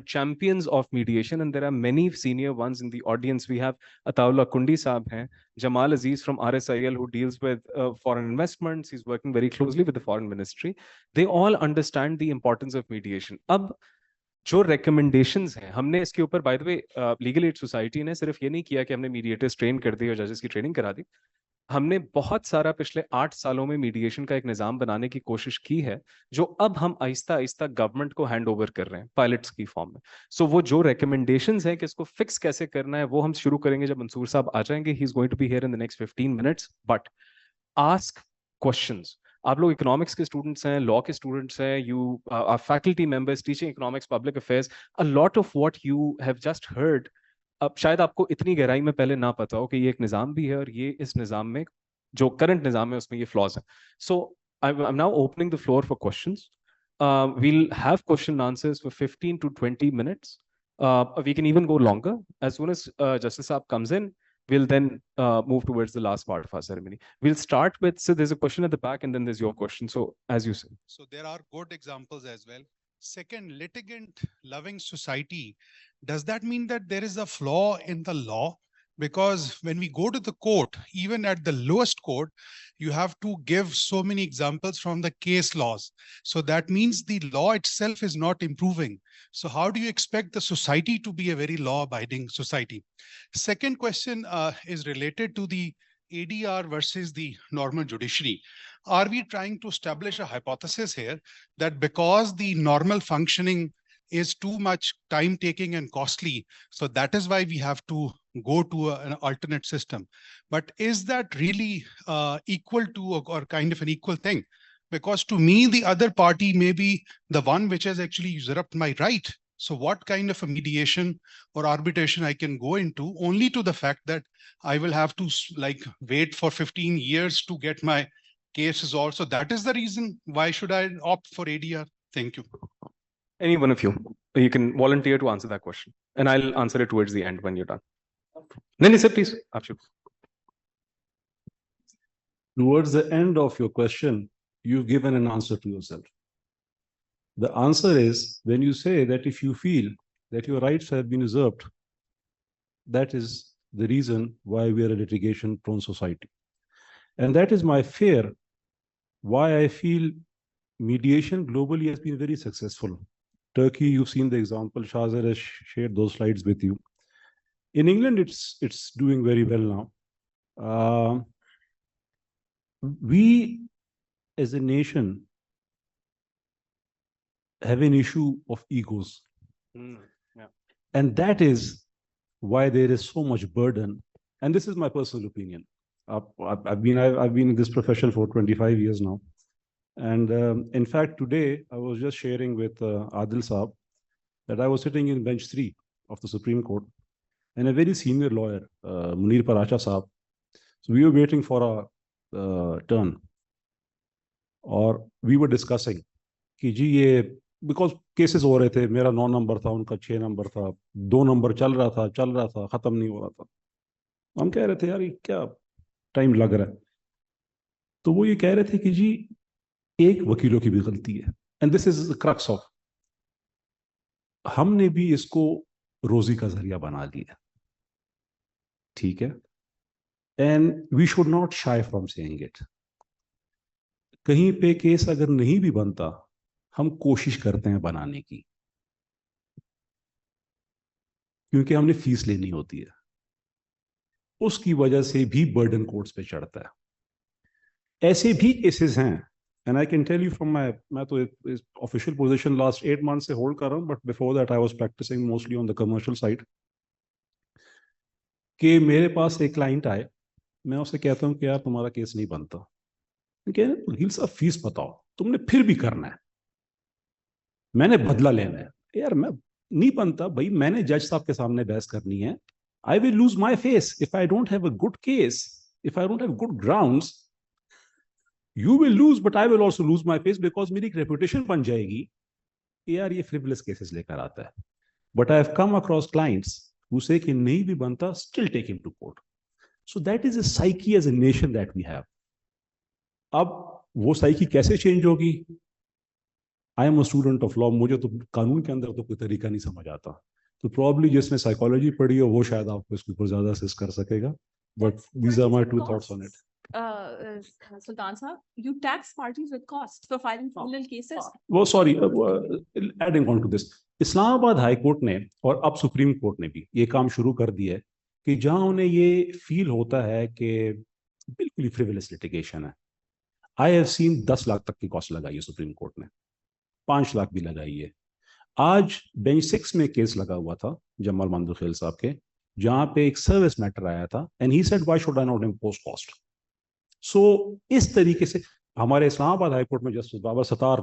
champions of mediation, and there are many senior ones in the audience. We have Ataullah Kundi Saab hain, Jamal Aziz from RSIL who deals with foreign investments. He's working very closely with the foreign ministry. They all understand the importance of mediation. अब जो recommendations हैं, हमने इसके ऊपर, by the way, Legal Aid Society ने सिर्फ ये नहीं किया कि हमने mediators train कर दिए और judges की training करा दी. हमने बहुत सारा पिछले 8 सालों में मीडिएशन का एक निजाम बनाने की कोशिश की है जो अब हम आहिस्ता आहिस्ता गवर्नमेंट को हैंड ओवर कर रहे हैं पायलट्स की फॉर्म में. सो वो जो रिकमेंडेशंस हैं कि इसको फिक्स कैसे करना है वो हम शुरू करेंगे जब मंसूर साहब आ जाएंगे. He is going to be here in the next 15 minutes. But ask questions. आप लोग इकोनॉमिक्स के स्टूडेंट्स हैं, लॉ के स्टूडेंट्स हैं, you are faculty members teaching economics, public affairs. A lot of what you have just heard अब शायद आपको इतनी गहराई में पहले ना पता हो कि ये एक निजाम भी है और ये इस निजाम में जो करंट निजाम है उसमें ये फ्लॉज हैं. सो I'm now opening the floor for questions. We'll have question and answers for 15 to 20 minutes. We can even go longer. As soon as Justice Saab comes in, we'll then move towards the last part of our ceremony. We'll start with, so there's a question at the back and then there's your question. So as you say. So there are good examples as well. Second, litigant loving society. Does that mean that there is a flaw in the law? Because when we go to the court, even at the lowest court, you have to give so many examples from the case laws. So that means the law itself is not improving. So how do you expect the society to be a very law-abiding society? Second question is related to the ADR versus the normal judiciary. Are we trying to establish a hypothesis here that because the normal functioning is too much time taking and costly. So that is why we have to go to an alternate system. But is that really equal to or kind of an equal thing? Because to me, the other party may be the one which has actually usurped my right. So what kind of a mediation or arbitration I can go into only to the fact that I will have to like wait for 15 years to get my case resolved. So that is the reason why should I opt for ADR? Thank you. Any one of you can volunteer to answer that question, and I'll answer it towards the end when you're done. Nani sir, please. Absolutely. Towards the end of your question, you've given an answer to yourself. The answer is when you say that if you feel that your rights have been usurped, that is the reason why we are a litigation-prone society. And that is my fear, why I feel mediation globally has been very successful. Turkey, you've seen the example, Shazir has shared those slides with you. In England, it's doing very well now. We, as a nation, have an issue of egos. Yeah. And that is why there is so much burden. And this is my personal opinion. I've been in this profession for 25 years now. And in fact, today, I was just sharing with Adil Saab that I was sitting in bench 3 of the Supreme Court, and a very senior lawyer, Munir Paracha Saab. So we were waiting for a turn. Or we were discussing कि जी ये because cases हो रहे थे, मेरा 9 number था, उनका 6 number था, 2 number चल रहा था, खत्म नहीं हो रहा था. हम कह रहे थे यार ये क्या टाइम लग रहा है. तो वो ये कह रहे थे कि जी एक वकीलों की भी गलती है. And this is the crux of, हमने भी इसको रोजी का जरिया बना लिया. ठीक है. And we should not shy from saying it. कहीं पे केस अगर नहीं भी बनता, हम कोशिश करते हैं बनाने की, क्योंकि हमने फीस लेनी होती है. उसकी वजह से भी बर्डन कोर्ट्स पे चढ़ता है. ऐसे भी केसेस हैं, and I can tell you from मैं तो ऑफिशियल पोजीशन लास्ट 8 मंथ से होल्ड कर रहा हूं, but before that I was practising mostly on the commercial side. कि मेरे पास एक क्लाइंट आए, मैं उससे कहता हूं कि यार तुम्हारा केस नहीं बनता. वकील साहब फीस बताओ, तुमने फिर भी करना है, मैंने बदला लेना है. यार मैं नहीं बनता भाई, मैंने जज साहब के सामने बहस करनी है. I will lose my face if I don't have a good case, if I don't have good grounds. You will lose, but I will also lose my face, because मेरी एक रेपुटेशन बन जाएगी कि यार ये फ्रिवलेस केसेस लेकर आता है. But I have come across clients who say कि नहीं भी बनता, still take him to court. So that is a psyche as a nation that we have. अब वो साइकी कैसे चेंज होगी? I am a student of law, मुझे तो कानून के अंदर तो कोई तरीका नहीं समझ आता. तो प्रॉब्ली जिसने साइकोलॉजी पढ़ी है वो शायद आपको इसके ऊपर ज्यादा असिस्ट कर सकेगा. But these are my two thoughts on it. Sultan Sahab, you tax parties with cost for filing criminal cases. वो sorry, adding on to this, Islamabad high court ने और अब सुप्रीम कोर्ट ने भी ये काम शुरू कर दिया है कि जहां उन्हें ये फील होता है कि बिल्कुल ही फ्रिवलेस लिटिगेशन है. आई हैव सीन 10 लाख तक की कॉस्ट लगाई है सुप्रीम कोर्ट ने, 5 लाख भी लगाई है. आज बेंच 6 में केस लगा हुआ था जमाल मंदुखेल साहब के, जहां पे एक सर्विस मैटर आया था, and he said why should I not impose cost. So इस तरीके से हमारे इस्लामाबाद हाई कोर्ट में जस्टिस बाबा सतार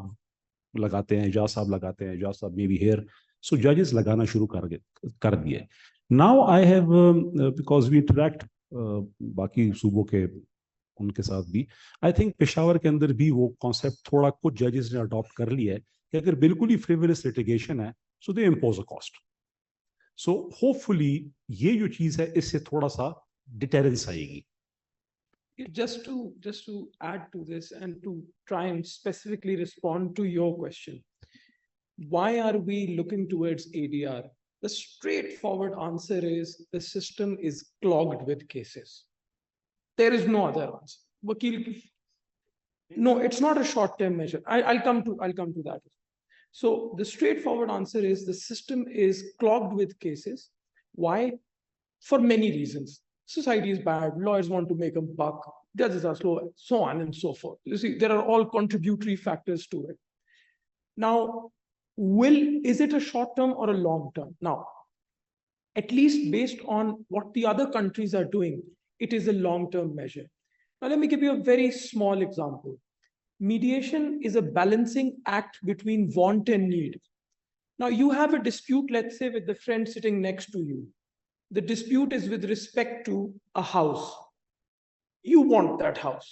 लगाते हैं, एजाज साहब लगाते हैं, एजाज साहब मे बी हेयर. सो जजेस लगाना शुरू कर दिए. Now I have, because we interact बाकी सूबों के उनके साथ भी, आई थिंक पेशावर के अंदर भी वो कॉन्सेप्ट थोड़ा कुछ जजेस ने अडॉप्ट कर लिया है कि अगर बिल्कुल ही फ्रिवलेस लिटिगेशन है, so they impose a cost. So hopefully ये जो चीज है इससे थोड़ा सा डिटेरेंस आएगी. Just to add to this and to try and specifically respond to your question, why are we looking towards ADR? The straightforward answer is the system is clogged with cases. There is no other answer. Vakil, no, it's not a short-term measure. I'll come to that. So the straightforward answer is the system is clogged with cases. Why? For many reasons. Society is bad, lawyers want to make a buck, judges are slow, so on and so forth. You see, there are all contributory factors to it. Now, is it a short term or a long term? Now, at least based on what the other countries are doing, it is a long term measure. Now, let me give you a very small example. Mediation is a balancing act between want and need. Now, you have a dispute, let's say, with the friend sitting next to you. The dispute is with respect to a house. You want that house.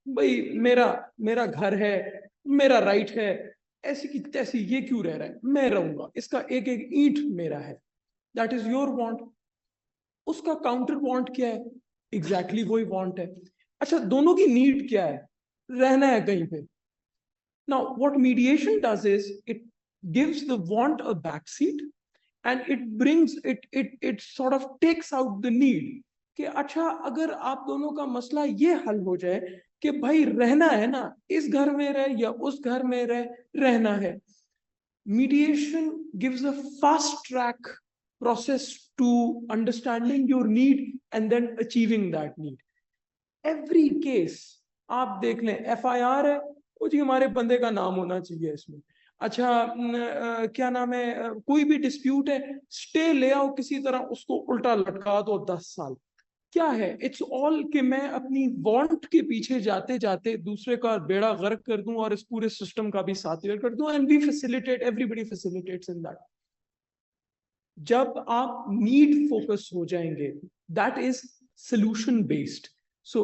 भाई मेरा घर है, मेरा right है, ऐसी की तैसी ये क्यों रह रहा है? मैं रहूंगा, इसका एक एक ईंट मेरा है. That is your want. उसका counter want क्या है? Exactly वही want है. अच्छा, दोनों की need क्या है? रहना है कहीं पे. Now, what mediation does is it gives the want a backseat, and it sort of takes out the need. कि अच्छा, अगर आप दोनों का मसला ये हल हो जाए कि भाई रहना है ना, इस घर में रह या उस घर में रहना है. Mediation gives a fast track process to understanding your need and then achieving that need. Every case आप देख लें, FIR है, वो जी हमारे बंदे का नाम होना चाहिए इसमें. अच्छा, क्या नाम है, कोई भी डिस्प्यूट है, स्टे ले आओ किसी तरह, उसको उल्टा लटका दो 10 साल. क्या है? इट्स ऑल कि मैं अपनी वांट के पीछे जाते जाते दूसरे का बेड़ा गर्क कर दूं और इस पूरे सिस्टम का भी साथिया कर दूं. And we facilitate, everybody facilitates in that. जब आप नीड फोकस हो जाएंगे, that is solution based. So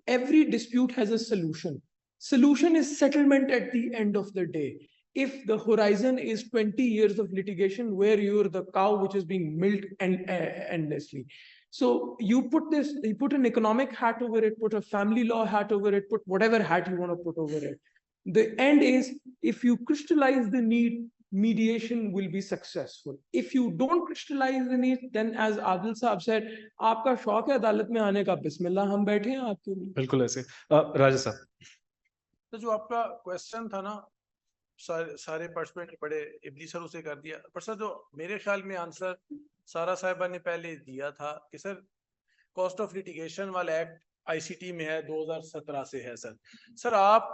every dispute has a solution. Solution is settlement at the end of the day. If the horizon is 20 years of litigation where you're the cow which is being milked endlessly. So you put an economic hat over it, put a family law hat over it, put whatever hat you want to put over it. The end is, if you crystallize the need, mediation will be successful. If you don't crystallize the need, then as Adil Saab said, आपका शौक है अदालत में आने का, बिस्मिल्लाह, हम बैठे हैं आपके लिए. बिल्कुल ऐसे. राजा साहब, तो जो आपका क्वेश्चन था ना, सारे पार्टिसिपेंट ने बड़े इबली सर उसे कर दिया, पर सर जो मेरे ख्याल में आंसर सारा साहिबा ने पहले दिया था कि सर कॉस्ट ऑफ लिटिगेशन वाला एक्ट आईसीटी में है, 2017 से है सर. सर आप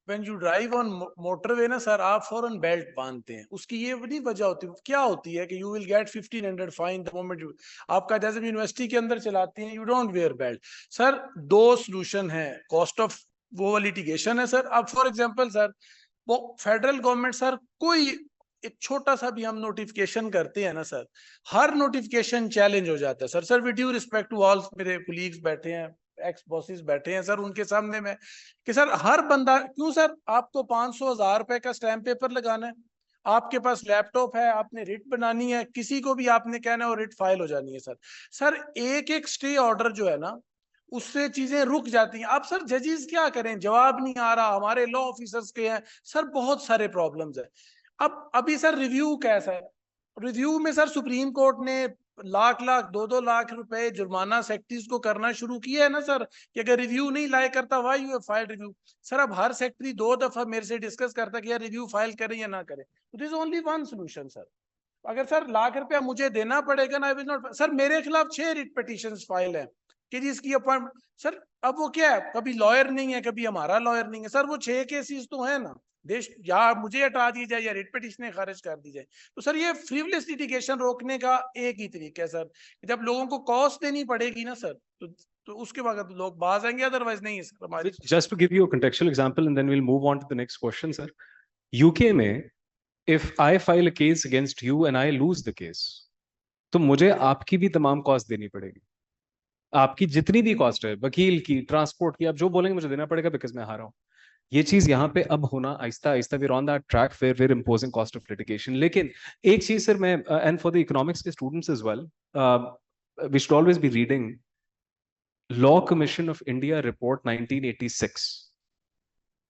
when you drive on motorway ना सर, आप फॉरन बेल्ट बांधते हैं. उसकी ये बड़ी वजह होती है, क्या होती है कि you will get 1500 fine the moment you, आपका जैसे यूनिवर्सिटी के अंदर चलाते हैं, you don't wear belt. Sir दो सोल्यूशन है, कॉस्ट ऑफ वो लिटिगेशन है सर. अब फॉर एग्जाम्पल सर, वो फेडरल गवर्नमेंट सर कोई एक छोटा सा भी हम नोटिफिकेशन करते हैं ना सर, हर नोटिफिकेशन चैलेंज हो जाता है sir. Sir with due respect to all मेरे कोलीग्स बैठे हैं, एक्स बॉसेस बैठे हैं सर, उनके सामने में कि सर हर बंदा, क्यों सर आपको 500,000 रुपए का स्टैम्प पेपर लगाना है, आपके पास लैपटॉप है, आपने रिट बनानी है, किसी को भी आपने कहना है और रिट फाइल हो जानी है सर. सर एक एक स्टे ऑर्डर जो है ना, उससे चीजें रुक जाती हैं. अब सर जजेस क्या करें, जवाब नहीं आ रहा, हमारे लॉ ऑफिसर्स के हैं सर, बहुत सारे प्रॉब्लम्स है. अब अभी सर रिव्यू कैसा है, रिव्यू में सर सुप्रीम कोर्ट ने लाख 2-2 लाख रुपए जुर्माना सेक्रेटरीज को करना शुरू किया है ना सर, कि अगर रिव्यू नहीं लाया करता, why you have filed review. Sir अब हर सेक्रेटरी 2 दफा मेरे से डिस्कस करता कि यार रिव्यू फाइल करें या ना करें. This is only one solution sir. अगर सर लाख रुपया मुझे देना पड़ेगा ना, आई विल नॉट. सर मेरे खिलाफ 6 रिट पिटीशंस फाइल है कि जिसकी अपॉइंटमेंट. सर अब वो क्या है, कभी लॉयर नहीं है, कभी हमारा लॉयर नहीं है सर. वो 6 केसेस तो है ना, देश या मुझे हटा दी जाए या रिट पिटीशन खारिज कर दी जाए. तो सर ये फ्रीवलेस लिटिगेशन रोकने का एक ही तरीका है सर, जब लोगों को कॉस्ट देनी पड़ेगी ना सर, तो उसके बाद लोग बाज आएंगे, अदरवाइज नहीं है सर हमारी. just to give you a contextual example and then we'll move on to the next question, sir. UK में if I file a case against you and I lose the case, तो मुझे आपकी भी तमाम cost देनी पड़ेगी. आपकी जितनी भी कॉस्ट है, वकील की, ट्रांसपोर्ट की, आप जो बोलेंगे मुझे देना पड़ेगा बिकॉज मैं हारा हूं. ये चीज यहाँ पे अब होना Aahista Aahista, we're on that track where we're imposing cost of litigation. लेकिन एक चीज सर मैं, and for the economics के students as well, we should always be reading Law Commission of India report 1986.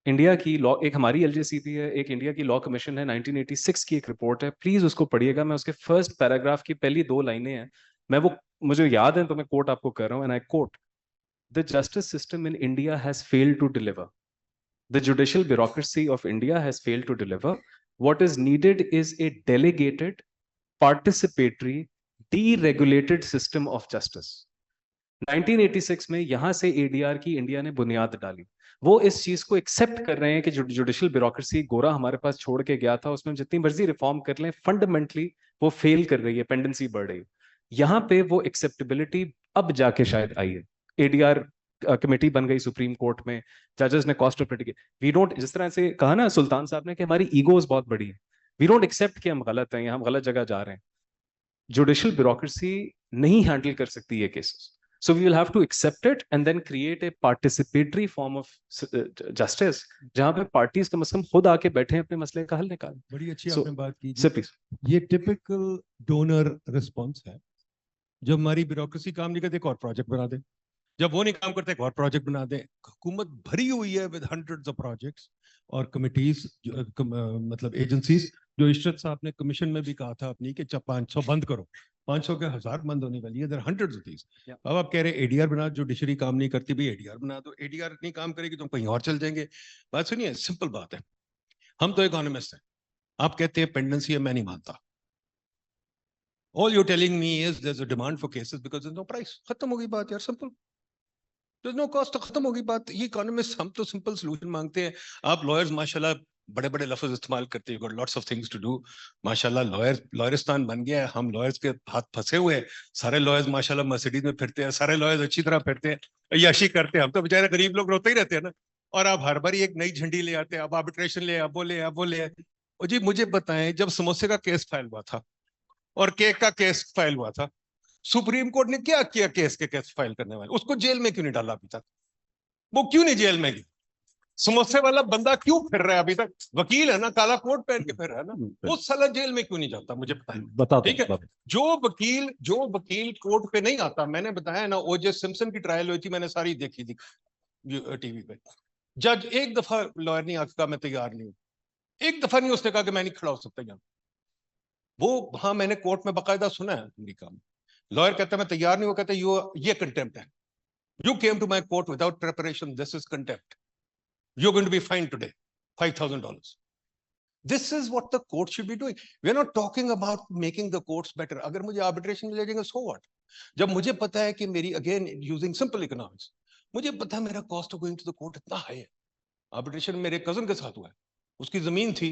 India की लॉ, एक हमारी एलजेसीपी है, एक इंडिया की लॉ कमीशन है, 1986 की एक रिपोर्ट है. प्लीज उसको पढ़िएगा. मैं उसके फर्स्ट पैराग्राफ की पहली 2 लाइनें हैं, मैं वो मुझे याद है तो मैं कोट आपको कर रहा हूं. And I quote, the justice system in India has failed to deliver. The judicial bureaucracy of India has failed to deliver. What is needed is a delegated, participatory, deregulated system of justice. 1986 में यहां से ADR की India ने बुनियाद डाली. वो इस चीज को एक्सेप्ट कर रहे हैं कि जुडिशियल ब्यूरोक्रेसी गोरा हमारे पास छोड़ के गया था, उसमें जितनी मर्जी रिफॉर्म कर लें, फंडामेंटली वो फेल कर रही है, पेंडेंसी बढ़ रही है। यहाँ पे वो एक्सेप्टेबिलिटी अब जाके शायद आई है। एडीआर कमेटी बन गई सुप्रीम कोर्ट में, जजेस ने cost of litigation, we don't, जिस तरह से कहा ना सुल्तान साहब ने कि हमारी ईगोज बहुत बड़ी है, वी डोंट एक्सेप्ट कि हम गलत हैं या हम गलत जगह जा रहे हैं। जुडिशियल ब्यूरोक्रेसी नहीं हैंडल कर सकती ये cases, so we will have to accept it and then create a participatory form of justice जहां पे पार्टीज कम से कम खुद आके बैठे अपने मसले का हल निकालें। बड़ी अच्छी So, आपने बात की sir, please. ये टिपिकल डोनर रिस्पॉन्स है। जब हमारी ब्यूरोक्रेसी काम नहीं करती, एक और प्रोजेक्ट बना दे, जब वो नहीं काम करते एक और प्रोजेक्ट बना दे। हुकूमत भरी हुई है विद हंड्रेड्स ऑफ प्रोजेक्ट्स और कमिटीज, मतलब एजेंसीज, जो इशरत साहब ने कमीशन में भी कहा था अपनी कि 500 बंद करो, 500 के 1000 बंद होने वाली है, देयर हंड्रेड्स ऑफ दीस। अब आप कह रहे हैं एडीआर बना, जुडिशरी काम नहीं करती, भी एडीआर बना दो। एडीआर नहीं काम करेगी तो कहीं और चल जाएंगे। बात सुनिए, सिंपल बात है, हम तो इकोनॉमिस्ट हैं, आप कहते हैं पेंडेंसी है, मैं नहीं मानता। All you're telling me is there's a demand for cases because there's no price. खत्म हो गई बात यार, सिंपल। There's no cost, तो खत्म हो गई बात। ये इकोनॉमिस्ट, हम तो सिंपल सॉल्यूशन मांगते हैं। आप लॉयर्स माशाल्लाह बड़े बड़े लफ्ज इस्तेमाल करते हैं, lots of things to do. माशाल्लाह लॉयरिस्तान बन गया है, हम लॉयर्स के हाथ फंसे हुए हैं। सारे लॉयर्स माशाल्लाह मर्सिडीज में फिरते हैं, सारे लॉयर्स अच्छी तरह फिरते हैं, अय्याशी करते हैं। हम तो बेचारे गरीब लोग रोते ही रहते हैं ना। और आप हर बार एक नई झंडी ले आते हैं, अब आर्बिट्रेशन ले, अब बोले, अब बोले। और जी मुझे बताएं, जब समोसे का केस फाइल हुआ था और केक का केस फाइल हुआ था, सुप्रीम कोर्ट ने क्या किया? केस के केस फाइल करने वाले उसको जेल में क्यों नहीं डाला अभी तक? वो क्यों नहीं जेल में गया? समोसे वाला बंदा क्यों फिर रहा है अभी तक? वकील है ना, काला कोट पहन के फिर रहा है ना, वो साला जेल में क्यों नहीं जाता? मुझे बताएं। ठीक है, जो वकील कोर्ट पे नहीं आता, मैंने बताया ना, ओजे सिम्पसन की ट्रायल हुई थी, मैंने सारी देखी थी टीवी पे। जज एक दफा लॉयर नहीं आके कहा मैं तैयार नहीं हूं, एक दफा नहीं उसने कहा कि मैं नहीं खड़ा हो सकता यहाँ। वो हाँ, मैंने कोर्ट में बाकायदा सुना है अमेरिका में, लॉयर कहता है मैं तैयार नहीं हूं, कहता है ये कंटेम्प्ट है, you came to my court without preparation, this is contempt, you are going to be fined today $5,000। This is what the court should be doing. We are not talking about making the courts better. अगर मुझे arbitration ले जाएंगे so what? जब मुझे पता है कि मेरी, अगेन यूजिंग सिंपल इकोनॉमिक्स, मुझे पता है मेरा cost of going to the court इतना हाई है। आर्बिट्रेशन मेरे कजन के साथ हुआ है, उसकी जमीन थी,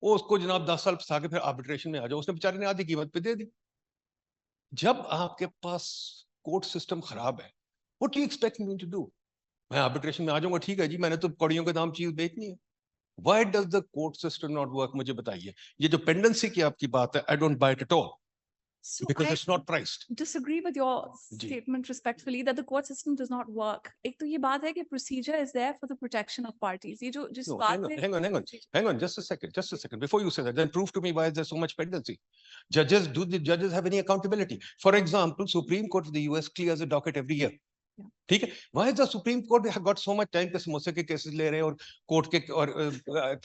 वो उसको जनाब 10 साल फंसा के फिर आर्बिट्रेशन में आ जाओ, उसने बेचारे ने आधी कीमत पे दे दी। जब आपके पास कोर्ट सिस्टम खराब है, what do you expect me to do? मैं आर्बिट्रेशन में आ जाऊंगा, ठीक है जी, मैंने तो कौड़ियों के दाम चीज बेचनी है। Why does the court system not work? मुझे बताइए। ये जो पेंडेंसी की आपकी बात है, I don't buy it at all. So because I it's not priced. disagree with your statement respectfully that the court system does not work. एक तो ये बात है कि procedure is there for the protection of parties. ये जो जिस No, बात hang on, just a second. Before you say that, then prove to me why is there so much pendency? Do the judges have any accountability? For example, Supreme Court of the US clears a docket every year. ठीक है, why is the Supreme Court have got so much time के समोसे के cases ले रहे हैं और court के और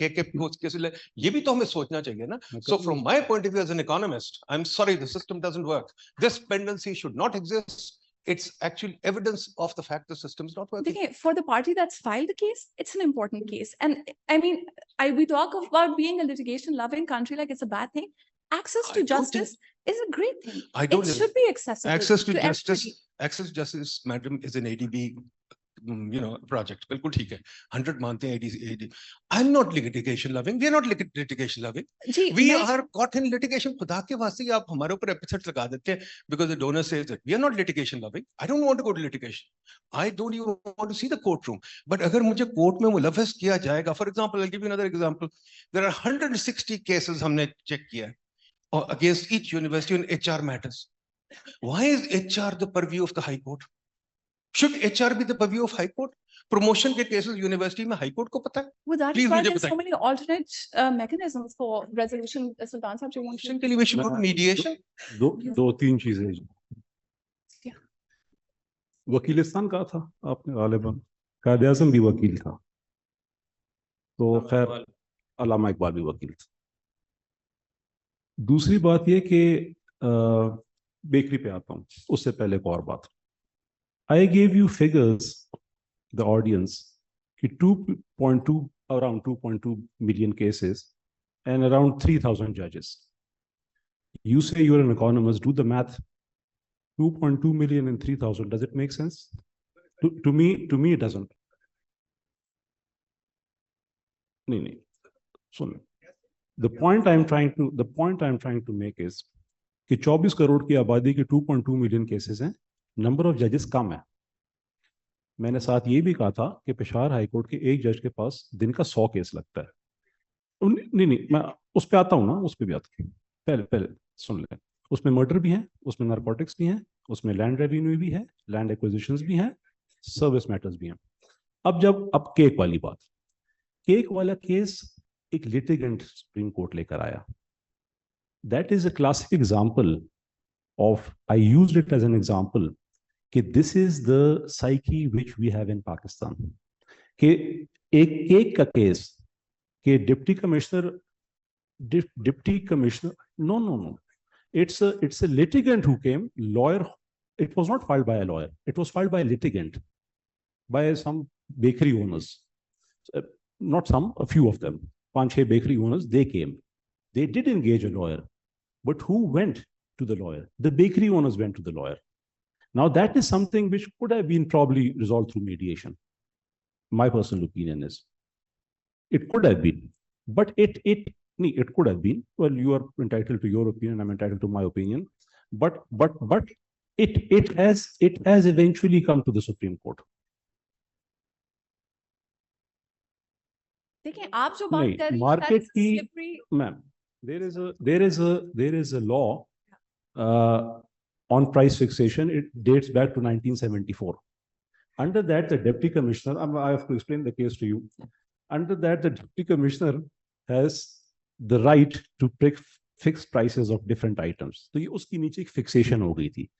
के केसेस ले, ये भी तो हमें सोचना चाहिए ना। So from my point of view as an economist, I'm sorry, the system doesn't work. This pendency should not exist. It's actually evidence of the fact the system is not working. देखिए, for the party that's filed the case, it's an important case. And I mean, we talk about being a litigation loving country like it's a bad thing. Access to justice is a great thing. It should be accessible. Access to justice, everybody. access to justice, madam, is an ADB, project. बिल्कुल ठीक है, 100 मानते हैं AD. I'm not litigation loving. We are not litigation loving. We are caught in litigation. खुदा के वास्ते आप हमारे ऊपर एपिसोड लगा देते हैं because the donor says that we are not litigation loving. I don't want to go to litigation. I don't even want to see the courtroom. But अगर मुझे कोर्ट में मुलव्वस किया जाएगा, for example, I'll give you another example. There are 160 cases हमने check किया है against each university on HR matters. Why is HR the purview of the High Court? Should HR be the purview of High Court? Promotion के cases university में High Court को पता है? Well, that is why there's so many alternate mechanisms for resolution. Sultan Sahab, Promotion के लिए we should go to mediation. दो तीन चीजें। वकीलिस्तान कहा था आपने, गालिबन कायदे आज़म भी वकील था, तो खैर अल्लामा इकबाल भी वकील था। दूसरी बात ये कि बेकरी पे आता हूँ, उससे पहले एक और बात। I gave you figures, the audience, कि 2.2 around 2.2 million cases and around 3,000 judges. You say you're an economist, do the math. 2.2 million and 3,000, does it make sense? To me it doesn't. नहीं नहीं सुन, the point I'm trying to make is कि 24 करोड़ की आबादी के 2.2 million cases हैं, number of जजेस कम है। मैंने साथ ये भी कहा था कि पेशावर हाईकोर्ट के एक जज के पास दिन का 100 केस लगता है। नहीं मैं उस पर आता हूँ ना, उस पर भी आता हूँ, पहले पहले सुन ले। उसमें मर्डर भी है, उसमें नारकोटिक्स भी है, उसमें लैंड रेवेन्यू भी है, लैंड एक्विजिशंस भी हैं, सर्विस मैटर्स भी हैं। अब केक वाली बात, केक वाला केस एक लिटिगेंट सुप्रीम कोर्ट लेकर आया। That is a classic example of, I used it as an example कि this is the psyche which we have in Pakistan. कि एक केक का केस कि deputy commissioner no, it's a litigant who came, lawyer. It was not filed by a lawyer, it was filed by a litigant, by some bakery owners, not some, a few of them, 5-6 bakery owners. They came, they did engage a lawyer, but who went to the lawyer? The bakery owners went to the lawyer. Now that is something which could have been probably resolved through mediation. My personal opinion is it could have been, but it could have been. Well, you are entitled to your opinion, I'm entitled to my opinion, but it has eventually come to the Supreme Court. देखिए आप जो बात कर रही हैं, market की ma'am, there is a law on price fixation. It dates back to 1974. Under that, the deputy commissioner, I have to explain the case to you. Under that, the deputy commissioner has the right to pick fixed prices of different items. So, uski niche ek fixation ho gayi thi.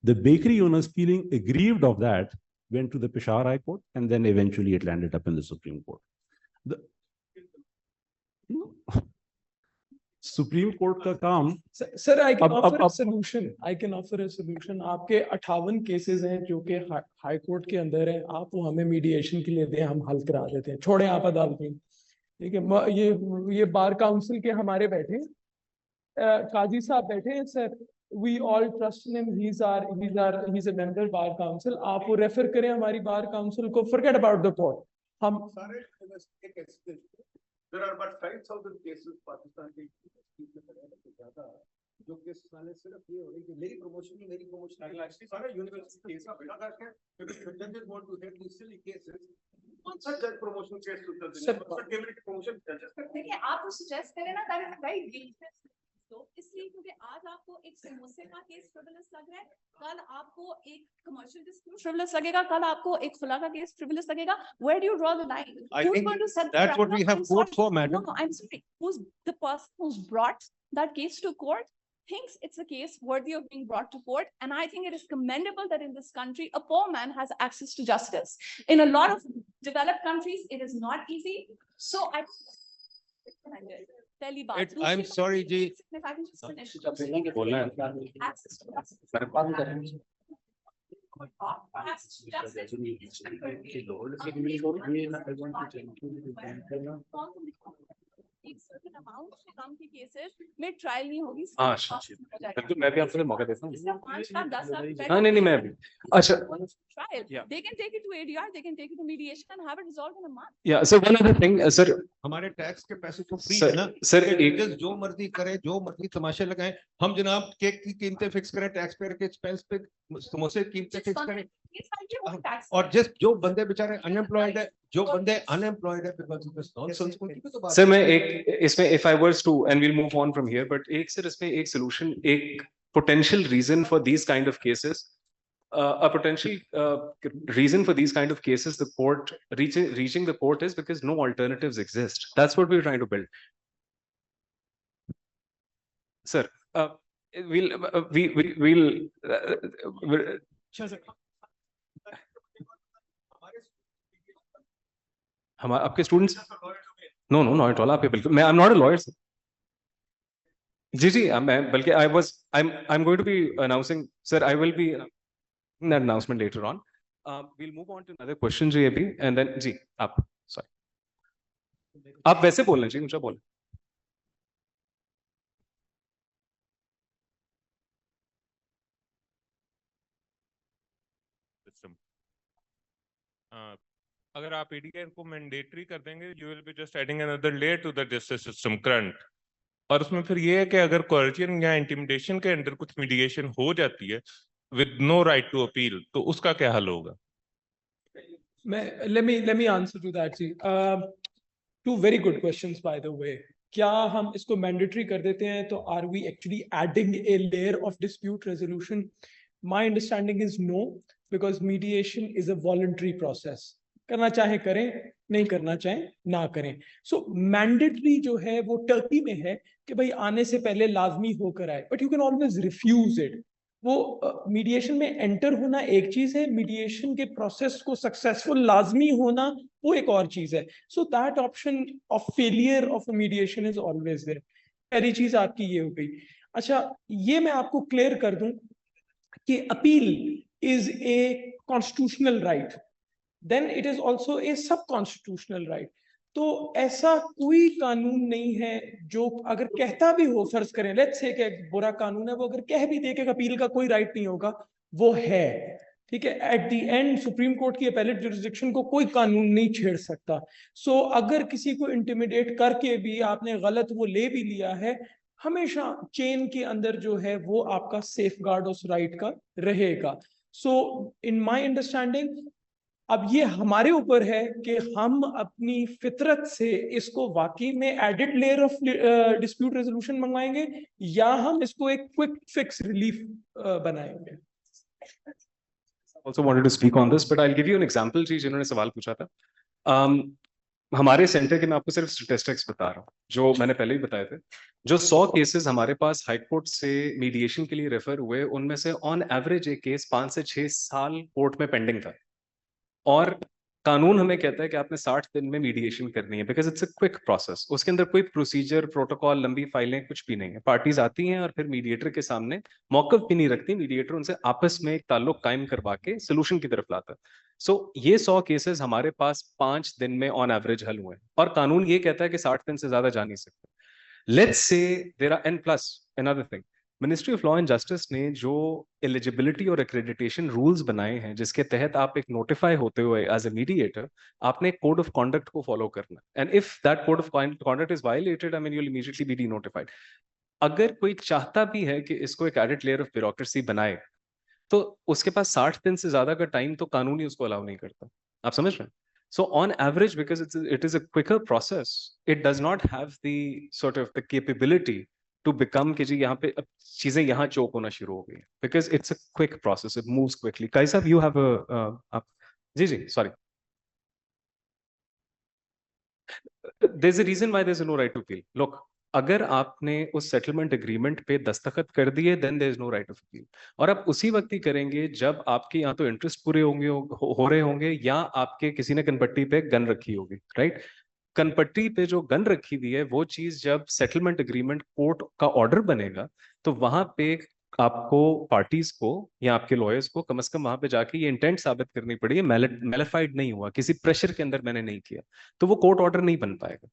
The bakery owners, feeling aggrieved of that, went to the Peshawar High Court, and then eventually it landed up in the Supreme Court. The Supreme Court का काम, sir I can offer a solution. I can offer a solution. आपके 58 cases हैं जो कि high court के अंदर हैं, आप वो हमें मीडिएशन के लिए दें, हम हल करा देते हैं, छोड़े आप अदालत में। ठीक है, ये बार काउंसिल के हमारे बैठे काजी साहब बैठे हैं sir, we all trust in him, he's a member bar council. आप वो रेफर करें हमारी बार काउंसिल को, forget about the court. हम there are about 5,000 cases Pakistan के जो केस वाले सिर्फ ये हो रही कि मेरी प्रमोशन सारा यूनिवर्सिटी केस का बेड़ा करके because judges want to hear these silly cases. कौन सा जज प्रमोशन केस उत्तर देंगे? कौन सा डेमेरिट प्रमोशन जजेस करते हैं? देखिए आप वो सजेस्ट करें ना, that is very dangerous. तो इसलिए क्योंकि आज आपको एक समोसे का केस फ्रिवोलस लग रहा है, कल आपको एक कमर्शियल डिस्प्यूट फ्रिवोलस लगेगा, कल आपको एक खुला का केस फ्रिवोलस लगेगा. Where do you draw the line? I think that's what we have court for, madam. No, I'm sorry. Who's the person who's brought that case to court thinks it's a case worthy of being brought to court, and I think it is commendable that in this country a poor man has access to justice. In a lot of developed countries, it is not easy. So I'm sorry, Ji. If I can just finish. Access to justice. एक certain amount से कम की cases में trial नहीं होगी। हाँ बिल्कुल, मैं भी आपको मौका देता हूँ। 5 लाख 10 लाख। हाँ नहीं मैं भी। अच्छा। Trial. They can take it to ADR, they can take it to mediation and have it resolved in a month. Yeah, so one other thing, sir. हमारे टैक्स के पैसे तो फ्री है ना सर, एक जो मर्जी करे, जो मर्जी तमाशे लगाएं, हम जनाब केक की कीमतें फिक्स करें, टैक्स पेयर के एक्सपेंस पे समोसे की कीमतें फिक्स करें, और जो बंदे बेचारे अनएम्प्लॉयड है, जो बंदे अनएम्प्लॉयड है, सर मैं एक इसमें if I was to, and we'll move on from here, but एक सर इसमें एक solution, एक potential reason for these kind of cases, a potential reason for these kind of cases, the court reaching the court is because no alternatives exist. That's what we're trying to build. Sir, we'll हमारे आपके students no not at all, आपके बिल्कुल, मैं I am not a lawyer sir. जी मैं बल्कि I am going to be announcing sir, I will be that announcement later on. We'll move on to another question जी अभी, and then जी आप sorry आप वैसे बोलना जी, मुझे बोल। अगर आप ADR को मैंडेटरी कर देंगे, you will be just adding another layer to the justice system current. और उसमें फिर ये है कि अगर coercion या intimidation के अंदर कुछ mediation हो जाती है with no right to appeal, तो उसका क्या हल होगा? Let me answer to that. Ji, two very good questions by the way. क्या हम इसको मैंडेटरी कर देते हैं तो are we actually adding a layer of dispute resolution? My understanding is no, because mediation is a voluntary process. करना चाहे करें, नहीं करना चाहे ना करें. सो मैंडेटरी जो है वो टर्की में है कि भाई आने से पहले लाजमी होकर आए, but you can always refuse it. वो मीडिएशन में एंटर होना एक चीज है, मीडिएशन के प्रोसेस को सक्सेसफुल लाजमी होना वो एक और चीज है. So that option of failure of mediation is always there. पहली चीज आपकी ये हो गई. अच्छा, ये मैं आपको क्लियर कर दूं कि appeal is a constitutional right, then it is also a sub constitutional right. तो ऐसा कोई कानून नहीं है जो अगर कहता भी हो, फर्ज करें लेट्स से कि बुरा कानून है, वो अगर कह भी दे कि अपील का कोई राइट नहीं होगा, वो है. ठीक है, at the end supreme court की अपीलेट जुरिसडिक्शन को कोई कानून नहीं छेड़ सकता. सो अगर किसी को इंटिमिडेट करके भी आपने गलत वो ले भी लिया है, हमेशा चेन के अंदर जो है वो आपका सेफ गार्ड उस राइट का रहेगा. सो इन माई अंडरस्टैंडिंग अब ये हमारे ऊपर है कि हम अपनी फितरत से इसको वाकई में added layer of dispute resolution मंगवाएंगे या हम इसको एक क्विक फिक्स रिलीफ बनाएंगे. Also wanted to speak on this, but I'll give you an example जी, जिन्होंने सवाल पूछा था. हमारे सेंटर के मैं आपको सिर्फ स्टैटिस्टिक्स बता रहा हूँ जो मैंने पहले ही बताए थे. जो 100 केसेस हमारे पास हाई कोर्ट से मीडिएशन के लिए रेफर हुए, उनमें से ऑन एवरेज एक केस 5 से 6 साल कोर्ट में पेंडिंग था. और कानून हमें कहता है कि आपने 60 दिन में मीडिएशन करनी है, because it's a quick process. उसके अंदर कोई प्रोसीजर, प्रोटोकॉल, लंबी फाइलें कुछ भी नहीं है. पार्टीज आती हैं और फिर मीडिएटर के सामने मौकफ भी नहीं रखती. मीडिएटर उनसे आपस में एक ताल्लुक कायम करवा के सोल्यूशन की तरफ लाता है. सो ये 100 केसेस हमारे पास 5 दिन में ऑन एवरेज हल हुए हैं, और कानून ये कहता है कि 60 दिन से ज्यादा जा नहीं सकते. Let's say there are an plus another thing. Ministry of law and justice ने जो एलिजिबिलिटी और एक्रेडिटेशन रूल्स बनाए हैं, जिसके तहत आप एक नोटिफाई होते हुए एज ए मीडिएटर आपने कोड ऑफ कॉन्डक्ट को फॉलो करना. And if that code of conduct is violated, I mean you will immediately be denotified. अगर कोई चाहता भी है कि इसको एक एडेड लेयर ऑफ ब्यूरोक्रेसी बनाए, तो उसके पास 60 दिन से ज्यादा का टाइम तो कानून ही उसको अलाउ नहीं करता. आप समझ रहे हैं? So on average, because it is a quicker process, it does not have the sort of the capability to become कि जी यहाँ पे अब चीजें यहाँ चोक होना शुरू हो गई, because it's a quick process, it moves quickly. Kai sahab, you have a ji sorry. There's a reason why there's no right to appeal. Look, अगर आपने उस सेटलमेंट एग्रीमेंट पे दस्तखत कर दिए, then there is no right of appeal. और आप उसी वक्त ही करेंगे जब आपके यहाँ तो इंटरेस्ट पूरे होंगे हो रहे होंगे, या आपके किसी ने कनपट्टी पे गन रखी होगी. राइट, कनपट्टी पे जो गन रखी हुई है वो चीज जब सेटलमेंट एग्रीमेंट कोर्ट का ऑर्डर बनेगा, तो वहां पे आपको पार्टीज को या आपके लॉयर्स को कम से कम वहां पे जाके ये इंटेंट साबित करनी पड़ेगी, मैलिफाइड नहीं हुआ, किसी प्रेशर के अंदर मैंने नहीं किया, तो वो कोर्ट ऑर्डर नहीं बन पाएगा.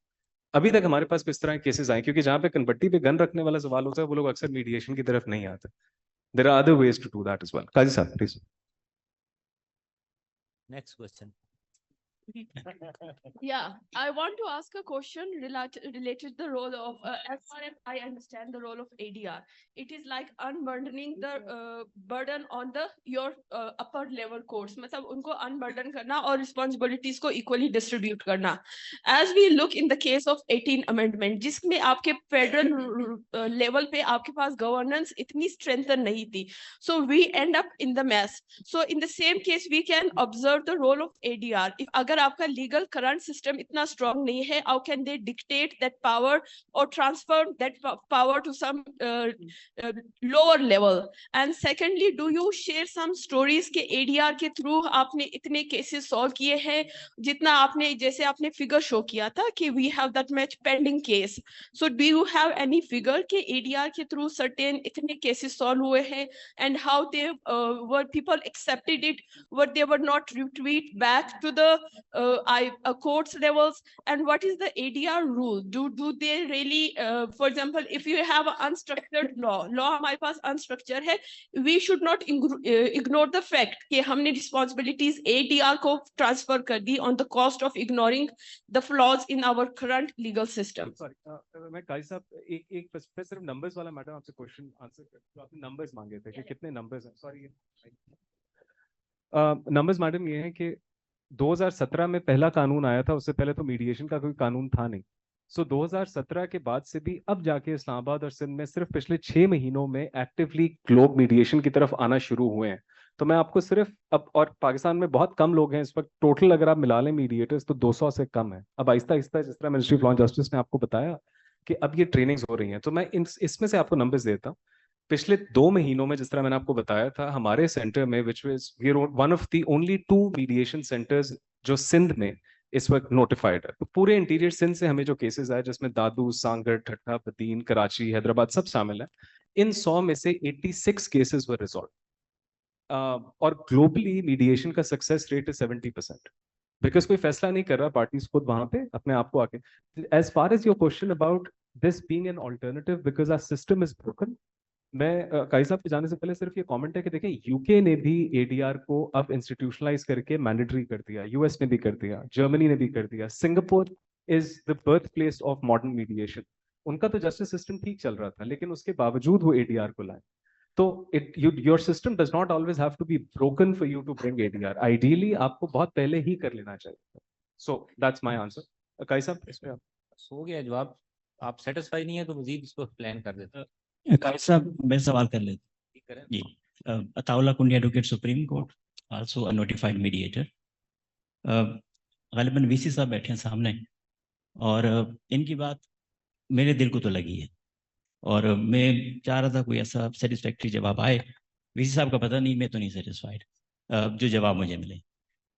अभी तक हमारे पास इस तरह के केसेस आए, क्योंकि जहां पे कनपट्टी पे गन रखने वाला सवाल होता है वो लोग अक्सर मीडिएशन की तरफ नहीं आते. There are other ways to do that as well. Qazi Sahab please. Next question. Yeah, I want to ask a question related to the role of, as far as I understand the role of ADR, it is like unburdening the burden on the your upper level courts. मतलब उनको unburden करना और responsibilities को equally distribute करना. As we look in the case of 18 amendment, जिसमें आपके federal level पे आपके पास governance इतनी strengthen नहीं थी, so we end up in the mess. So in the same case, we can observe the role of ADR. If अगर आपका legal current system इतना strong नहीं है, how can they dictate that power or transfer that power to some lower level? And secondly, do you share some stories के ADR के through आपने इतने cases solve किए हैं, जितना आपने जैसे आपने figure show किया था कि we have that much pending case. So do you have any figure के ADR के through certain इतने cases solve हुए हैं, and how they were people accepted it, what they were not retreat back to the courts levels, and what is the ADR rule? Do they really, for example, if you have an unstructured law हमारे पास unstructured है, we should not ignore the fact कि हमने responsibilities ADR को transfer कर दी on the cost of ignoring the flaws in our current legal system. Sorry, मैं काजी साहब एक सिर्फ numbers वाला मैडम आपसे question answer कर, तो आपने numbers मांगे थे कि कितने numbers हैं? Sorry, numbers मैडम ये हैं कि 2017 में पहला कानून आया था, उससे पहले तो मीडिएशन का कोई कानून था नहीं। सो 2017 के बाद से भी अब जाके इस्लामाबाद और सिंध में सिर्फ पिछले 6 महीनों में एक्टिवली लोग मीडिएशन की तरफ आना शुरू हुए हैं। तो मैं आपको सिर्फ अब, और पाकिस्तान में बहुत कम लोग हैं इस वक्त, टोटल अगर आप मिला लें मीडिएटर्स तो 200 से कम है। अब आहिस्ता आहिस्ता जिस तरह ministry of law and justice ने आपको बताया कि अब ये ट्रेनिंग्स हो रही हैं, तो मैं इसमें से आपको नंबर्स देता हूँ। पिछले 2 महीनों में जिस तरह मैंने आपको बताया था, हमारे सेंटर में which was we are one of the only 2 mediation centres जो सिंध में इस वक्त नोटिफाइड है। तो पूरे इंटीरियर सिंध से हमें जो केसेस आए, जिसमें दादू, सांगड़, ठट्टा, बदीन, कराची, हैदराबाद सब शामिल है, इन 100 में से 86 केसेस वर रिजॉल्व। और ग्लोबली मीडिएशन का सक्सेस रेट है 70%, बिकॉज कोई फैसला नहीं कर रहा, पार्टीज खुद वहां पे अपने आप को आके। As far as your question about this being an alternative because our system is broken, मैं काजी साहब के जाने से पहले सिर्फ ये कमेंट है कि देखें, यूके ने भी एडीआर को अब इंस्टीट्यूशनलाइज करके मैंडेटरी कर दिया, यूएस ने भी कर दिया, जर्मनी ने भी कर दिया, Singapore is the birth place of modern mediation. उनका तो जस्टिस सिस्टम ठीक चल रहा था, लेकिन उसके बावजूद वो एडीआर को लाए। तो your system does not always have to be broken for you to bring ADR. Ideally आपको बहुत पहले ही कर लेना चाहिए। So that's my answer. Qazi Sahab, इसमें आप हो गया जवाब। आप सेटिस्फाई नहीं है तो मजीद इसको प्लान कर देते। काजी साहब, मैं सवाल कर लेता हूँ जी। Ataullah Kundi, advocate, supreme court, also a notified mediator. गालिबन वीसी साहब बैठे हैं सामने, और इनकी बात मेरे दिल को तो लगी है, और मैं चाह रहा था कोई ऐसा सेटिस्फैक्ट्री जवाब आए। वीसी साहब का पता नहीं, मैं तो नहीं सेटिस्फाइड जो जवाब मुझे मिले,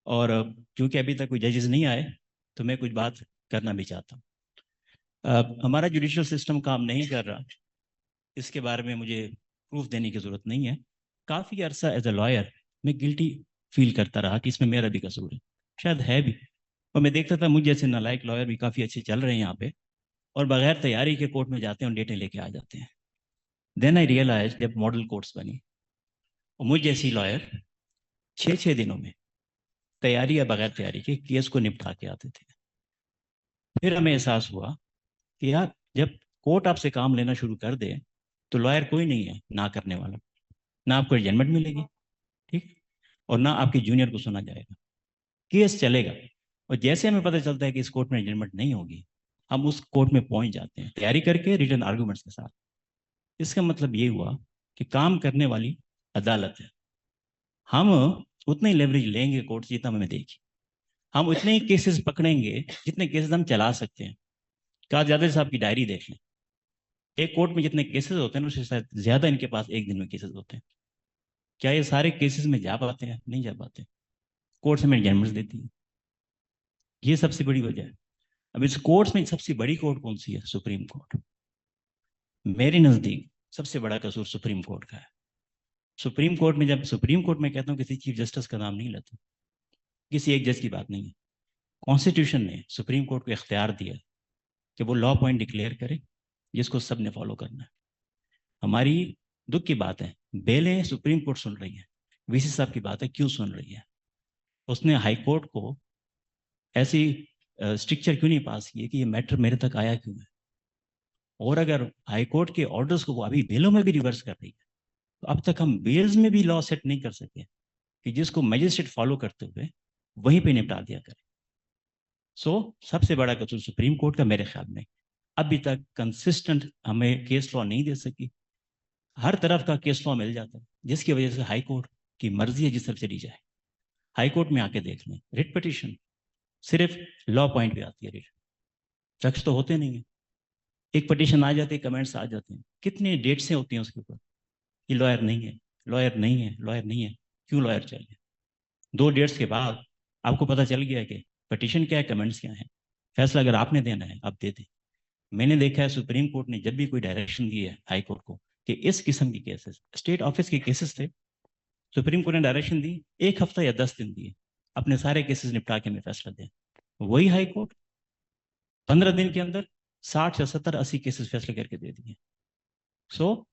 और क्योंकि अभी तक कोई जजेस नहीं आए तो मैं कुछ बात करना भी चाहता हूँ। हमारा जुडिशियल सिस्टम काम नहीं कर रहा, इसके बारे में मुझे प्रूफ देने की ज़रूरत नहीं है। काफ़ी अर्सा एज अ लॉयर मैं गिल्टी फील करता रहा कि इसमें मेरा भी कसूर है, शायद है भी, और मैं देखता था मुझे जैसे नालायक लॉयर भी काफ़ी अच्छे चल रहे हैं यहाँ पे, और बगैर तैयारी के कोर्ट में जाते हैं और डेटे लेके आ जाते हैं। देन आई रियलाइज जब मॉडल कोर्ट्स बनी, और मुझ जैसी लॉयर 6 दिनों में तैयारी या बगैर तैयारी के केस को निपटा के आते थे। फिर हमें एहसास हुआ कि यार, जब कोर्ट आपसे काम लेना शुरू कर दे तो लॉयर कोई नहीं है ना करने वाला, ना आपको एडजमेंट मिलेगी, ठीक, और ना आपके जूनियर को सुना जाएगा, केस चलेगा। और जैसे हमें पता चलता है कि इस कोर्ट में एडजमेंट नहीं होगी, हम उस कोर्ट में पहुंच जाते हैं तैयारी करके, रिटन आर्गूमेंट्स के साथ। इसका मतलब ये हुआ कि काम करने वाली अदालत है। हम उतने ही लेवरेज लेंगे कोर्ट से जितना हमें देगी, हम उतने ही केसेस पकड़ेंगे जितने केसेस हम चला सकते हैं। काजी आदिल साहब की डायरी देख लें, एक कोर्ट में जितने केसेस होते हैं उससे शायद ज्यादा इनके पास एक दिन में केसेस होते हैं। क्या ये सारे केसेस में जा पाते हैं? नहीं जा पाते। कोर्ट हमें एडजमेंट्स देती है, ये सबसे बड़ी वजह है। अब इस कोर्ट में सबसे बड़ी कोर्ट कौन सी है? Supreme court. मेरे नजदीक सबसे बड़ा कसूर सुप्रीम कोर्ट का है। सुप्रीम कोर्ट में, जब सुप्रीम कोर्ट में कहता हूँ, किसी चीफ जस्टिस का नाम नहीं लेता, किसी एक जज की बात नहीं है। कॉन्स्टिट्यूशन ने सुप्रीम कोर्ट को इख्तियार दिया कि वो लॉ पॉइंट डिक्लेयर करे जिसको सब ने फॉलो करना है। हमारी दुख की बात है, बेलें सुप्रीम कोर्ट सुन रही है, वीसी साहब की बात है क्यों सुन रही है? उसने हाई कोर्ट को ऐसी स्ट्रिक्चर क्यों नहीं पास किए कि ये मैटर मेरे तक आया क्यों है? और अगर हाई कोर्ट के ऑर्डर्स को वो अभी बेलों में भी रिवर्स कर रही है, तो अब तक हम बेल्स में भी लॉ सेट नहीं कर सके कि जिसको मजिस्ट्रेट फॉलो करते हुए वहीं पे निपटा दिया करें। सो सबसे बड़ा कसूर सुप्रीम कोर्ट का मेरे ख्याल में, अभी तक कंसिस्टेंट हमें केस लॉ नहीं दे सकी। हर तरफ का केस लॉ मिल जाता है, जिसकी वजह से हाई कोर्ट की मर्जी है जिस तरफ चली जाए। हाई कोर्ट में आके देख लें, रिट पिटीशन सिर्फ लॉ पॉइंट पे आती है, रिट शख्स तो होते नहीं है। एक पिटीशन आ जाती है, कमेंट्स आ जाते हैं, कितने डेट्स होती हैं उसके ऊपर, ये लॉयर नहीं है, लॉयर नहीं है, लॉयर नहीं है। क्यों लॉयर चाहिए? 2 डेट्स के बाद आपको पता चल गया कि पिटीशन क्या है, कमेंट्स क्या है, फैसला अगर आपने देना है आप दे दें। मैंने देखा है सुप्रीम कोर्ट ने जब भी कोई डायरेक्शन दी है हाई कोर्ट को कि इस किस्म की केसेस, स्टेट ऑफिस के केसेस थे, सुप्रीम कोर्ट ने डायरेक्शन दी, 1 हफ्ता या 10 दिन दिए, अपने सारे केसेस निपटा के हमें फैसला दें। वही हाई कोर्ट 15 दिन के अंदर 60 या 70 80 केसेस फैसले करके दे दिए। सो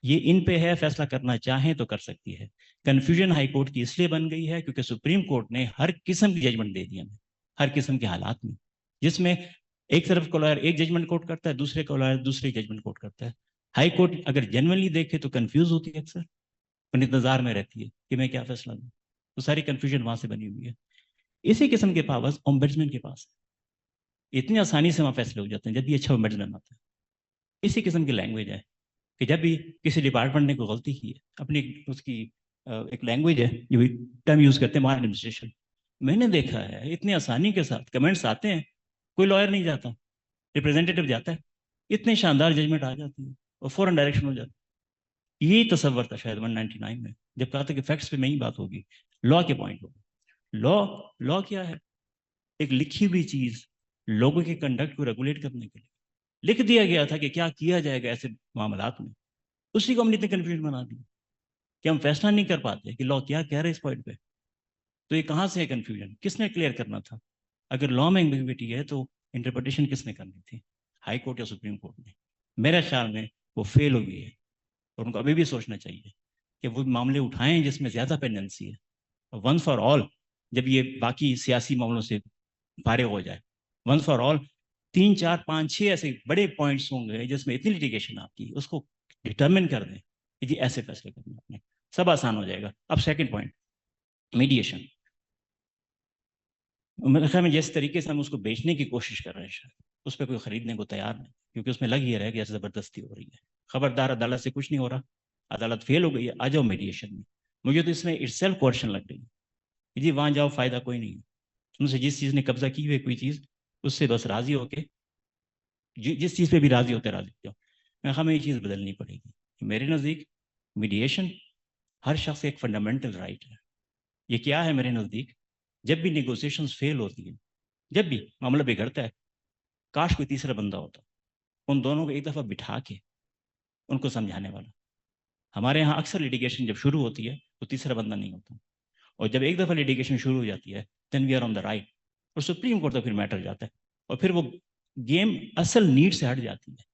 ये इन पे है, फैसला करना चाहें तो कर सकती है। कंफ्यूजन हाई कोर्ट की इसलिए बन गई है क्योंकि सुप्रीम कोर्ट ने हर किस्म की जजमेंट दे दी हमें, हर किस्म के हालात में, जिसमें एक तरफ का लॉयर एक जजमेंट कोर्ट करता है, दूसरे का लॉयर दूसरी जजमेंट कोर्ट करता है। हाई कोर्ट अगर जेन्युइनली देखे तो कंफ्यूज होती है, अक्सर इंतजार में रहती है कि मैं क्या फैसला दूं। तो सारी कंफ्यूजन वहां से बनी हुई है। इसी किस्म के पावर्स ओम्बड्समैन के पास है। इतनी आसानी से वहां फैसले हो जाते हैं जब भी अच्छा ओम्बड्समैन आता है। इसी किस्म की लैंग्वेज है कि जब भी किसी डिपार्टमेंट ने कोई गलती की है, अपनी उसकी एक लैंग्वेज है जो भी टर्म यूज करते हैं, माल एडमिनिस्ट्रेशन। मैंने देखा है इतनी आसानी के साथ कमेंट्स आते हैं, कोई लॉयर नहीं जाता, रिप्रेजेंटेटिव जाता है, इतने शानदार जजमेंट आ जाती है और फौरन डायरेक्शन हो जाती है। यही तसव्वुर था शायद 199 में, जब कहा था कि फैक्ट्स पे नहीं बात होगी, लॉ के पॉइंट होगी। लॉ क्या है? एक लिखी हुई चीज लोगों के कंडक्ट को रेगुलेट करने के लिए लिख दिया गया था कि क्या किया जाएगा ऐसे मामलात में। उसी को हमने इतने कंफ्यूजन बना दिया कि हम फैसला नहीं कर पाते कि लॉ क्या कह रहा है इस पॉइंट पे। तो ये कहाँ से है कंफ्यूजन? किसने क्लियर करना था? अगर लॉ में एम्बिग्विटी है तो इंटरप्रिटेशन किसने करनी थी, हाई कोर्ट या सुप्रीम कोर्ट ने? मेरे ख्याल में वो फेल हो गई है और उनको अभी भी सोचना चाहिए कि वो मामले उठाएं जिसमें ज्यादा पेंडेंसी है। वन फॉर ऑल, जब ये बाकी सियासी मामलों से फारिग हो जाए, वन फॉर ऑल 3 4 5 6 ऐसे बड़े पॉइंट्स होंगे जिसमें इतनी लिटिगेशन आपकी, उसको डिटर्मिन कर दें कि जी ऐसे फैसले करने अपने, सब आसान हो जाएगा। अब सेकंड पॉइंट, मीडिएशन। मेरे ख्याल में जिस तरीके से हम उसको बेचने की कोशिश कर रहे हैं, शायद उस पर कोई खरीदने को तैयार नहीं, क्योंकि उसमें लग ही रहा है कि ऐसे ज़बरदस्ती हो रही है। खबरदार, अदालत से कुछ नहीं हो रहा, अदालत फेल हो गई है, आ जाओ मीडिएशन में। मुझे तो इसमें इटसेल्फ कोर्शन लग रही है कि जी वहाँ जाओ, फायदा कोई नहीं है। तुमसे जिस चीज़ ने कब्जा की हुई कोई चीज़, उससे बस राजी होके जिस चीज़ पे भी राजी होते राजी हो जाओ। मैं हमें ये चीज़ बदलनी पड़ेगी। मेरे नज़दीक मीडिएशन हर शख्स एक फंडामेंटल राइट है। ये क्या है मेरे नज़दीक? जब भी नेगोशिएशंस फेल होती है, जब भी मामला बिगड़ता है, काश कोई तीसरा बंदा होता, उन दोनों को एक दफ़ा बिठा के उनको समझाने वाला। हमारे यहाँ अक्सर लिटिगेशन जब शुरू होती है तो तीसरा बंदा नहीं होता, और जब एक दफ़ा लिटिगेशन शुरू हो जाती है then we are on the right, और सुप्रीम कोर्ट तक फिर मैटर जाता है, और फिर वो गेम असल नीड से हट जाती है।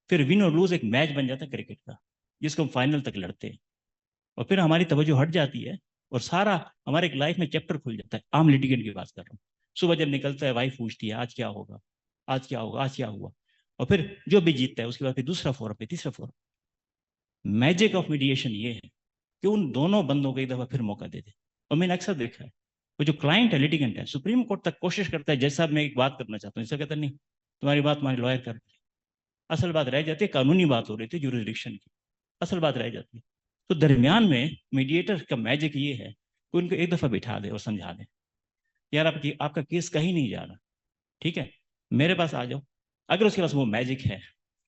फिर विन और लूज एक मैच बन जाता है क्रिकेट का, जिसको हम फाइनल तक लड़ते हैं, और फिर हमारी तवज्जो हट जाती है और सारा हमारे एक लाइफ में चैप्टर खुल जाता है। आम लिटिगेंट की बात कर रहा हूँ। सुबह जब निकलता है, वाइफ पूछती है आज क्या होगा, आज क्या होगा, आज क्या हुआ, और फिर जो भी जीतता है उसके बाद फिर दूसरा फोरम पे, तीसरा फोरम। मैजिक ऑफ मीडिएशन ये है कि उन दोनों बंदों को एक दफा फिर मौका दे दे। और मैंने अक्सर देखा है वो जो क्लाइंट है, लिटिगेंट है, सुप्रीम कोर्ट तक कोशिश करता है, जैसा मैं एक बात करना चाहता हूँ, इसका कहता नहीं तुम्हारी बात तुम्हारी लॉयर कर, असल बात रह जाती है कानूनी बात हो रही थी, जुरिसडिक्शन की असल बात रह जाती है। तो दरमियान में मीडिएटर का मैजिक ये है कि उनको एक दफा बिठा दे और समझा दे, यार आपका केस कहीं नहीं जा रहा, ठीक है, मेरे पास आ जाओ। अगर उसके पास वो मैजिक है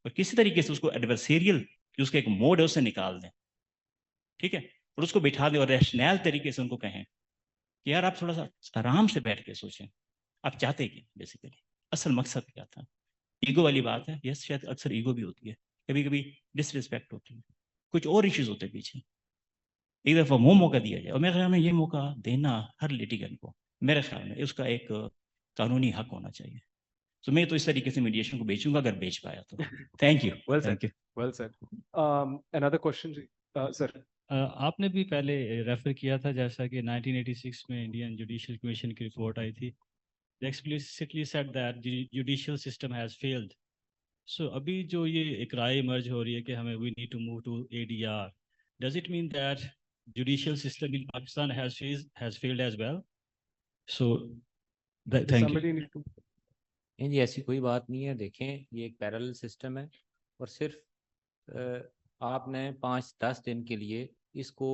और किसी तरीके से उसको एडवर्सेरियल कि उसका एक मोड है उससे निकाल दें, ठीक है, और उसको बिठा दे और रैशनल तरीके से उनको कहें कि यार आप थोड़ा सा आराम से बैठ के सोचें, आप चाहते क्या बेसिकली, असल मकसद क्या था। ईगो वाली बात है, यस शायद अक्सर ईगो भी होती है, कभी कभी डिसरिस्पेक्ट होती है, कुछ और इश्यूज होते हैं पीछे। एक दफा वो मौका दिया जाए, और मेरे ख्याल में ये मौका देना हर लिटिगेंट को, मेरे ख्याल में उसका एक कानूनी हक होना चाहिए। तो मैं तो इस तरीके से मीडिएशन को बेचूंगा अगर बेच पाया तो। Thank you. Well said. Well said. Another question, sir. आपने भी पहले रेफर किया था जैसा कि 1986 में इंडियन जुडिशियल कमीशन की रिपोर्ट आई थी, they explicitly said that the judicial system has failed. So अभी जो ये एक राय इमर्ज हो रही है कि हमें we need to move to ADR, does it mean that judicial system in Pakistan has failed as well? So thank you. नहीं जी, ऐसी कोई बात नहीं है। देखें, ये एक पैरेलल सिस्टम है और सिर्फ आपने 5-10 दिन के लिए इसको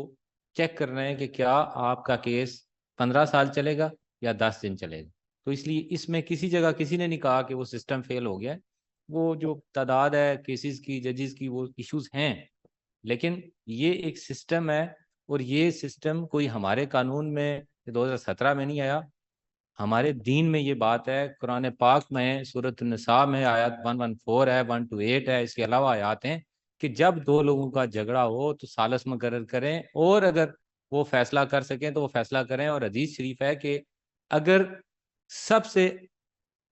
चेक करना है कि क्या आपका केस 15 साल चलेगा या 10 दिन चलेगा। तो इसलिए इसमें किसी जगह किसी ने नहीं कहा कि वो सिस्टम फेल हो गया है। वो जो तादाद है केसेस की, जजेस की, वो इश्यूज हैं, लेकिन ये एक सिस्टम है, और ये सिस्टम कोई हमारे कानून में 2017 में नहीं आया। हमारे दीन में ये बात है, कुरान पाक में सूरत निसा में आयत 114 है, 128 है, इसके अलावा आयत हैं कि जब दो लोगों का झगड़ा हो तो सालस मुकर्रर करें, और अगर वो फैसला कर सकें तो वो फैसला करें। और हदीस शरीफ है कि अगर सबसे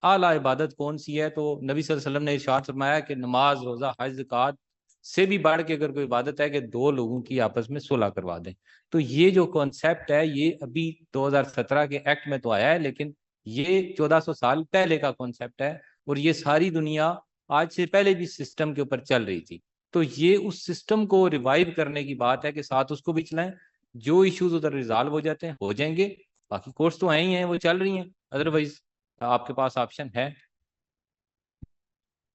आला इबादत कौन सी है तो नबी सल्लल्लाहु अलैहि वसल्लम ने इरशाद फरमाया कि नमाज, रोज़ा, हज, ज़कात से भी बढ़ के अगर कोई इबादत है कि दो लोगों की आपस में सुलह करवा दें। तो ये जो कॉन्सेप्ट है ये अभी 2017 के एक्ट में तो आया है, लेकिन ये 1400 साल पहले का कॉन्सेप्ट है और ये सारी दुनिया आज से पहले भी सिस्टम के ऊपर चल रही थी। तो ये उस सिस्टम को रिवाइव करने की बात है कि साथ उसको भी चलाएं। जो इश्यूज उधर रिजॉल्व हो जाते हैं हो जाएंगे, बाकी कोर्स तो हैं ही हैं, वो चल रही हैं, अदरवाइज आपके पास ऑप्शन है।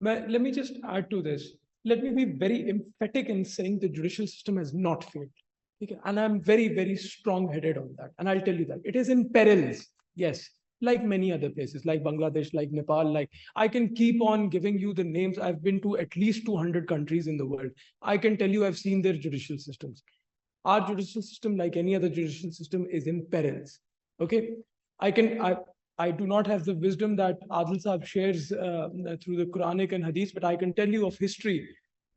Let me just add to this. Let me be very emphatic in saying the judicial system has not failed. Okay? And I'm very, very strong-headed on that. And I'll tell you that. It is in perils, yes, like many other places, like Bangladesh, like Nepal, like I can keep on giving you the names. I've been to at least 200 countries in the world. I can tell you I've seen their judicial systems. Our judicial system, like any other judicial system, is in perils. Okay? I do not have the wisdom that Adil Saab shares through the Quranic and Hadith, but I can tell you of history.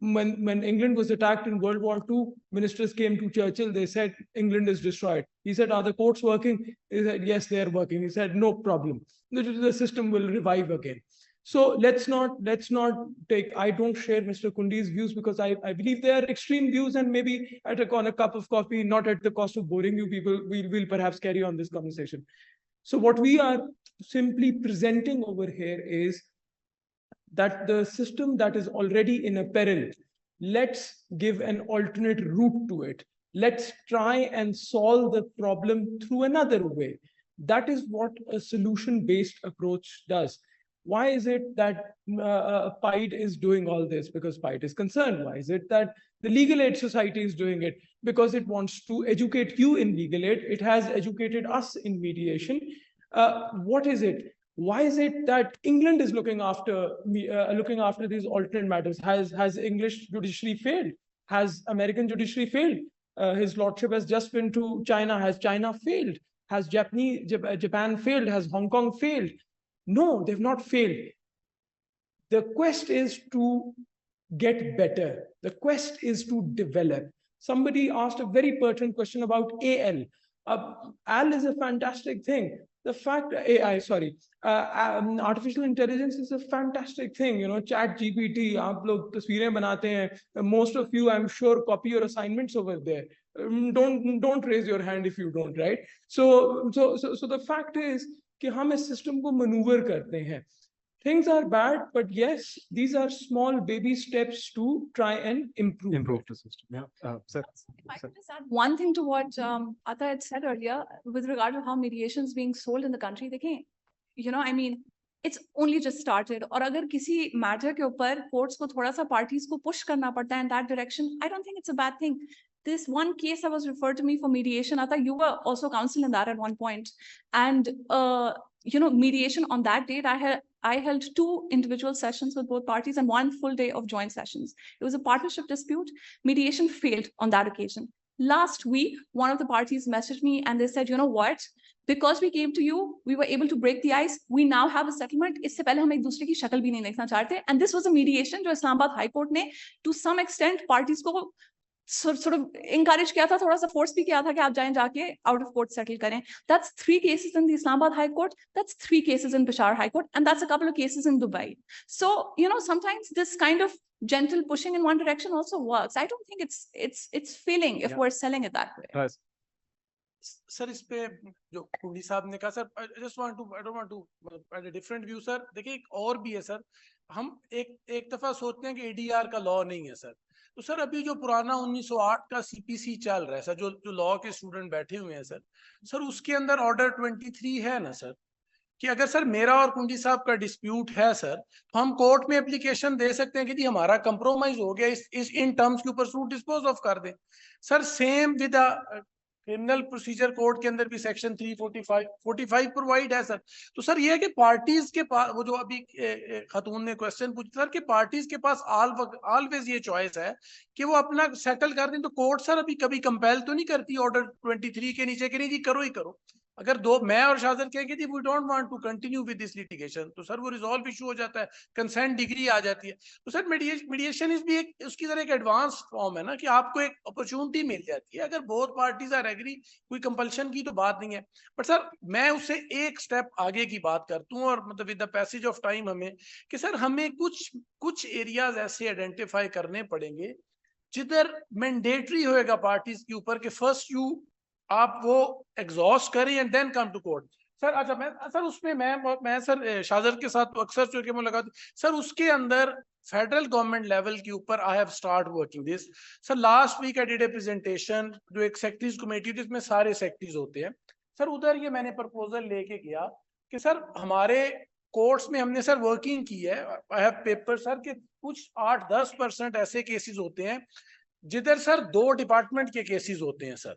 When England was attacked in World War II, ministers came to Churchill. They said, England is destroyed. He said, are the courts working? He said, yes, they are working. He said, no problem. The system will revive again. So let's not take, I don't share Mr. Kundi's views because I believe they are extreme views, and maybe on a cup of coffee, not at the cost of boring you people, we'll perhaps carry on this conversation. So what we are simply presenting over here is that the system that is already in a peril, let's give an alternate route to it. Let's try and solve the problem through another way. That is what a solution-based approach does. Why is it that PIDE is doing all this? Because PIDE is concerned. Why is it that the Legal Aid Society is doing it? Because it wants to educate you in legal aid. It has educated us in mediation. What is it? Why is it that England is looking after these alternate matters? Has English judiciary failed? Has American judiciary failed? His lordship has just been to China. Has China failed? Has Japan failed? Has Hong Kong failed? No, they've not failed. The quest is to get better. The quest is to develop. Somebody asked a very pertinent question about AL. AL is a fantastic thing. The fact artificial intelligence is a fantastic thing. You know, chat GPT, aap log tasveerein banate hain. Most of you, I'm sure, copy your assignments over there. Don't raise your hand if you don't, right? So the fact is कि हम इस system को manoeuvre करते हैं. Things are bad, but yes, these are small baby steps to try and improve the system. Yeah, sir. I can just add one thing to what Atta had said earlier with regard to how mediation is being sold in the country. Dekhein, you know, I mean, it's only just started. और अगर किसी matter के ऊपर courts को थोड़ा सा parties को push करना पड़ता है in that direction, I don't think it's a bad thing. This one case that was referred to me for mediation, Atta, you were also counsel in that at one point. And, you know, mediation on that date, I held 2 individual sessions with both parties and 1 full day of joint sessions. It was a partnership dispute. Mediation failed on that occasion. Last week, one of the parties messaged me and they said, you know what? Because we came to you, we were able to break the ice. We now have a settlement. इससे पहले हम एक दूसरे की शक्ल भी नहीं देखना चाहते. And this was a mediation जो इस्लामाबाद High Court ने to some extent parties को sort of encourage किया था, थोड़ा सा force भी किया था कि आप जाके out of court settle करें. That's 3 cases in the Islamabad High Court. That's 3 cases in Peshawar High Court, and that's a couple of cases in Dubai. So, you know, sometimes this kind of gentle pushing in one direction also works. I don't think it's failing if we're selling it that way. Sir इस पे जो कुंडी साहब ने कहा, sir I don't want to add a different view, sir. देखिए एक और भी है सर, हम एक दफा सोचते हैं कि ADR का लॉ नहीं है सर. तो सर अभी जो पुराना 1908 का CPC चल रहा है सर, जो लॉ के स्टूडेंट बैठे हुए हैं सर उसके अंदर ऑर्डर 23 है ना सर, कि अगर सर मेरा और कुंडी साहब का डिस्प्यूट है सर, तो हम कोर्ट में एप्लीकेशन दे सकते हैं कि जी हमारा कंप्रोमाइज हो गया, इस इन टर्म्स के ऊपर सूट डिस्पोज ऑफ कर दें. Sir same with criminal procedure code के अंदर भी सेक्शन 345 प्रोवाइड है सर. तो सर ये है कि पार्टीज के पास, वो जो अभी खातून ने क्वेश्चन पूछा सर, कि पार्टीज के पास ऑलवेज ये चॉइस है कि वो अपना सेटल कर दें. तो कोर्ट सर अभी कभी कंपेल तो नहीं करती ऑर्डर 23 के नीचे कि नहीं जी करो ही करो. अगर मैं और शाजर कहेंगे जी we don't want to continue with this litigation, तो सर वो रिजॉल्व इशू हो जाता है, कंसेंट डिग्री आ जाती है। तो सर मीडिएशन इस भी एक उसकी तरह एक एडवांस फॉर्म है ना, कि आपको एक अपॉर्चुनिटी मिल जाती है, अगर बोथ पार्टीज आर एग्री, कोई कंपल्शन की तो बात नहीं है। बट सर मैं उससे एक स्टेप आगे की बात करता हूँ, और मतलब with the passage of time हमें कि सर हमें कुछ एरियाज ऐसे आइडेंटिफाई करने पड़ेंगे जिधर मैंडेटरी होएगा पार्टीज के ऊपर कि फर्स्ट आप वो एग्जॉस्ट करें and then come to court. Sir अच्छा उसमें मैं सर शाजर के साथ तो अक्सर चूंकि मुलाकात, सर उसके अंदर फेडरल गवर्नमेंट लेवल के ऊपर I have start working this. Sir last week I did a presentation, जो एक सेक्रेटरीज कमेटी जिसमें सारे सेक्रेटरीज होते हैं सर, उधर ये मैंने प्रपोजल लेके गया कि सर हमारे कोर्ट्स में हमने सर वर्किंग की है, आई हैव पेपर सर के कुछ 8-10% ऐसे केसेस होते हैं जिधर सर 2 डिपार्टमेंट के केसेस होते हैं सर,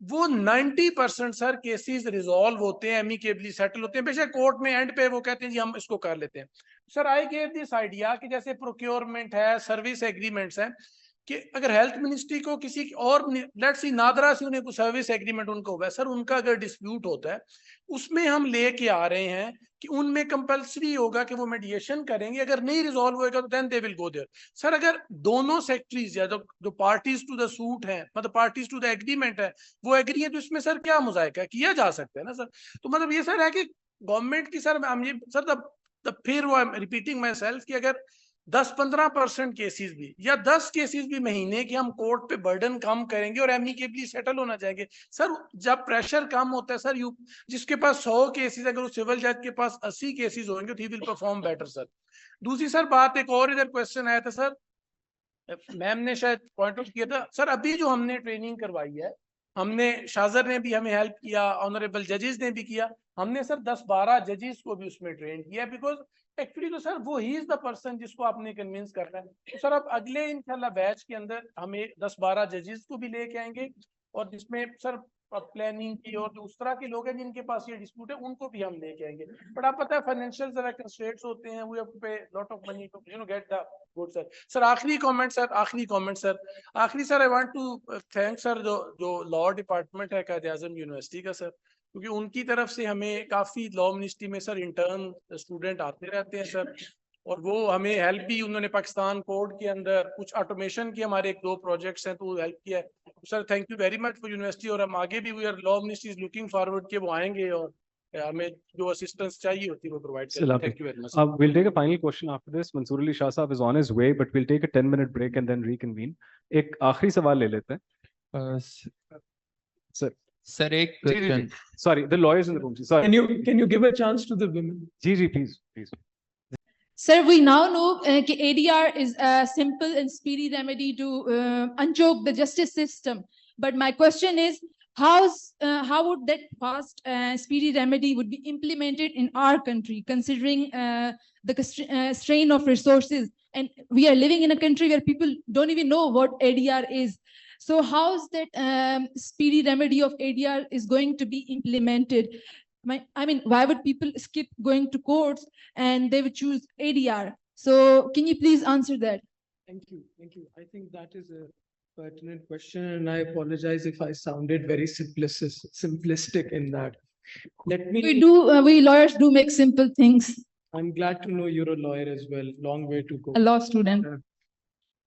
वो 90% सर केसेस रिजॉल्व होते हैं, एमिकेबली सेटल होते हैं। बेशक कोर्ट में एंड पे वो कहते हैं जी हम इसको कर लेते हैं। Sir I gave this idea कि जैसे प्रोक्योरमेंट है, सर्विस एग्रीमेंट्स हैं, कि अगर हेल्थ मिनिस्ट्री को किसी और लेट्स सी नादरा से उन्हें कोई सर्विस एग्रीमेंट उनका हुआ है सर, उनका अगर डिस्प्यूट होता है उसमें हम लेके आ रहे हैं कि उनमें कंपल्सरी होगा कि वो मेडिएशन करेंगे, अगर नहीं रिजॉल्व होएगा तो then they will go there. Sir अगर दोनों सेक्रेटरीज या जो पार्टीज टू द सूट है, मतलब पार्टीज टू द एग्रीमेंट है, वो एग्री है, तो इसमें सर क्या मुजायका किया जा सकता है ना सर। तो मतलब ये सर है कि गवर्नमेंट की सर हम ये सर फिर वो I am repeating my self कि अगर 10-15% केसेस भी या 10 केसेस भी महीने की हम कोर्ट पे बर्डन कम करेंगे और एमिकेबली सेटल होना चाहेंगे सर, जब प्रेशर कम होता है सर, जिसके पास 100 केसेस, अगर वो सिविल जज के पास 80 केसेस होंगे तो he will perform better sir. दूसरी सर बात, एक और इधर क्वेश्चन आया था सर, मैम ने शायद पॉइंट आउट किया था सर, अभी जो हमने ट्रेनिंग करवाई है, हमने शाजर ने भी हमें हेल्प किया, ऑनरेबल जजेस ने भी किया, हमने सर 10-12 जजेस को भी उसमें ट्रेन किया, बिकॉज एक्चुअली तो सर वो ही इज द पर्सन जिसको आपने कन्विंस करना है। तो सर अब अगले इंशाल्लाह बैच के अंदर हमें 10-12 जजेस को भी लेके आएंगे, और जिसमें सर प्लानिंग की और उस तरह के लोग हैं जिनके पास ये डिस्प्यूट है उनको भी हम लेके आएंगे। बट आप पता है फाइनेंशियल जरा कंस्ट्रेंट्स होते हैं, we have to pay lot of money to get the good sir. Sir आखिरी comment sir, I want to thank sir जो लॉ डिपार्टमेंट है कायदे आजम यूनिवर्सिटी का सर, क्योंकि उनकी तरफ से हमें काफी लॉ मिनिस्ट्री में सर इंटर्न स्टूडेंट आते रहते हैं सर, और वो हमें हेल्प भी, उन्होंने पाकिस्तान कोर्ट के अंदर कुछ ऑटोमेशन की हमारे 1-2 प्रोजेक्ट्स हैं तो हेल्प किया है sir. Thank you very much for university, और हम आगे भी we are law ministry is looking forward के वो आएंगे और हमें जो असिस्टेंस चाहिए होती है वो प्रोवाइड करेंगे। Thank you very much. We'll take a final question after this. Mansoor Ali Shah Saab is on his way, but we'll take a 10-minute break and then reconvene. एक आखिरी सवाल ले लेते हैं सर। Sir, एक question. Sorry, the lawyers in the room. Sorry. Can you give a chance to the women? जी please. Sir, we now know that ADR is a simple and speedy remedy to unchoke the justice system. But my question is, how would that fast speedy remedy would be implemented in our country, considering the strain of resources? And we are living in a country where people don't even know what ADR is. So how's that speedy remedy of ADR is going to be implemented? I mean, why would people skip going to courts and they would choose ADR? So can you please answer that? Thank you. I think that is a pertinent question, and I apologize if I sounded very simplistic in that. We lawyers do make simple things. I'm glad to know you're a lawyer as well. Long way to go. A law student.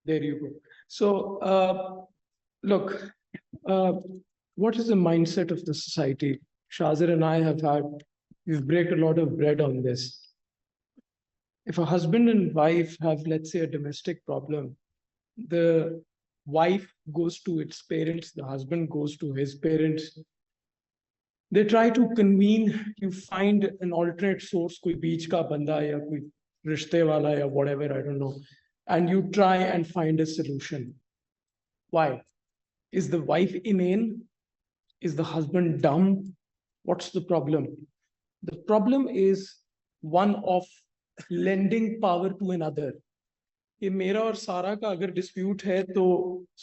There you go. So, look, what is the mindset of the society? Shazir and I we've break a lot of bread on this. If a husband and wife have, let's say, a domestic problem, the wife goes to its parents, the husband goes to his parents. They try to convene, you find an alternate source, koi beech ka banda ya koi rishte wala ya whatever, I don't know, and you try and find a solution. Why? Is the wife inane? Is the husband dumb? What's the problem? The problem is one of lending power to another. ये मेरा और सारा का अगर dispute है तो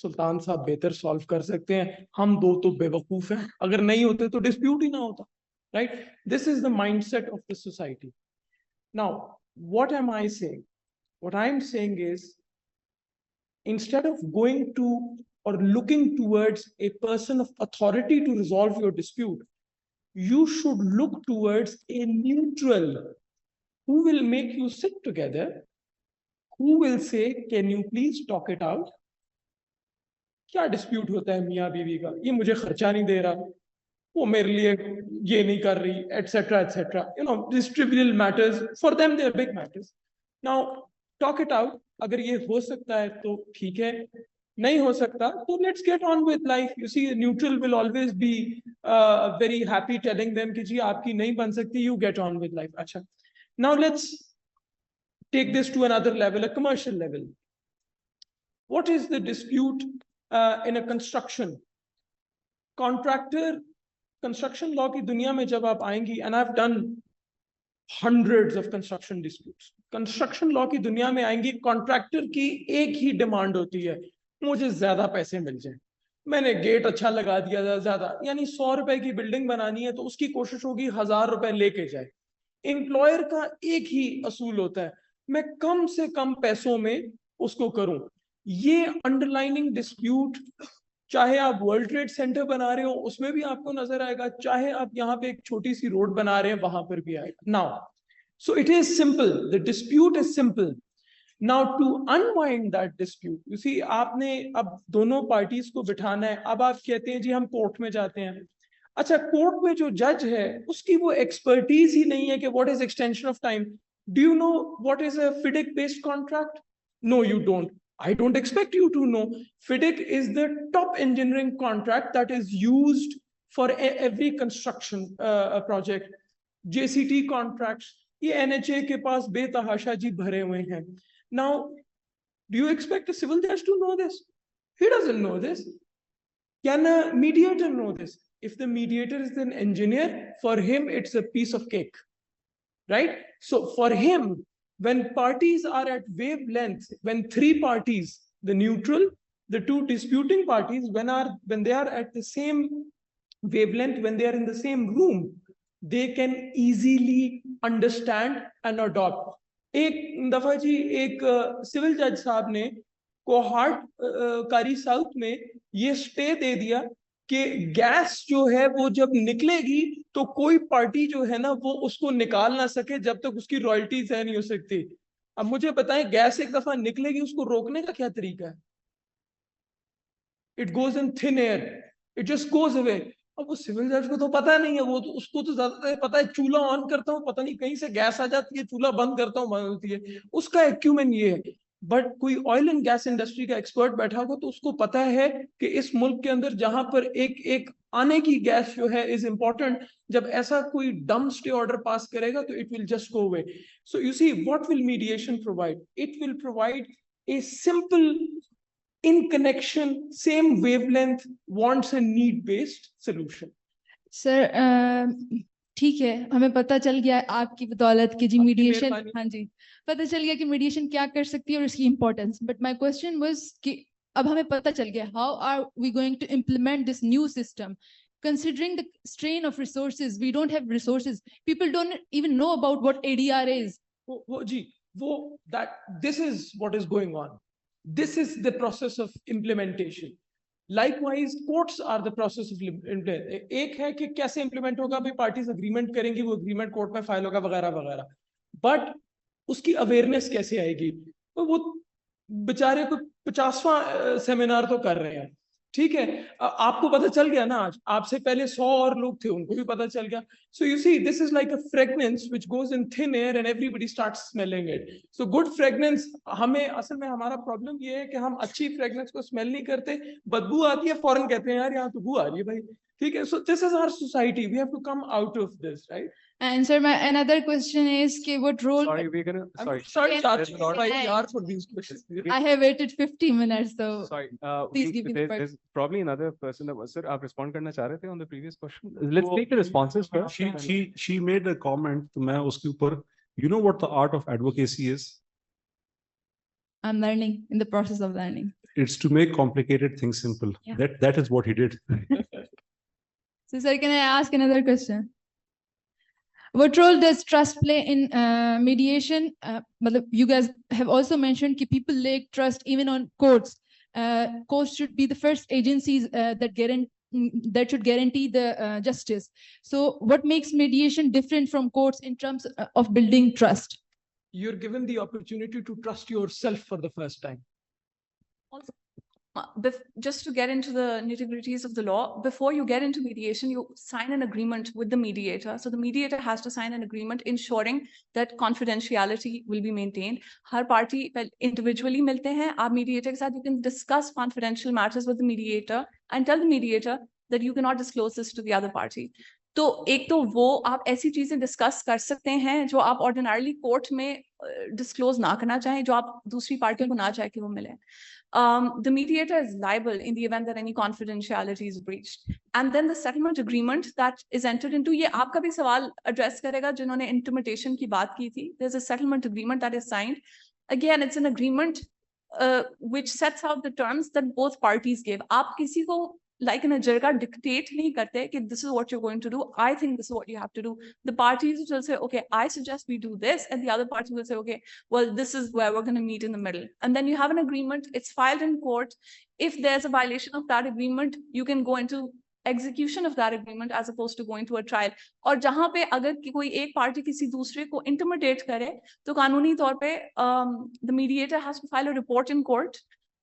सुल्तान साहब बेहतर सॉल्व कर सकते हैं, हम दो तो बेवकूफ हैं, अगर नहीं होते तो डिस्प्यूट ही ना होता, right? This is the mindset of the society. Now what am I saying? What I am saying is, instead of going to or looking towards a person of authority to resolve your dispute, you should look towards a neutral who will make you sit together, who will say, can you please talk it out? क्या dispute होता है मियाँ बीवी का? ये मुझे खर्चा नहीं दे रहा, वो मेरे लिए ये नहीं कर रही, etc. etc. You know, these trivial matters, for them they are big matters. Now, talk it out. अगर ये हो सकता है तो ठीक है, नहीं हो सकता तो let's get on with life. You see, neutral will always be very happy telling them कि जी आपकी नहीं बन सकती, you get on with life. अच्छा. Now let's take this to another level, a commercial level. What is the dispute in a construction? Contractor, construction law की दुनिया में जब आप आएंगी, and I've done hundreds of construction disputes. Construction law की दुनिया में आएंगी, contractor की एक ही demand होती है, मुझे ज्यादा पैसे मिल जाए. मैंने गेट अच्छा लगा दिया ज्यादा, यानी 100 रुपए की बिल्डिंग बनानी है तो उसकी कोशिश होगी 1000 रुपए लेके जाए. एम्प्लॉयर का एक ही असूल होता है, मैं कम से कम पैसों में उसको करूं. ये अंडरलाइनिंग डिस्प्यूट चाहे आप वर्ल्ड ट्रेड सेंटर बना रहे हो उसमें भी आपको नजर आएगा, चाहे आप यहाँ पे एक छोटी सी रोड बना रहे हैं वहां पर भी आएगा. Now so it is simple, the dispute is simple. Now to unwind that dispute, you see, आपने अब दोनों पार्टीज को बिठाना है. अब आप कहते हैं जी हम कोर्ट में जाते हैं. अच्छा, कोर्ट में जो जज है उसकी वो एक्सपर्टीज ही नहीं है कि what is extension of time. Do you know what is a FIDIC based contract? No, you don't. I don't expect you to know. FIDIC is the top engineering contract that is used for every construction project. JCT contracts, ये NHA के पास बेतहाशा जी भरे हुए हैं. Now, do you expect a civil judge to know this? He doesn't know this. Can a mediator know this? If the mediator is an engineer, for him it's a piece of cake, right? So for him, when parties are at wavelength, when three parties, the neutral, the two disputing parties, when they are at the same wavelength, when they are in the same room, they can easily understand and adopt. एक दफा जी एक civil जज साहब ने cohort कारी south में ये stay दे दिया कि गैस जो है वो जब निकलेगी तो कोई पार्टी जो है ना वो उसको निकाल ना सके जब तक उसकी रॉयल्टी तय नहीं हो सकती. अब मुझे बताएं, गैस एक दफा निकलेगी उसको रोकने का क्या तरीका है? It goes in thin air, it just goes away. अब वो सिविल जज को तो पता नहीं है, वो तो उसको तो ज्यादा पता है चूल्हा ऑन करता हूँ पता नहीं कहीं से गैस आ जाती है, चूल्हा बंद करता हूँ बंद होती है, उसका एक्यूमेन ये है. बट कोई ऑयल एंड गैस इंडस्ट्री का एक्सपर्ट बैठा होगा तो उसको पता है कि इस मुल्क के अंदर जहां पर एक आने की गैस जो है इज इंपॉर्टेंट, जब ऐसा कोई डम स्टे ऑर्डर पास करेगा तो it will just go away. So you see, what will mediation provide? It will provide a simple in connection, same wavelength, wants and need based solution. Sir ठीक है, हमें पता चल गया आपकी बदौलत कि जी मीडिएशन, हाँ जी, पता चल गया कि मीडिएशन क्या कर सकती है और इसकी importance. But my question was कि अब हमें पता चल गया, how are we going to implement this new system considering the strain of resources? We don't have resources, people don't even know about what ADR is. This is what is going on. This is the process of implementation. Likewise, courts are the process of implementation. एक है कि कैसे implement होगा, भाई parties agreement करेंगी, वो agreement court में file होगा वगैरह वगैरह. But उसकी awareness कैसे आएगी? वो बेचारे को 50वां सेमिनार तो कर रहे हैं, ठीक है, आपको पता चल गया ना, आज आपसे पहले 100 और लोग थे, उनको भी पता चल गया. So you see, this is like a fragrance which goes in thin air and everybody starts smelling it. So good fragrance, हमें असल में हमारा प्रॉब्लम ये है कि हम अच्छी fragrance को स्मेल नहीं करते, बदबू आती है फौरन कहते हैं यार यहाँ तो बू आ रही है भाई, ठीक है. So this is our society, we have to come out of this, right? And sir, my another question is what role? Sorry, we're gonna. Sorry, for these questions. I have waited 50 minutes, so sorry. Please give me the there's probably another person that was. Sir, आप respond करना चाह रहे थे on the previous question. Let's take the responses first. She made a comment. तो मैं उसके ऊपर, you know what the art of advocacy is? I'm learning, in the process of learning. It's to make complicated things simple. Yeah. That is what he did. So sir, can I ask another question? What role does trust play in mediation? You guys have also mentioned that people lack trust even on courts. Courts should be the first agencies that that should guarantee the justice. So what makes mediation different from courts in terms of building trust? You're given the opportunity to trust yourself for the first time. Also, just to get into the nitty-gritties of the law, before you get into mediation, you sign an agreement with the mediator. So the mediator has to sign an agreement ensuring that confidentiality will be maintained. Har party individually milte hain, aap mediator ke saath you can discuss confidential matters with the mediator and tell the mediator that you cannot disclose this to the other party. तो एक तो वो आप ऐसी चीजें discuss कर सकते हैं जो आप ऑर्डिनरली कोर्ट में डिस्क्लोज ना करना चाहें, जो आप दूसरी पार्टियों को ना चाहे कि वो मिले. The mediator is liable in the event that any confidentiality is breached. And then the settlement agreement that is entered into, ये आपका भी सवाल address करेगा जिन्होंने intimidation की बात की थी. There's a settlement agreement that is signed. Again, it's an agreement which sets out the terms that both parties give. आप किसी को like in a jirga dictate nahi karte ki this is what you're going to do. I think this is what you have to do. The parties will say, okay, I suggest we do this. And the other party will say, okay, well, this is where we're going to meet in the middle. And then you have an agreement. It's filed in court. If there's a violation of that agreement, you can go into execution of that agreement as opposed to going to a trial. और जहाँ पे अगर कोई एक party किसी दूसरे को intimidate करे, तो कानूनी तौर पे the mediator has to file a report in court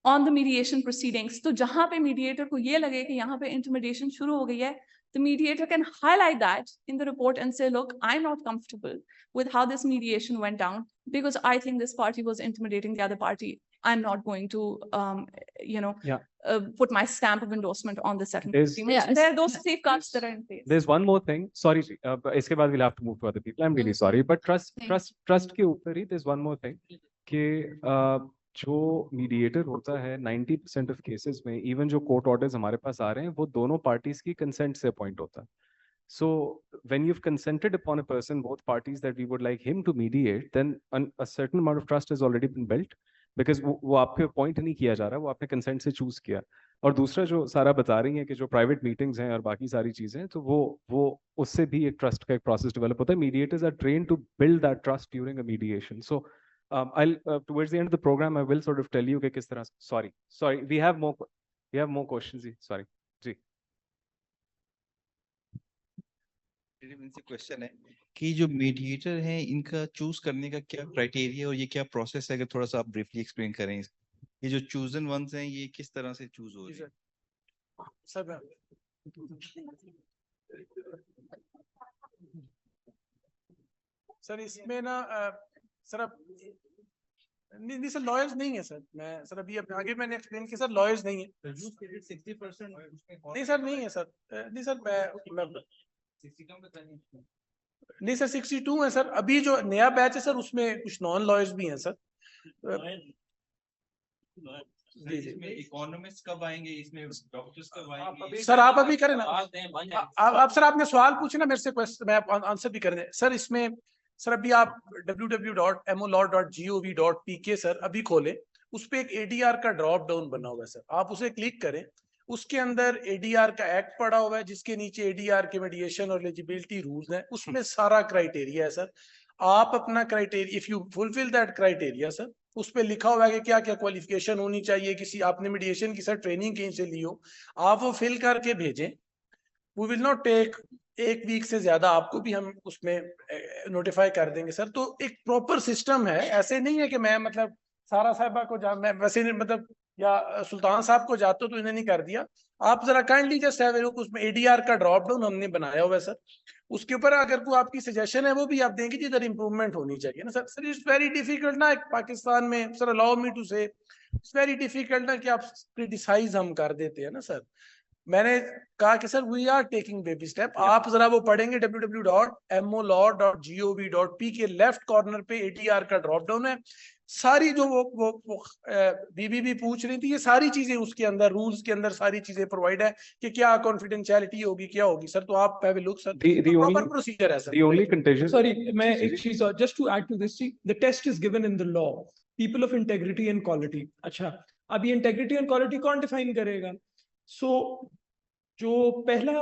on the mediation proceedings. तो जहाँ पे mediator को ये लगे कि यहाँ पे intimidation शुरू हो गई है, the mediator can highlight that in the report and say, look, I'm not comfortable with how this mediation went down because I think this party was intimidating the other party. I'm not going to, put my stamp of endorsement on the settlement agreement. There are those safeguards that are in place. There's one more thing. Sorry, इसके बाद we'll have to move to other people. I'm really sorry, but trust के ऊपर ही there's one more thing कि जो mediator होता है 90% of cases में even जो कोर्ट ऑर्डर्स हमारे पास आ रहे हैं वो दोनों पार्टीज की कंसेंट से अपॉइंट होता है. So when you have consented upon a person both parties that we would like him to mediate then a certain amount of trust has already been built because वो आपके appoint नहीं किया जा रहा, वो आपने कंसेंट से चूज किया. और दूसरा जो सारा बता रही है कि जो प्राइवेट मीटिंग्स हैं और बाकी सारी चीजें, तो वो उससे भी एक ट्रस्ट का एक प्रोसेस डेवलप होता है. Mediators are trained to build that trust during a mediation. So I'll towards the end of the program I will sort of tell you कि किस तरह. Sorry, we have more questions. Sorry, जी. Question है कि जो mediator हैं इनका choose करने का क्या क्राइटेरिया और ये क्या प्रोसेस है, अगर थोड़ा सा आप ब्रीफली एक्सप्लेन करें. ये जो चूजन वंस हैं ये किस तरह से चूज हो रहे हैं? सर इसमें ना सर अब नहीं सर लॉयर्स नहीं है सर. मैं सर अभी आगे मैंने एक्सप्लेन किया सर लॉयर्स नहीं है. 60% नहीं सर नहीं है सर. नहीं सर मैं नहीं सर 62 है सर. अभी जो नया बैच है सर उसमें कुछ नॉन लॉयर्स भी हैं सर. इसमें इकोनॉमिस्ट कब आएंगे, इसमें डॉक्टर्स कब आएंगे? सर आप अभी करें ना. आप सर आपने सवाल पूछे ना मेरे से, क्वेश्चन मैं आंसर भी कर दें सर. इसमें सर अभी आप www.molaw.gov.pk सर अभी खोलें, उस पे एक ADR का ड्रॉप डाउन बना हुआ है सर. आप उसे क्लिक करें, उसके अंदर ADR का एक्ट पड़ा हुआ है जिसके नीचे ADR के मीडिएशन और एलिजिबिलिटी रूल्स हैं. उसमें सारा क्राइटेरिया है सर. आप अपना criteria if you fulfil that criteria sir, उस पे लिखा हुआ है कि क्या क्या क्वालिफिकेशन होनी चाहिए, किसी आपने मीडिएशन की सर ट्रेनिंग कहीं से ली हो, आप वो फिल करके भेजें. We will not take 1 week से ज्यादा, आपको भी हम उसमें नोटिफाई कर देंगे सर. तो एक प्रॉपर सिस्टम है, ऐसे नहीं है कि मैं मतलब सारा साहिबा को मैं वैसे नहीं मतलब या सुल्तान साहब को जाते तो इन्हें नहीं कर दिया. आप जरा kindly just have a look, उसमें ADR का ड्रॉप डाउन हमने बनाया हुआ है सर. उसके ऊपर अगर कोई आपकी सजेशन है वो भी आप देंगे कि इधर इंप्रूवमेंट होनी चाहिए ना sir. Sir it's very difficult ना पाकिस्तान में सर, अलाउ मी टू से इट्स वेरी डिफिकल्ट ना कि आप क्रिटिसाइज हम कर देते हैं ना सर. मैंने कहा कि sir we are taking baby step. आप जरा वो पढ़ेंगे www.molaw.gov.p लेफ्ट कॉर्नर पे ADR का ड्रॉप डाउन है. सारी जो वो बीबी पूछ रही थी, ये सारी चीजें उसके अंदर रूल्स के अंदर सारी चीजें प्रोवाइड है कि क्या कॉन्फिडेंशियलिटी होगी, क्या होगी सर. तो आप have a look sir, proper procedure है sir. The only condition. Sorry, मैं एक चीज और just to add to this, the test is given in the law, people of integrity and quality. अच्छा, अब ये integrity and quality कौन define करेगा? सो जो पहला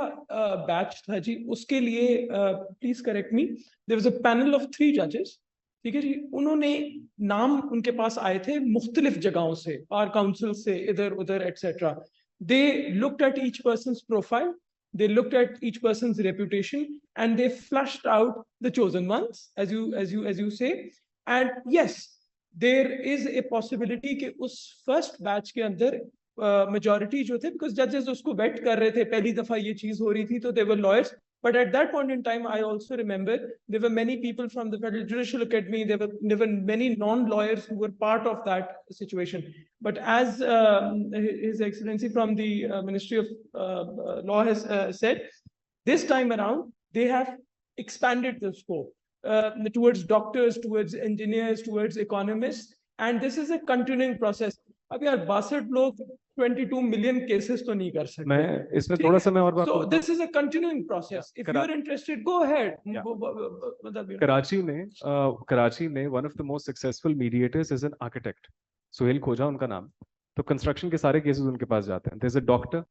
बैच था जी, उसके लिए please correct me, there was a panel of 3 जजेस. ठीक है जी, उन्होंने नाम उनके पास आए थे मुख्तलिफ जगहों से, बार काउंसिल से, इधर उधर etcetera. They looked at each person's profile, they looked at each person's reputation, and they flushed out the chosen ones, as you say. And yes, there is a possibility कि उस first batch के अंदर majority जो थे, because judges उसको vet कर रहे थे, पहली दफा ये चीज हो रही थी, तो they were lawyers. But at that point in time, I also remember there were many people from the Federal Judicial Academy. There were many non-lawyers who were part of that situation. But as His Excellency from the Ministry of Law has said, this time around, they have expanded the scope towards doctors, towards engineers, towards economists. And this is a continuing process. अब यार 62 लोग 22 million cases तो नहीं कर सकते। मैं इसमें थोड़ा सा मैं और बात So करूं। this is a continuing process. If you're interested, go ahead. Karachi में one of the most successful mediators is an architect. Suhail खोजा उनका नाम। तो कंस्ट्रक्शन के सारे केसेस उनके पास जाते हैं। There's a doctor.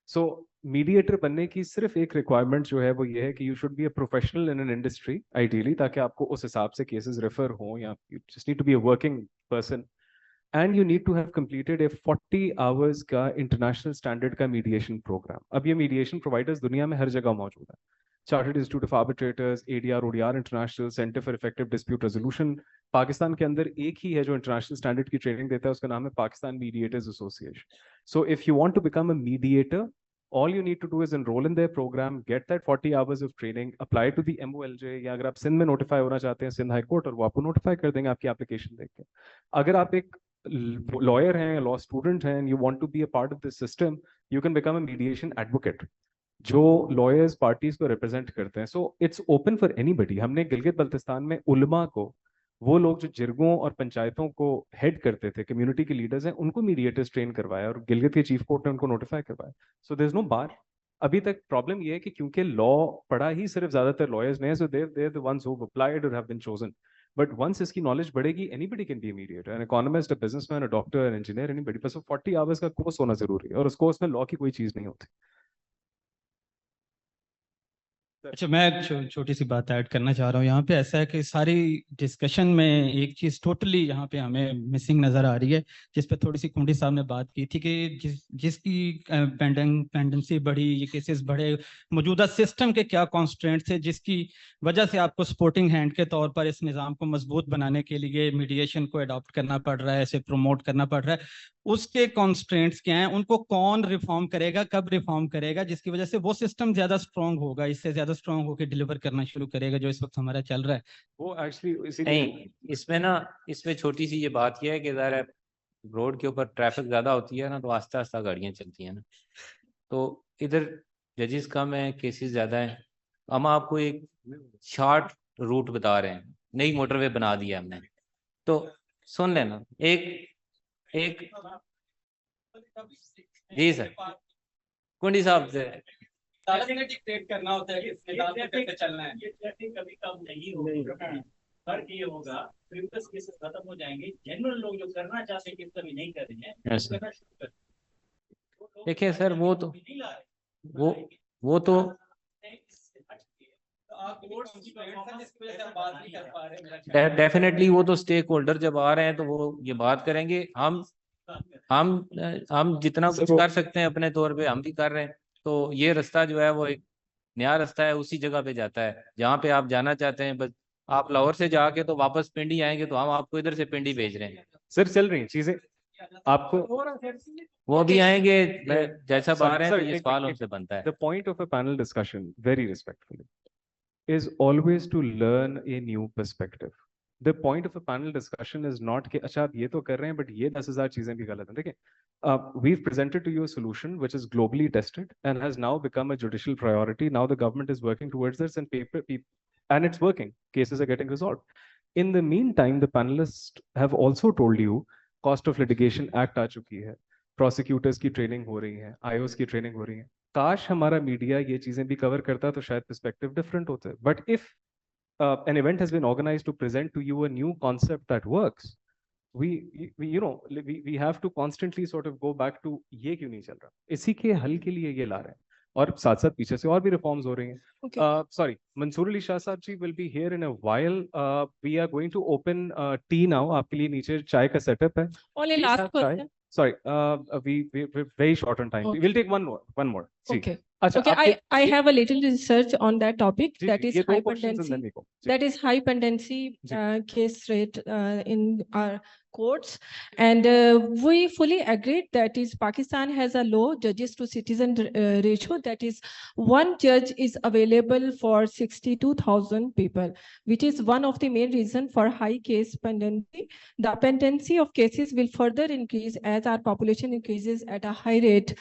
So mediator बनने की सिर्फ एक रिक्वायरमेंट जो है वो ये है कि you should be a professional in an industry ideally, ताकि आपको उस हिसाब से केसेस रेफर हो, या you just need to be a working person and you need to have completed a 40 hours का इंटरनेशनल स्टैंडर्ड का मीडिएशन प्रोग्राम। अब ये मीडिएशन प्रोवाइडर्स दुनिया में हर जगह मौजूद है। Chartered institute of arbitrators, ADR, ODR international, centre for effective dispute resolution. Pakistan के अंदर एक ही है जो इंटरनेशनल स्टैंडर्ड की ट्रेनिंग देता है, उसका नाम है Pakistan mediators association. So if you want to become a mediator, all you need to do is enroll in their program, get that 40 hours of training, apply to the MOLJ, या अगर आप सिंध में नोटिफाई होना चाहते हैं सिंध हाई कोर्ट, और वो आपको नोटिफाई कर देंगे आपकी एप्लीकेशन देख के। अगर आप एक लॉयर हैं, लॉ स्टूडेंट हैं, you want to be a part of this system, you can become a mediation advocate जो लॉयर्स पार्टीज को रिप्रेजेंट करते हैं। So it's open for anybody. हमने गिलगित बल्तिस्तान में उलमा को, वो लोग जो जिरगों और पंचायतों को हेड करते थे, कम्युनिटी के लीडर्स हैं, उनको मीडिएटर्स ट्रेन करवाया और गिलगित के चीफ कोर्ट ने उनको नोटिफाई करवाया। सो देयर इज नो बार। अभी तक प्रॉब्लम ये है कि क्योंकि लॉ पढ़ा ही सिर्फ ज्यादातर लॉयर्स ने, so there the ones who applied और have been chosen. But once इसकी नॉलेज बढ़ेगी, anybody can be a mediator, an economist, a businessman, a doctor, an engineer, anybody. बस 40 आवर्स का कोर्स होना जरूरी है, और उस कोर्स में लॉ की कोई चीज नहीं होती। अच्छा, मैं एक छोटी सी बात ऐड करना चाह रहा हूँ यहाँ पे। ऐसा है कि सारी डिस्कशन में एक चीज़ टोटली यहाँ पे हमें मिसिंग नज़र आ रही है, जिस पे थोड़ी सी कुंडी साहब ने बात की थी कि जिसकी पेंडेंसी बढ़ी, ये केसेस बढ़े, मौजूदा सिस्टम के क्या कॉन्स्ट्रेंट्स थे जिसकी वजह से आपको सपोर्टिंग हैंड के तौर पर इस निज़ाम को मजबूत बनाने के लिए मीडिएशन को अडॉप्ट करना पड़ रहा है, इसे प्रमोट करना पड़ रहा है। उसके कॉन्स्ट्रेंट्स क्या हैं, उनको कौन रिफॉर्म करेगा, कब रिफॉर्म करेगा, जिसकी वजह से वो सिस्टम ज्यादा स्ट्रांग होगा, इससे ज्यादा स्ट्रांग होकर डिलीवर करना शुरू करेगा जो इस वक्त हमारा चल रहा है। वो एक्चुअली नहीं, इसमें छोटी सी ये बात यह है कि ज़रा रोड के ऊपर ट्रैफिक ज़्यादा होती है ना, तो आस्ता आस्ता गाड़ियाँ चलती हैं ना, तो इधर जजेस कम है, केसेस ज़्यादा हैं। हम आपको एक शॉर्ट रूट बता रहे हैं, नई मोटरवे बना दिया हमने, तो सुन लेना। एक जी सर, कुंडी साहब से डिक्टेट करना होता है कि इस निज़ाम पे कैसे चलना है। ये कभी कम नहीं होगा। फर्क ये होगा, प्रीवियस केसेस खत्म हो जाएंगे, जनरल लोग जो करना चाहते हैं कि कभी नहीं कर रहे हैं, करना शुरू कर। देखिए सर, वो तो डेफिनेटली वो तो स्टेक होल्डर जब आ रहे हैं तो वो ये बात करेंगे। हम जितना कुछ कर सकते हैं अपने तौर पे हम भी कर रहे हैं। तो ये रास्ता जो है वो एक नया रास्ता है, उसी जगह पे जाता है जहाँ पे आप जाना चाहते हैं। बस आप लाहौर से जाके तो वापस पिंडी आएंगे, तो हम आपको इधर से पिंडी भेज रहे हैं। सर चल रही चीजें, आपको वो भी आएंगे जैसा आ रहे हैं, तो ये सवाल उनसे बनता है। The point of a panel discussion, very respectfully, is always to learn a new perspective. The point of a panel discussion is not कि अच्छा आप ये तो कर रहे हैं, but ये 10,000 चीजें भी गलत हैं। देखिए, we've presented to you a solution which is globally tested and has now become a judicial priority. Now the government is working towards this, and it's working. Cases are getting resolved. In the meantime, the panelists have also told you Cost of Litigation Act आ चुकी है, prosecutors की training हो रही है, IOs की training हो रही है। काश हमारा मीडिया ये चीजें भी कवर करता तो शायद perspective different होता है। But if an event has been organized to present to you a new concept that works, we have to constantly sort of go back to ये क्यों नहीं चल रहा, इसी के हल के लिए ये ला रहे हैं, और साथ साथ पीछे से और भी रिफॉर्म्स हो रही हैं। Sorry, मंसूर अली शाह साहब जी will be here in a while. We are going to open tea now. आपके लिए नीचे चाय का सेटअप है। Only last question. Sorry, we're very short on time. Okay. We'll take one more. See. Okay. अच्छा, Okay, आपके- I have a little research on that topic. Ji, That ji, is ये high दो questions and then pendency. we go. Ji. That is high pendency ji. case rate in our courts, and we fully agreed that is Pakistan has a low judges to citizen ratio. That is, one judge is available for 62,000 people, which is one of the main reason for high case pendency. The pendency of cases will further increase as our population increases at a high rate.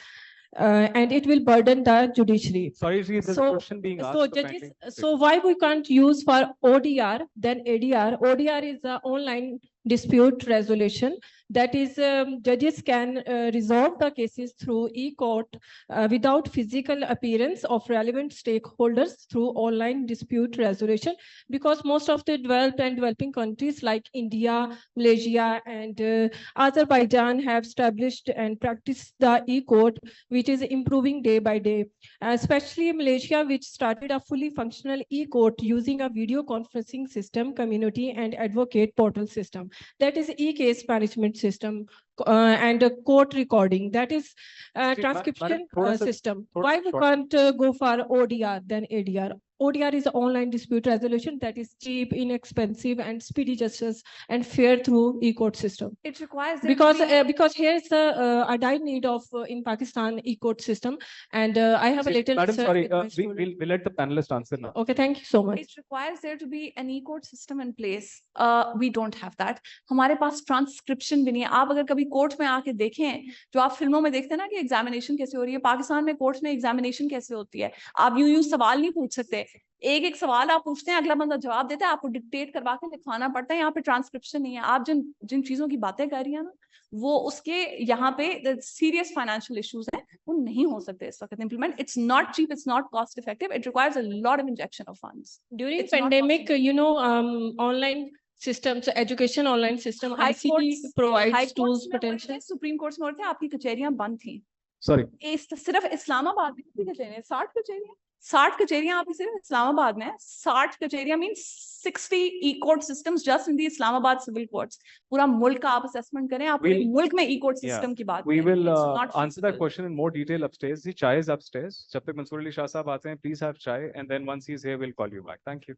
And it will burden the judiciary. Sorry, there's a question being asked. So judges, so why we can't use for ODR then ADR? ODR is the online dispute resolution. That is, judges can resolve the cases through e-court without physical appearance of relevant stakeholders through online dispute resolution, because most of the developed and developing countries like India, Malaysia, and Azerbaijan have established and practiced the e-court, which is improving day by day. Especially Malaysia, which started a fully functional e-court using a video conferencing system, community and advocate portal system. That is e-case management system and a court recording. That is transcription system. Why we can't go for ODR than ADR? ODR is online dispute resolution that is cheap, inexpensive, and speedy justice and fair through e-court system. It requires because here is a dire need of in Pakistan e-court system, and I have a little. Madam, sorry, request to- we'll let the panelists answer now. Okay, thank you so much. It requires there to be an e-court system in place. We don't have that. हमारे पास transcription भी नहीं है. आप अगर कभी court में आके देखें, जो आप फिल्मों में देखते हैं ना कि एग्जामिनेशन कैसे हो रही है, पाकिस्तान में कोर्ट में एग्जामिनेशन कैसे होती है. आप यूं सवाल नहीं पूछ सकते. एक एक सवाल आप पूछते हैं, अगला बंदा जवाब देता है, आपको डिक्टेट करवा के लिखवाना पड़ता है. यहाँ पे ट्रांसक्रिप्शन नहीं है. आप जिन चीजों की बातें कर रही हैं ना, वो उसके यहाँ पे सीरियस फाइनेंशियल इश्यूज हैं, वो नहीं हो सकते इस वक्त implement. It's not cheap, it's not cost effective. It requires a lot of injection of funds. During pandemic, online systems, education online system, ICT provides tools potential. Supreme court में होते हैं, आपकी कचहरियां बंद थी. Sorry. सिर्फ इस्लामाबाद में कितनी कचहरियां? 60 कचहरियां आप सिर्फ इस्लामाबाद में. 60 कचहरियां mean 60 e-court systems just in the Islamabad civil courts. पूरा मुल्क का आप assessment करें, आप मुल्क में e-court system की बात We करें. will It's not answer that question in more detail upstairs. The chai is upstairs. जब तक मंसूर अली शाह साहब आते हैं, please have chai, and then once he's here, we'll call you back. Thank you.